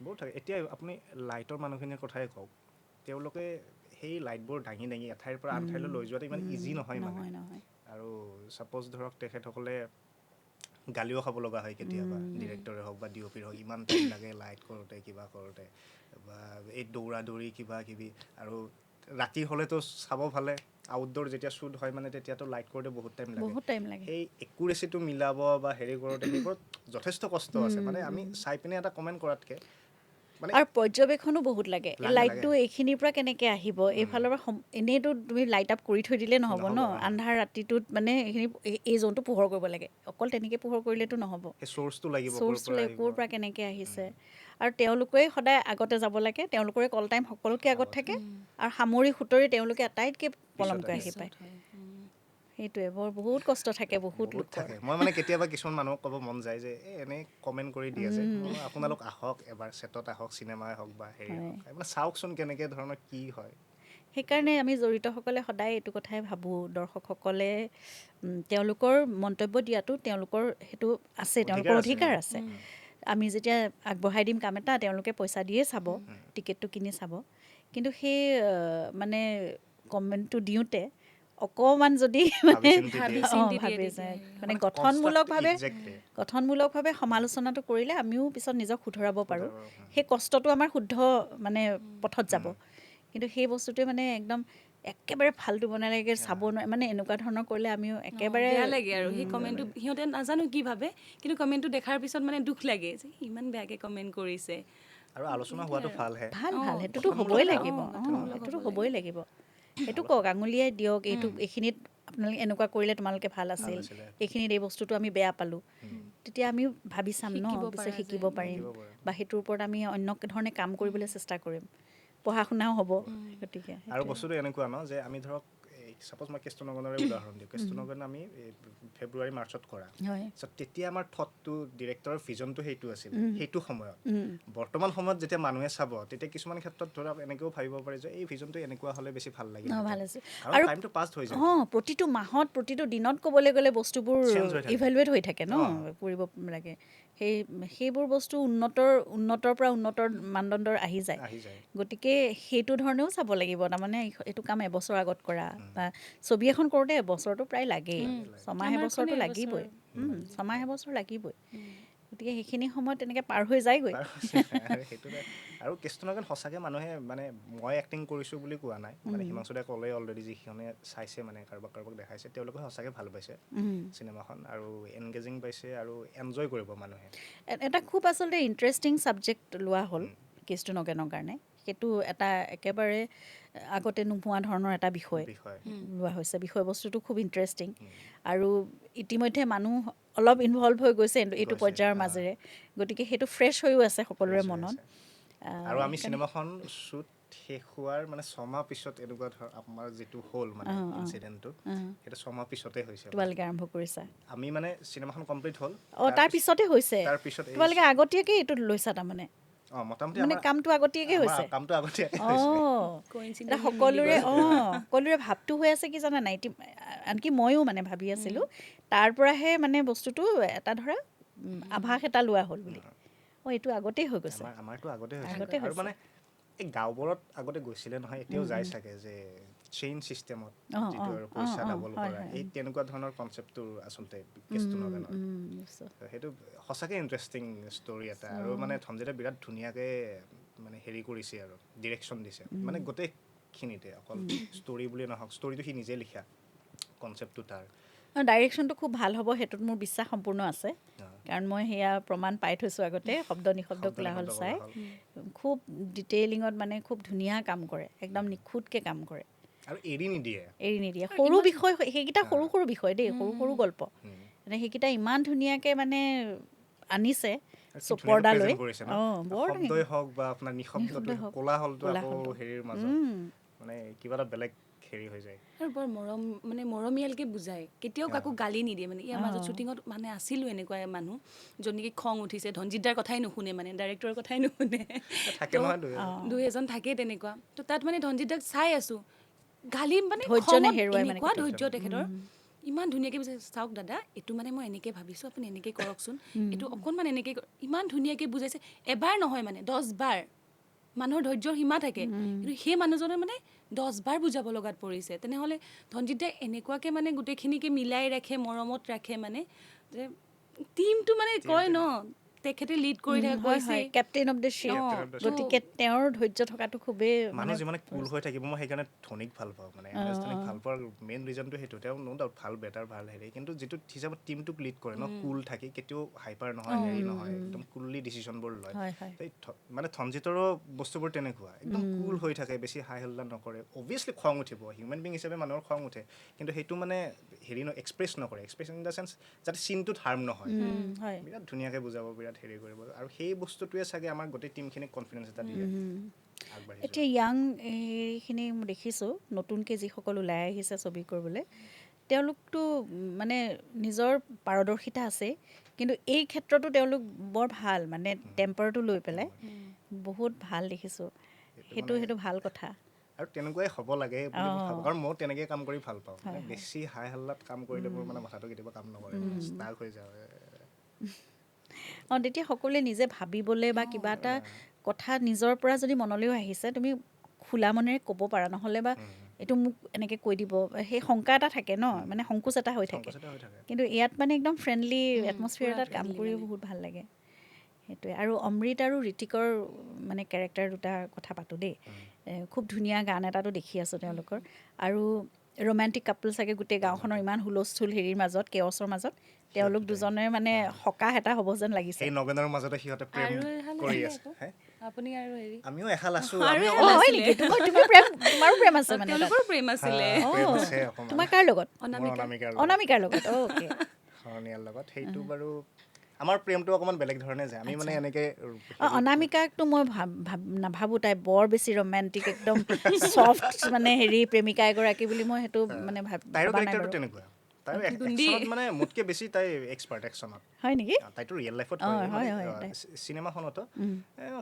বহুত থাকে এতিয়া আপুনি লাইটৰ মানুহখিনিৰ কথাই কওক তেওঁলোকে সেই লাইটবোৰ দাঙি এঠাইৰ পৰা আন ঠাইলৈ লৈ যোৱাটো ইমান ইজি নহয় মানে আৰু ছাপ'জ ধৰক তেখেতসকলে গালিও খাব লগা হয় কেতিয়াবা ডিৰেক্টৰে হওক বা DOPৰ হওক ইমান টাইম লাগে লাইট কৰোঁতে কিবা কৰোঁতে বা এই দৌৰা দৌৰি কিবা কিবি আৰু ৰাতি হ'লেতো চাব ভালে আউটডোৰ যেতিয়া শ্বুট হয় মানে তেতিয়াতো লাইট কৰোঁতে বহুত টাইম লাগে সেই একুৰেচিটো মিলাব বা হেৰি কৰোঁতে সেইবোৰত যথেষ্ট কষ্ট আছে মানে আমি চাই পিনে এটা কমেণ্ট কৰাতকৈ আৰু পৰ্যবেক্ষণো বহুত লাগে লাইটটো এইখিনিৰ পৰা কেনেকৈ আহিব এইফালৰ পৰা এনেইতো তুমি লাইট আপ কৰি থৈ দিলে নহ'ব ন আন্ধাৰ ৰাতিটোত মানে এইখিনি এই জোনটো পোহৰ কৰিব লাগে অকল তেনেকৈ পোহৰ কৰিলেতো নহ'ব চ'ৰ্চটো লাগিব ক'ৰ পৰা কেনেকৈ আহিছে আৰু তেওঁলোকে সদায় আগতে যাব লাগে তেওঁলোকৰে কল টাইম সকলোকে আগত থাকে আৰু সামৰি সুতৰি তেওঁলোকে আটাইতকৈ পলমকৈ আহি পায় সেইটোৱে বহুত কষ্ট থাকে বহুত থাকে মই মানে কেতিয়াবা কিছুমান মানুহক ক'ব মন যায় যে এনেই কমেণ্ট কৰি দিয়ে যে আপোনালোক আহক এবাৰ ছেটত আহক চিনেমাই হওক বা হেৰি হওক মানে চাওকচোন কেনেকৈ ধৰণৰ কি হয় সেইকাৰণে আমি জড়িতসকলে সদায় এইটো কথাই ভাবোঁ দৰ্শকসকলে তেওঁলোকৰ মন্তব্য দিয়াটো তেওঁলোকৰ সেইটো আছে তেওঁলোকৰ অধিকাৰ আছে আমি যেতিয়া আগবঢ়াই দিম কাম এটা তেওঁলোকে পইচা দিয়ে চাব টিকেটটো কিনি চাব কিন্তু সেই মানে কমেণ্টটো দিওঁতে অকণমান যদি মানে ভাবি যায় মানে গঠনমূলকভাৱে সমালোচনাটো কৰিলে আমিও পিছত নিজক শুধৰাব পাৰোঁ সেই কষ্টটো আমাৰ শুদ্ধ মানে পথত যাব কিন্তু সেই বস্তুটোৱে মানে একদম একেবাৰে ফাল্টু বনালেগে চাব নোৱাৰে মানে এনেকুৱা ধৰণৰ কৰিলে আমিও একেবাৰে বেয়া লাগে আৰু সেই কমেণ্টটো সিহঁতে নাজানো কি ভাবে কিন্তু কমেণ্টটো দেখাৰ পিছত মানে দুখ লাগে যে ইমান বেয়াকৈ কমেণ্ট কৰিছে আৰু আলোচনা হোৱাটো ভাল সেইটোতো হ'বই লাগিব সেইটোতো হ'বই লাগিব সেইটো কওক আঙুলিয়াই দিয়ক এইখিনিত আপোনালোকে এনেকুৱা কৰিলে তোমালোকে ভাল আছিল এইখিনিত এই বস্তুটো আমি বেয়া পালোঁ তেতিয়া আমি ভাবি চাম ন পিছত শিকিব পাৰিম বা সেইটোৰ ওপৰত আমি অন্য ধৰণে কাম কৰিবলৈ চেষ্টা কৰিম পঢ়া শুনাও হ'ব গতিকে আৰু বস্তুটো এনেকুৱা ন যে আমি ধৰক ছাপ'জ মই কেষ্টুনগনৰে উদাহৰণ দিওঁ কেষ্টুনগন আমি ফেব্ৰুৱাৰী মাৰ্চত কৰা তেতিয়া আমাৰ থটটো ডিৰেক্টৰৰ ভিজনটো সেইটো আছিল সেইটো সময়ত বৰ্তমান সময়ত যেতিয়া মানুহে চাব তেতিয়া কিছুমান ক্ষেত্ৰত ধৰক এনেকৈও ভাবিব পাৰে যে এই ভিজনটো এনেকুৱা হ'লে বেছি ভাল লাগে আৰু টাইমটো পাছ হৈ যায় প্ৰতিটো মাহত প্ৰতিটো দিনত ক'বলৈ গ'লে বস্তুবোৰ ইভেলুৱেট হৈ থাকে ন কৰিব লাগে সেইবোৰ বস্তু উন্নতৰ পৰা উন্নতৰ মানদণ্ডৰ আহি যায় গতিকে সেইটো ধৰণেও চাব লাগিব তাৰমানে এইটো কাম এবছৰ আগত কৰা বা ছবি এখন কৰোঁতে এবছৰটো প্ৰায় লাগেই ছমাহ এবছৰটো লাগিবই ছমাহ এবছৰ লাগিবই গতিকে সেইখিনি সময়ত তেনেকৈ পাৰ হৈ যায়গৈ আৰু কেষ্টুনগন সঁচাকৈ মানুহে মানে মই এক্টিং কৰিছোঁ বুলি কোৱা নাই মানে হিমাংশুদাই ক'লে অলৰেডি যিখনে চাইছে মানে কাৰোবাক দেখাইছে তেওঁলোকে সঁচাকৈ ভাল পাইছে চিনেমাখন আৰু এনগেজিং পাইছে আৰু এনজয় কৰিব মানুহে এটা খুব আচলতে ইণ্টাৰেষ্টিং ছাবজেক্ট লোৱা হ'ল কেষ্টুনগনৰ কাৰণে সেইটো এটা একেবাৰে আগতে নোহোৱা ধৰণৰ এটা বিষয় লোৱা হৈছে বিষয়বস্তুটো খুব ইণ্টাৰেষ্টিং আৰু ইতিমধ্যে মানুহ অলপ ইনভলভ হৈ গৈছে এইটো পৰ্যায়ৰ মাজেৰে গতিকে সেইটো ফ্ৰেছ হৈও আছে সকলোৰে মনত আৰু আমি চিনেমাখন শ্বুট শেষ হোৱাৰ মানে 6 মাহ পিছত এনেকুৱা ধৰ আমাৰ যিটো হ'ল মানে ইনচিডেণ্টটো সেইটো 6 মাহ পিছতে হৈছে তোমালোকে আৰম্ভ কৰিছা আমি মানে চিনেমাখন কমপ্লিট হ'ল তাৰ পিছতে হৈছে তোমালোকে আগতীয়াকৈ এইটো লৈছা তাৰমানে মোটামুটি মানে কামটো আগতীয়াকৈ হৈছে সকলোৰে ভাৱটো হৈ আছে কি জানা নাই আনকি ময়ো মানে ভাবি আছিলোঁ তাৰ পৰাহে মানে বস্তুটো এটা ধৰা আভাস এটা লোৱা হ'ল বুলি এইটো আগতেই হৈ গৈছে আমাৰতো আগতে হৈছে আৰু মানে এই গাঁওবোৰত আগতে গৈছিলে নহয় এতিয়াও যায় চাগে যে চেইন চিষ্টেমত যিটো আৰু পইচা ডাবল কৰা এই তেনেকুৱা ধৰণৰ কনচেপ্টটো আচলতে কেষ্টুনগনৰ সেইটো সঁচাকৈ ইণ্টাৰেষ্টিং ষ্টৰি এটা আৰু মানে ধনজিতে বিৰাট ধুনীয়াকৈ মানে হেৰি কৰিছে আৰু ডিৰেকশ্যন দিছে মানে গোটেইখিনিতে অকল ষ্টৰি বুলি নহওক ষ্টৰিটো সি নিজে লিখা কনচেপ্টটো তাৰ ডাইৰেকশ্যনটো খুব ভাল হ'ব সেইটোত মোৰ বিশ্বাস সম্পূৰ্ণ আছে কাৰণ মই সেয়া প্ৰমাণ পাই থৈছোঁ আগতে শব্দ নিশব্দ কোলাহল চাই খুব ডিটেইলিঙত মানে খুব ধুনীয়া কাম কৰে একদম নিখুঁতকৈ কাম কৰে আৰু এৰি নিদিয়ে সৰু বিষয় সেইকেইটা সৰু বিষয় দেই সৰু গল্প মানে সেইকেইটা ইমান ধুনীয়াকৈ মানে আনিছে পৰ্দালৈ শব্দই হওক বা আপোনাৰ নিশব্দটো কোলাহলটো আকৌ হেৰিৰ মাজত মানে কিবা এটা বেলেগ হেৰি হৈ যায় আৰু বৰ মৰমীয়ালকৈ বুজায় কেতিয়াও কাকো গালি নিদিয়ে মানে ইয়াৰ মাজত শ্বুটিঙত মানে আছিলোঁ এনেকুৱা মানুহ য'ত নেকি খং উঠিছে ধনজিৎদাৰ কথাই নুশুনে মানে ডাইৰেক্টৰৰ কথাই নুশুনে দুই এজন থাকেই তেনেকুৱা তো তাত মানে ধনজিৎদাক চাই আছোঁ গালি মানে এনেকুৱা ধৈৰ্য তেখেতৰ ইমান ধুনীয়াকৈ বুজাই চাওক দাদা এইটো মানে মই এনেকৈ ভাবিছোঁ আপুনি এনেকৈ কৰকচোন এইটো অকণমান এনেকৈ ইমান ধুনীয়াকৈ বুজাইছে এবাৰ নহয় মানে 10 বাৰ মানুহৰ ধৈৰ্যৰ সীমা থাকে কিন্তু সেই মানুহজনে মানে 10 বাৰ বুজাব লগাত পৰিছে তেনেহ'লে ধনজিৎ দাই এনেকুৱাকৈ মানে গোটেইখিনিকে মিলাই ৰাখে মৰমত ৰাখে মানে যে টিমটো মানে কয় ন তেখেতে লিড কৰি থাকে কৈছে কেপ্টেইন অফ দ্য শ্বিপ গতিকে তেওঁৰ ধৈৰ্য থকাটো খুবেই মানুহ যিমানে কুল হৈ থাকিব মই সেইকাৰণে ধনীক ভাল পাওঁ মানে ধনীক ভাল পোৱাৰ মেইন ৰিজনটো সেইটো তেওঁ নো ডাউট ভাল বেটাৰ ভাল হেৰি কিন্তু যিটো হিচাপত টিমটোক লিড কৰে ন কুল থাকি কেতিয়াও হাইপাৰ নহয় হেৰি নহয় একদম কুললি ডিচিশ্যনবোৰ লয় মানে ধনজিতৰো বস্তুবোৰ তেনেকুৱা একদম কুল হৈ থাকে বেছি হাই হল্লা নকৰে অবভিয়াছলি খং উঠিব হিউমেন বিং হিচাপে মানুহৰ খং উঠে কিন্তু সেইটো মানে হেৰি এক্সপ্ৰেছ নকৰে এক্সপ্ৰেছ ইন দ্য চেন্স যাতে চিনটোত হাৰ্ম নহয় বিৰাট ধুনীয়াকৈ বুজাব বিৰাট হেৰি কৰিব আৰু সেই বস্তুটোৱে চাগে আমাৰ গোটেই টিমখিনিক কনফিডেঞ্চ এটা দিয়ে এতিয়া য়াং এইখিনি দেখিছোঁ নতুনকৈ যিসকল ওলাই আহিছে ছবি কৰিবলৈ তেওঁলোকতো মানে নিজৰ পাৰদৰ্শিতা আছে কিন্তু এই ক্ষেত্ৰতো তেওঁলোক বৰ ভাল মানে টেম্পাৰটো লৈ পেলাই বহুত ভাল দেখিছোঁ সেইটো ভাল কথা আৰু তেনেকুৱাই হ'ব লাগে বুলি মই ভাবোঁ কাৰণ মই তেনেকৈ কাম কৰি ভাল পাওঁ বেছি হাই হাল্লাত কাম কৰিলে মোৰ মানে মাথাটো কেতিয়াবা কাম নকৰে ষ্টাক হৈ যায় তেতিয়া সকলোৱে নিজে ভাবিবলৈ বা কিবা এটা কথা নিজৰ পৰা যদি মনলৈও আহিছে তুমি খোলা মনেৰে ক'ব পাৰা নহ'লে বা এইটো মোক এনেকৈ কৈ দিব সেই শংকা এটা থাকে ন মানে সংকোচ এটা হৈ থাকে কিন্তু ইয়াত মানে একদম ফ্ৰেণ্ডলি এটমছফিয়াৰ এটাত কাম কৰিও বহুত ভাল লাগে সেইটোৱে আৰু অমৃত আৰু ঋতিকৰ মানে কেৰেক্টাৰ দুটা কথা পাতোঁ দেই খুব ধুনীয়া গান এটাতো দেখি আছোঁ তেওঁলোকৰ আৰু ৰোমেণ্টিক কাপল চাগে গোটেই গাঁওখনৰ ইমান হুলস্থুল হেৰিৰ মাজত কেৱছৰ মাজত তেওঁলোক দুজনে মানে সকাহ এটা হ'ব যেন লাগিছে এই নগেনৰ মাজতে সিহঁতে প্ৰেম কৰি আছে আপুনি আৰু হেৰি আমিও এহাল আছোঁ তোমাৰো প্ৰেম আছে মানে তেওঁলোকৰ প্ৰেম আছিলে তোমাৰ কাৰ লগত অনামিকাৰ লগত অ'কে শৰণীয়াৰ লগত সেইটো বাৰু আমাৰ প্ৰেমটো অকণমান বেলেগ ধৰণে যায় আমি মানে এনেকৈ অনামিকাকতো মই নাভাবোঁ তাই বৰ বেছি ৰোমেণ্টিক একদম ছফ্ট মানে হেৰি প্ৰেমিকা এগৰাকী বুলি মই সেইটো মানে তাইৰো কেৰেক্টাৰটো তেনেকুৱা তাই একচনত মানে মোতকৈ বেছি তাই এক্সপাৰ্ট একচনত হয় নেকি তাইতো ৰিয়েল লাইফত হয় চিনেমাখনতো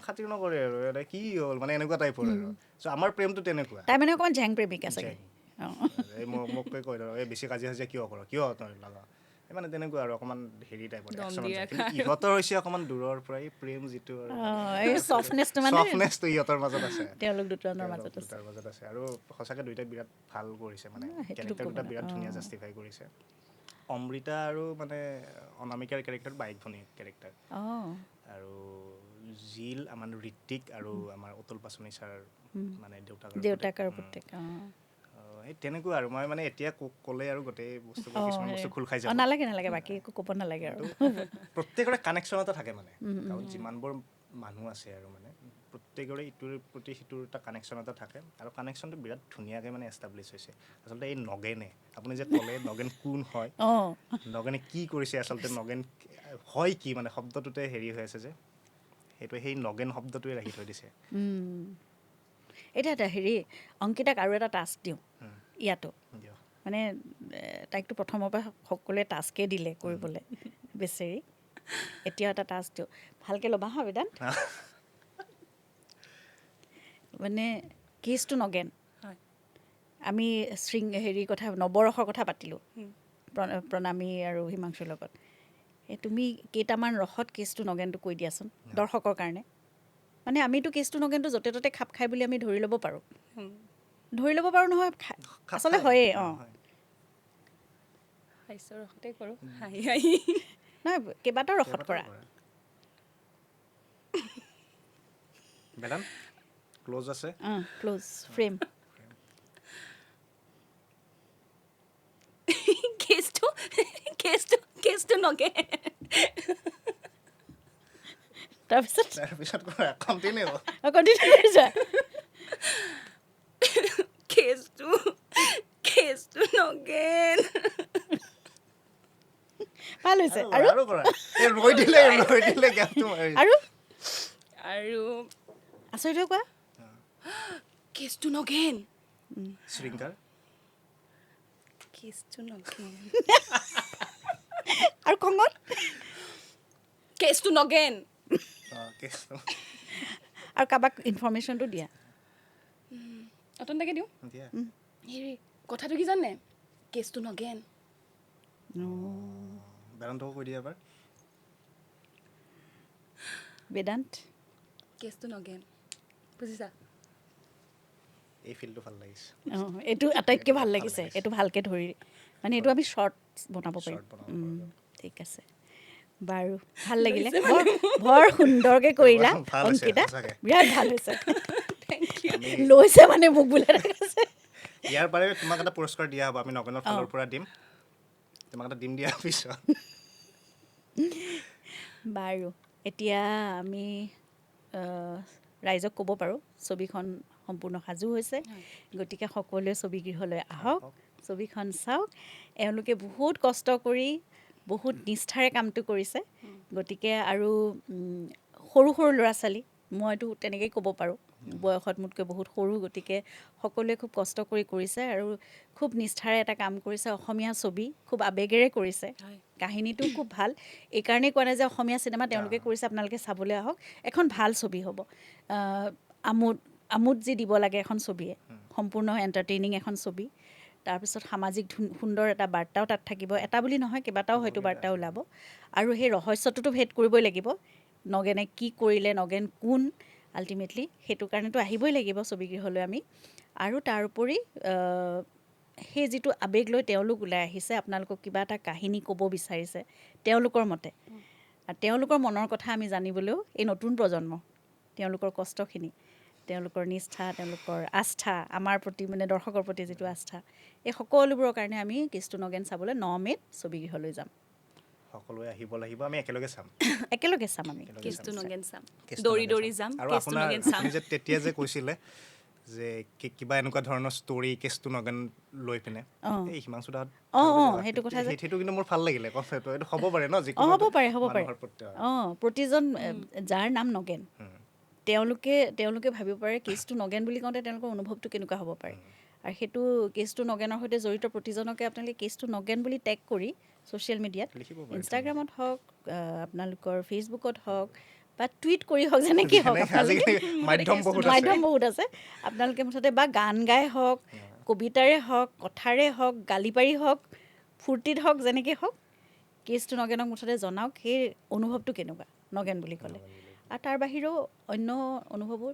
খাতিৰ নকৰে আৰু এটা কি হ'ল মানে এনেকুৱা টাইপৰ আৰু চ' আমাৰ প্ৰেমটো তেনেকুৱা তাই মানে অকণমান ঝেং প্ৰেমিকা চাগে মোক কৈ ধৰ এই বেছি কাজিয়া চাজিয়া কিয় কৰ কিয় তই লগা মানে তেনেকুৱা আৰু অকণমান হেৰি টাইপৰ ইহঁতৰ হৈছে অকণমান দূৰৰ পৰাই প্ৰেম যিটো চফনেছটো ইহঁতৰ মাজত আছে তেওঁলোক দুটাৰ মাজত আছে আৰু সঁচাকৈ দুইটাই বিৰাট ভাল কৰিছে মানে কেৰেক্টাৰ দুটা বিৰাট ধুনীয়া জাষ্টিফাই কৰিছে অমৃতা আৰু মানে অনামিকাৰ কেৰেক্টাৰ বাইক ভনীয়েক কেৰেক্টাৰ আৰু জিল আমাৰ ঋতিক আৰু আমাৰ অতুল পাচনি ছাৰ মানে দেউতাকৰ পুতেক এই তেনেকুৱা আৰু মই মানে এতিয়া ক'লে আৰু গোটেই বস্তুবোৰ কিছুমান বস্তু খোল খাই যাব নালাগে বাকী একো ক'ব নালাগে আৰু প্ৰত্যেকৰে কানেকশ্যন এটা থাকে মানে গাঁৱত যিমানবোৰ মানুহ আছে আৰু মানে প্ৰত্যেকৰে ইটোৰ প্ৰতি সিটোৰ এটা কানেকশ্যন এটা থাকে আৰু কানেকশ্যনটো বিৰাট ধুনীয়াকৈ মানে এষ্টাব্লিছ হৈছে আচলতে এই নগেনে আপুনি যে ক'লে নগেন কোন হয় নগেনে কি কৰিছে আচলতে নগেন হয় কি মানে শব্দটোতে হেৰি হৈ আছে যে সেইটো সেই নগেন শব্দটোৱে ৰাখি থৈ দিছে এতিয়া এটা হেৰি অংকিতাক আৰু এটা টাস্ক দিওঁ ইয়াতো মানে তাইকতো প্ৰথমৰ পৰা সকলোৱে টাস্কেই দিলে কৰিবলৈ বেচেৰি এতিয়া এটা টাস্ক দিওঁ ভালকৈ ল'বা হা বেদান্ত মানে কেছটো নগেন আমি হেৰি কথা নৱৰসৰ কথা পাতিলোঁ প্ৰণামী আৰু হিমাংশুৰ লগত তুমি কেইটামান ৰসত কেছটো নগেনটো কৈ দিয়াচোন দৰ্শকৰ কাৰণে মানে আমিতো কেছটো নগেনটো য'তে ত'তে খাপ খাই বুলি আমি ধৰি ল'ব পাৰোঁ নহয় আচলতে হয়েই নহয় কেইবাটাও ৰসত কৰা বেদান্ত ক্লোজ আছে ক্লোজ ফ্ৰেম কেছটো নগেন তাৰপিছত কণ্টিনিউ কেছটো নগেন ভাল হৈছে আৰু আচৰিত কোৱা কেছটো নগেন শৃংগাৰ কেছটো নগেন আৰু খঙত কেছটো নগেন আৰু কাৰোবাক ইনফৰমেশ্যনটো দিয়া অতন্তাকে দিওঁ হেৰি কথাটো কি জানে কেছটো নগেন বেদান্তকো কৈ দিয়া এবাৰ বেদান্ত কেছটো নগেন বুজিছা এই ফিল্ডটো ভাল লাগিছে এইটো আটাইতকৈ ভাল লাগিছে এইটো ভালকৈ ধৰি মানে এইটো আমি শ্বৰ্ট বনাব পাৰিম ঠিক আছে বাৰু ভাল লাগিলে বৰ সুন্দৰকৈ কৰিলা অংকিতা বিৰাট ভাল হৈছে লৈছে মানে মোক বোলে ইয়াৰ পাৰে তোমাক এটা পুৰস্কাৰ দিয়া হ'ব আমি নগেনৰ ফালৰ পৰা দিম তোমাক এটা দিম দিয়া পিছত বাৰু এতিয়া আমি ৰাইজক ক'ব পাৰোঁ ছবিখন সম্পূৰ্ণ সাজু হৈছে গতিকে সকলোৱে ছবিগৃহলৈ আহক ছবিখন চাওক এওঁলোকে বহুত কষ্ট কৰি বহুত নিষ্ঠাৰে কামটো কৰিছে গতিকে আৰু সৰু সৰু ল'ৰা ছোৱালী মইতো তেনেকেই ক'ব পাৰোঁ বয়সত মোতকৈ বহুত সৰু গতিকে সকলোৱে খুব কষ্ট কৰি কৰিছে আৰু খুব নিষ্ঠাৰে এটা কাম কৰিছে অসমীয়া ছবি খুব আৱেগেৰে কৰিছে কাহিনীটো খুব ভাল এইকাৰণেই কোৱা নাই যে অসমীয়া চিনেমা তেওঁলোকে কৰিছে আপোনালোকে চাবলৈ আহক এখন ভাল ছবি হ'ব আমোদ যি দিব লাগে এখন ছবিয়ে সম্পূৰ্ণ এণ্টাৰটেইনিং এখন ছবি তাৰপিছত সামাজিক সুন্দৰ এটা বাৰ্তাও তাত থাকিব এটা বুলি নহয় কেইবাটাও হয়তো বাৰ্তা ওলাব আৰু সেই ৰহস্যটোতো ভেদ কৰিবই লাগিব নগেনে কি কৰিলে নগেন কোন আল্টিমেটলি সেইটো কাৰণেতো আহিবই লাগিব ছবিগৃহলৈ আমি আৰু তাৰোপৰি সেই যিটো আৱেগ লৈ তেওঁলোক ওলাই আহিছে আপোনালোকক কিবা এটা কাহিনী ক'ব বিচাৰিছে তেওঁলোকৰ মতে আৰু তেওঁলোকৰ মনৰ কথা আমি জানিবলৈও এই নতুন প্ৰজন্ম তেওঁলোকৰ কষ্টখিনি তেওঁলোকৰ নিষ্ঠা তেওঁলোকৰ আস্থা আমাৰ প্ৰতি মানে দৰ্শকৰ প্ৰতি যিটো আস্থা এই সকলোবোৰৰ কাৰণে আমি কেছটো নগেন চাবলৈ 9 মে'ত ছবিগৃহলৈ যাম সকলোৱে আহিব লাগিব আমি একেলগে চাম আমি কেছটো নগেন চাম দৌৰি দৌৰি যাম কেছটো নগেন চাম আপুনি যে তেতিয়া যে কৈছিলে যে কিবা এনেকুৱা ধৰণৰ ষ্টৰী কেছটো নগেন লৈ পিনে এই হিমাংশু দাত সেইটো কথা সেইটো কিন্তু মোৰ ভাল লাগিলে কনচেপ্টটো এইটো হ'ব পাৰে ন যিকোনো হ'ব পাৰে প্ৰতিজন যাৰ নাম নগেন তেওঁলোকে ভাবিব পাৰে কেছটো নগেন বুলি কওঁতে তেওঁলোকৰ অনুভৱটো কেনেকুৱা হ'ব পাৰে আৰু সেইটো কেছটো নগেনৰ সৈতে জড়িত প্ৰতিজনকে আপোনালোকে কেছটো নগেন বুলি টেগ কৰি ছ'চিয়েল মিডিয়াত ইনষ্টাগ্ৰামত হওক আপোনালোকৰ ফেচবুকত হওক বা টুইট কৰি হওক যেনেকৈ হওক মাধ্যম বহুত আছে আপোনালোকে মুঠতে বা গান গাই হওক কবিতাৰে হওক কথাৰে হওক গালি পাৰি হওক ফূৰ্তিত হওক যেনেকৈ হওক কেছটো নগেনক মুঠতে জনাওক সেই অনুভৱটো কেনেকুৱা নগেন বুলি ক'লে আৰু তাৰ বাহিৰেও অন্য অনুভৱো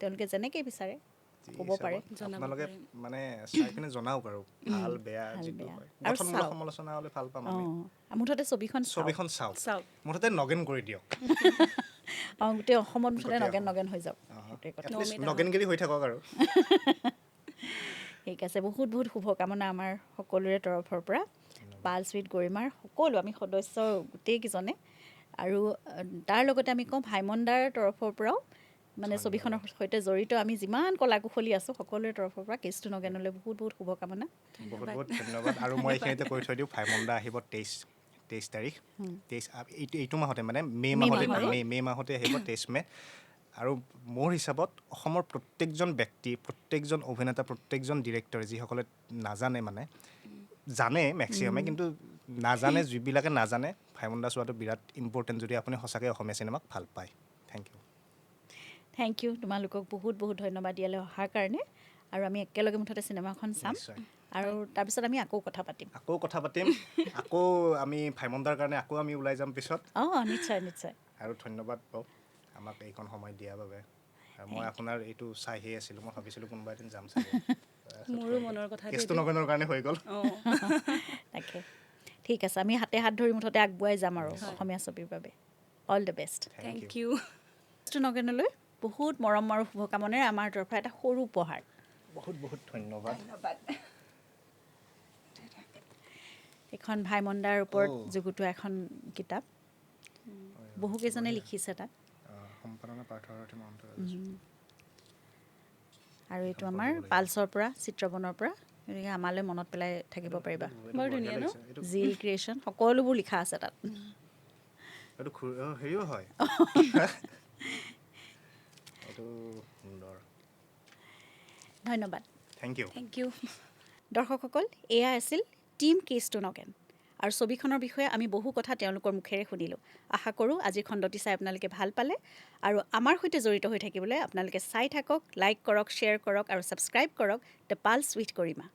তেওঁলোকে যেনেকৈ বিচাৰে ক'ব পাৰে আপোনালোকে মানে চাই পিনে জনাওক আৰু ভাল বেয়া যিটো হয় গঠনমূলক সমালোচনা হ'লে ভাল পাম আমি মুঠতে ছবিখন চাওক মুঠতে নগেন কৰি দিয়ক গোটেই অসমত মুঠতে নগেন হৈ যাওক নগেনগিৰি হৈ থাকক আৰু ঠিক আছে বহুত বহুত শুভকামনা আমাৰ সকলোৰে তৰফৰ পৰা পালছ উইথ গৰিমাৰ সকলো আমি সদস্য গোটেইকেইজনে আৰু তাৰ লগতে আমি কওঁ ভাইমনদাৰ তৰফৰ পৰাও মানে ছবিখনৰ সৈতে জড়িত আমি যিমান কলা কুশলী আছোঁ সকলোৰে তৰফৰ পৰা কেছটো নগেনলৈ বহুত বহুত শুভকামনা বহুত ধন্যবাদ আৰু মই এইখিনিতে কৈ থৈ দিওঁ ভাইমনদা আহিব 23 তাৰিখ এইটো মাহতে মানে মে' মাহতে আহিব 23 মে' আৰু মোৰ হিচাপত অসমৰ প্ৰত্যেকজন ব্যক্তি প্ৰত্যেকজন অভিনেতা প্ৰত্যেকজন ডিৰেক্টৰে যিসকলে নাজানে মানে জানে মেক্সিমামে কিন্তু নাজানে যিবিলাকে নাজানে ভাইমনদা চোৱাটো বিৰাট ইম্পৰ্টেণ্ট যদি আপুনি সঁচাকৈ অসমীয়া চিনেমাক ভাল পায় থেংক ইউ তোমালোকক বহুত বহুত ধন্যবাদ ইয়ালৈ অহাৰ কাৰণে আৰু আমি একেলগে মুঠতে চিনেমাখন চাম আৰু তাৰপিছত আমি আকৌ কথা পাতিম আকৌ আমি ভাইমনদাৰ কাৰণে আকৌ আমি ওলাই যাম পিছত নিশ্চয় আৰু ধন্যবাদ পাওঁ আমাক এইখন সময় দিয়াৰ বাবে মই আপোনাৰ এইটো চাইহে আছিলোঁ মই ভাবিছিলোঁ কোনোবা এদিন যাম চাগে মোৰো মনৰ কথা কেছটো নগেনৰ কাৰণে হৈ গ'ল তাকে ঠিক আছে আমি হাতে হাত ধৰি মুঠতে আগুৱাই যাম আৰু অসমীয়া ছবিৰ বাবে all the best thank you কেছটো নগেনলৈ বহুত মৰম আৰু শুভকামনাৰে আমাৰ তৰফৰ এটা সৰু উপহাৰ বহুত বহুত ধন্যবাদ এখন ভাইমনদাৰ ওপৰত যুগুতোৱা এখন কিতাপ বহুকেইজনে লিখিছে তাত আৰু এইটো আমাৰ পালছৰ পৰা চিত্ৰবনৰ পৰা গতিকে আমালৈ মনত পেলাই থাকিব পাৰিবা বৰ ধুনীয়া ন জিল ক্ৰিয়েশ্যন সকলোবোৰ লিখা আছে তাত হেৰিও হয় ধন্যবাদ থেংক ইউ দৰ্শকসকল এয়া আছিল টীম কেছটো নগেন আৰু ছবিখনৰ বিষয়ে আমি বহু কথা তেওঁলোকৰ মুখেৰে শুনিলোঁ আশা কৰোঁ আজিৰ খণ্ডটি চাই আপোনালোকে ভাল পালে আৰু আমাৰ সৈতে জড়িত হৈ থাকিবলৈ আপোনালোকে চাই থাকক লাইক কৰক শ্বেয়াৰ কৰক আৰু ছাবস্ক্ৰাইব কৰক দ্য পালছ উইথ গৰিমা